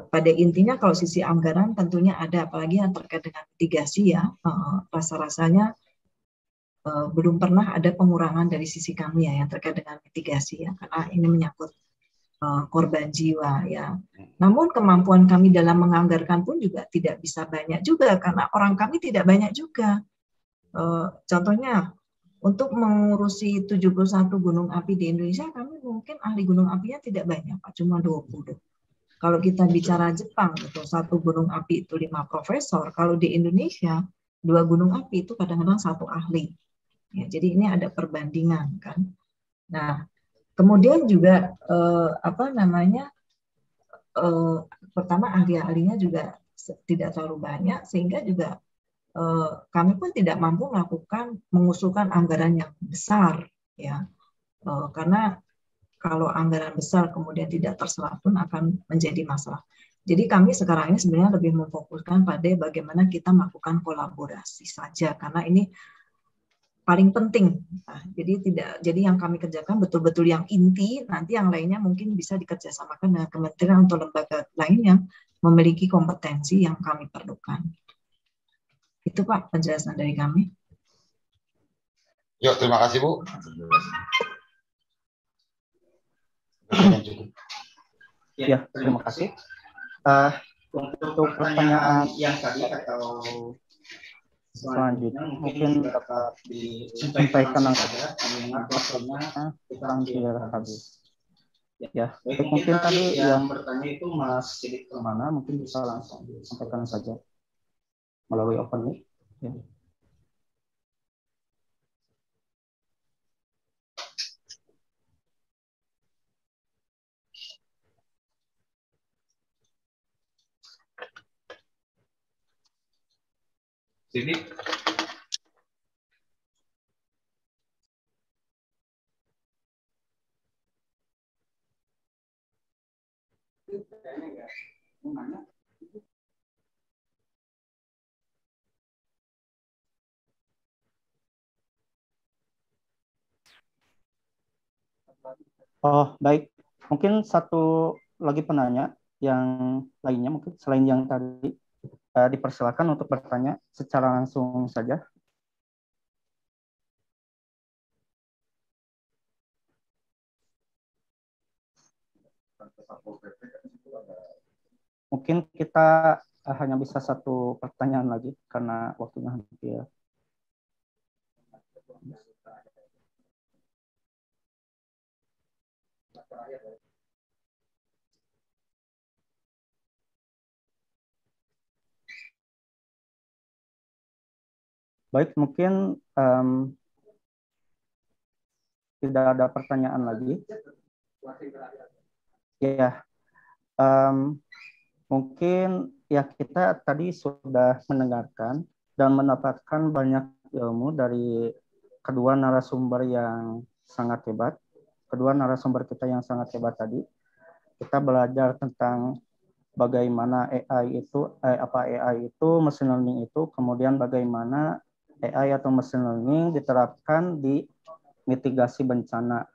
pada intinya kalau sisi anggaran tentunya ada, apalagi yang terkait dengan mitigasi ya, rasa-rasanya belum pernah ada pengurangan dari sisi kami ya yang terkait dengan mitigasi ya, karena ini menyangkut korban jiwa ya. Namun kemampuan kami dalam menganggarkan pun juga tidak bisa banyak juga karena orang kami tidak banyak juga. Contohnya untuk mengurusi 71 gunung api di Indonesia, kami mungkin ahli gunung apinya tidak banyak Pak, cuma 20. Kalau kita bicara Jepang itu satu gunung api itu 5 profesor, kalau di Indonesia 2 gunung api itu kadang-kadang 1 ahli. Ya, jadi ini ada perbandingan kan. Nah, kemudian juga pertama ahli-ahlinya juga tidak terlalu banyak sehingga juga kami pun tidak mampu mengusulkan anggaran yang besar ya. Karena kalau anggaran besar kemudian tidak terserap pun akan menjadi masalah. Jadi kami sekarang ini sebenarnya lebih memfokuskan pada bagaimana kita melakukan kolaborasi saja karena ini paling penting. Nah, jadi yang kami kerjakan betul-betul yang inti, nanti yang lainnya mungkin bisa dikerjasamakan dengan kementerian atau lembaga lain yang memiliki kompetensi yang kami perlukan. Itu Pak penjelasan dari kami. Yuk, terima kasih Bu. Ya, terima kasih. Untuk pertanyaan yang tadi atau selanjutnya mungkin dapat disampaikan langsung mengingat waktunya kita hampir habis. Ya, baik, mungkin tadi yang bertanya itu Mas Sidik kemana, mungkin bisa langsung disampaikan saja melalui open mic. Ya. Sidik. Oh, baik. Mungkin satu lagi penanya yang lainnya, mungkin selain yang tadi, dipersilakan untuk bertanya secara langsung saja. Mungkin kita hanya bisa satu pertanyaan lagi karena waktunya hampir. Baik, mungkin tidak ada pertanyaan lagi. Ya, mungkin ya kita tadi sudah mendengarkan dan mendapatkan banyak ilmu dari kedua narasumber yang sangat hebat. Kedua narasumber kita yang sangat hebat tadi. Kita belajar tentang bagaimana AI itu, AI itu, machine learning itu, kemudian bagaimana AI atau machine learning diterapkan di mitigasi bencana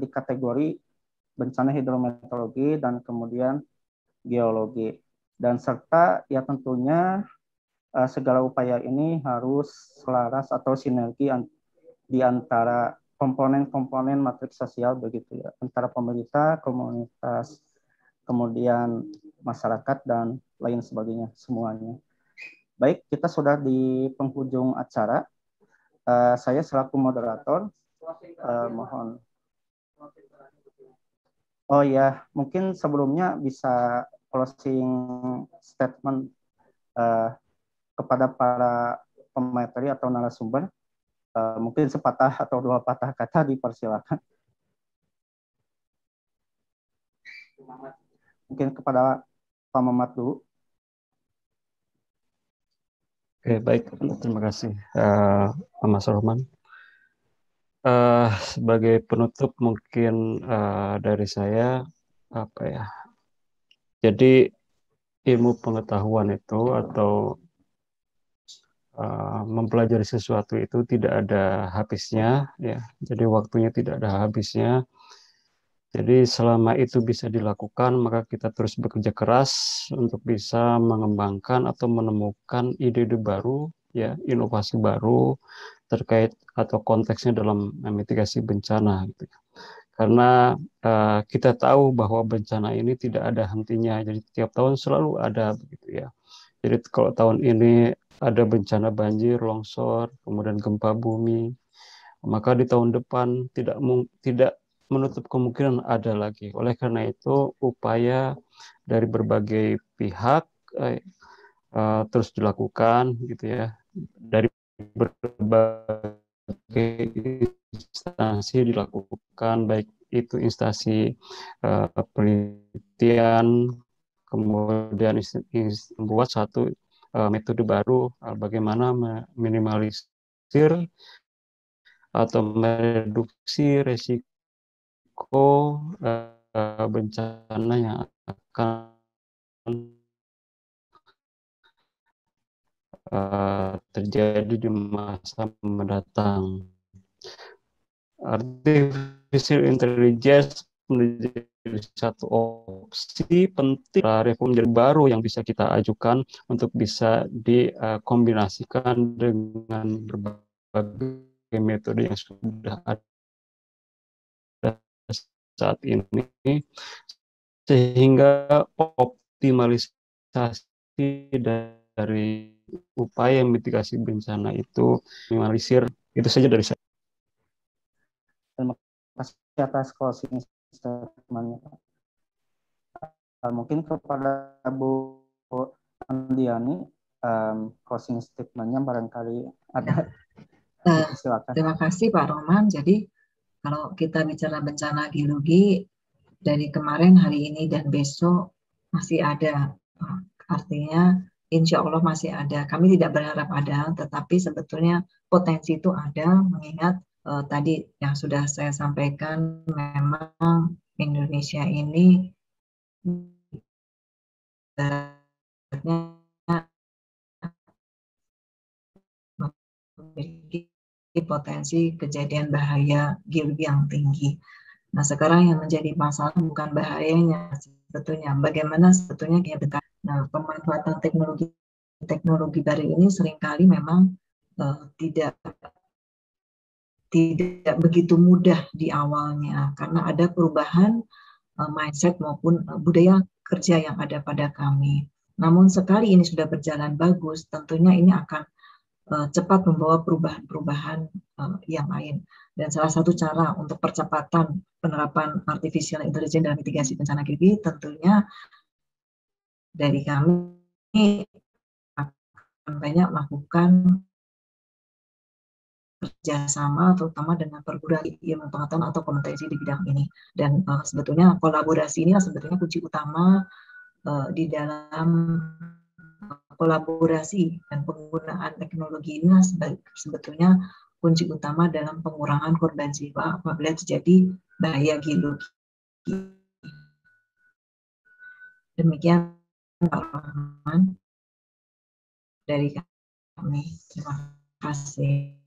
di kategori bencana hidrometeorologi dan kemudian geologi. Dan serta ya tentunya segala upaya ini harus selaras atau sinergi di antara komponen-komponen matriks sosial begitu ya, antara pemerintah, komunitas, kemudian masyarakat dan lain sebagainya semuanya. Baik, kita sudah di penghujung acara. Saya selaku moderator mohon. Oh ya, mungkin sebelumnya bisa closing statement kepada para pemateri atau narasumber. Mungkin sepatah atau dua patah kata dipersilakan. Mungkin kepada Pak Mamat dulu. Oke, baik. Terima kasih, Mas Rohman. Sebagai penutup mungkin dari saya, apa ya? Jadi ilmu pengetahuan itu atau mempelajari sesuatu itu tidak ada habisnya, ya. Jadi waktunya tidak ada habisnya. Jadi selama itu bisa dilakukan, maka kita terus bekerja keras untuk bisa mengembangkan atau menemukan ide-ide baru, ya, inovasi baru terkait atau konteksnya dalam mitigasi bencana, gitu. Karena kita tahu bahwa bencana ini tidak ada hentinya, jadi tiap tahun selalu ada, begitu ya. Jadi kalau tahun ini ada bencana banjir, longsor, kemudian gempa bumi, maka di tahun depan tidak menutup kemungkinan ada lagi. Oleh karena itu, upaya dari berbagai pihak terus dilakukan, gitu ya, dari berbagai instansi dilakukan, baik itu instansi penelitian, kemudian membuat satu metode baru bagaimana meminimalisir atau mereduksi resiko bencana yang akan terjadi di masa mendatang. Artificial intelligence menjadi satu opsi penting reform baru yang bisa kita ajukan untuk bisa dikombinasikan dengan berbagai metode yang sudah ada saat ini, sehingga optimalisasi dari upaya mitigasi bencana itu minimalisir. Itu saja dari saya. Terima kasih atas closing statement-nya, Pak. Mungkin kepada Bu Andiani, closing statement-nya barangkali ada. Silakan. Terima kasih Pak Roman. Jadi kalau kita bicara bencana geologi, dari kemarin, hari ini, dan besok masih ada. Artinya insya Allah masih ada. Kami tidak berharap ada, tetapi sebetulnya potensi itu ada, mengingat tadi yang sudah saya sampaikan, memang Indonesia ini memiliki potensi kejadian bahaya geologi yang tinggi. Nah, sekarang yang menjadi masalah bukan bahayanya sebetulnya, bagaimana sebetulnya dia dekat. Nah, pemanfaatan teknologi baru ini seringkali memang tidak begitu mudah di awalnya, karena ada perubahan mindset maupun budaya kerja yang ada pada kami. Namun sekali ini sudah berjalan bagus, tentunya ini akan cepat membawa perubahan-perubahan yang lain. Dan salah satu cara untuk percepatan penerapan artificial intelligence dalam mitigasi bencana geologi, tentunya dari kami akan banyak melakukan kerjasama, terutama dengan perguruan ilmu pengetahuan atau kompetensi di bidang ini. Dan sebetulnya kolaborasi ini sebetulnya kunci utama di dalam kolaborasi dan penggunaan teknologi ini sebetulnya kunci utama dalam pengurangan korban jiwa apabila terjadi bahaya geologi. Demikian Pak Rahman dari kami. Terima kasih.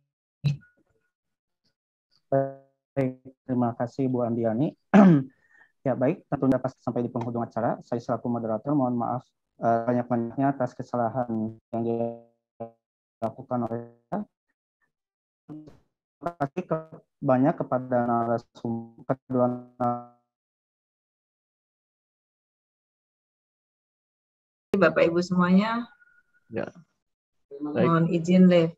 Baik, terima kasih Bu Andiani. Ya baik, tentunya pas sampai di penghujung acara, saya selaku moderator mohon maaf banyak-banyaknya atas kesalahan yang dilakukan oleh saya. Terima kasih banyak kepada narasumber kedua. Bapak Ibu semuanya, Ya. mohon izin live.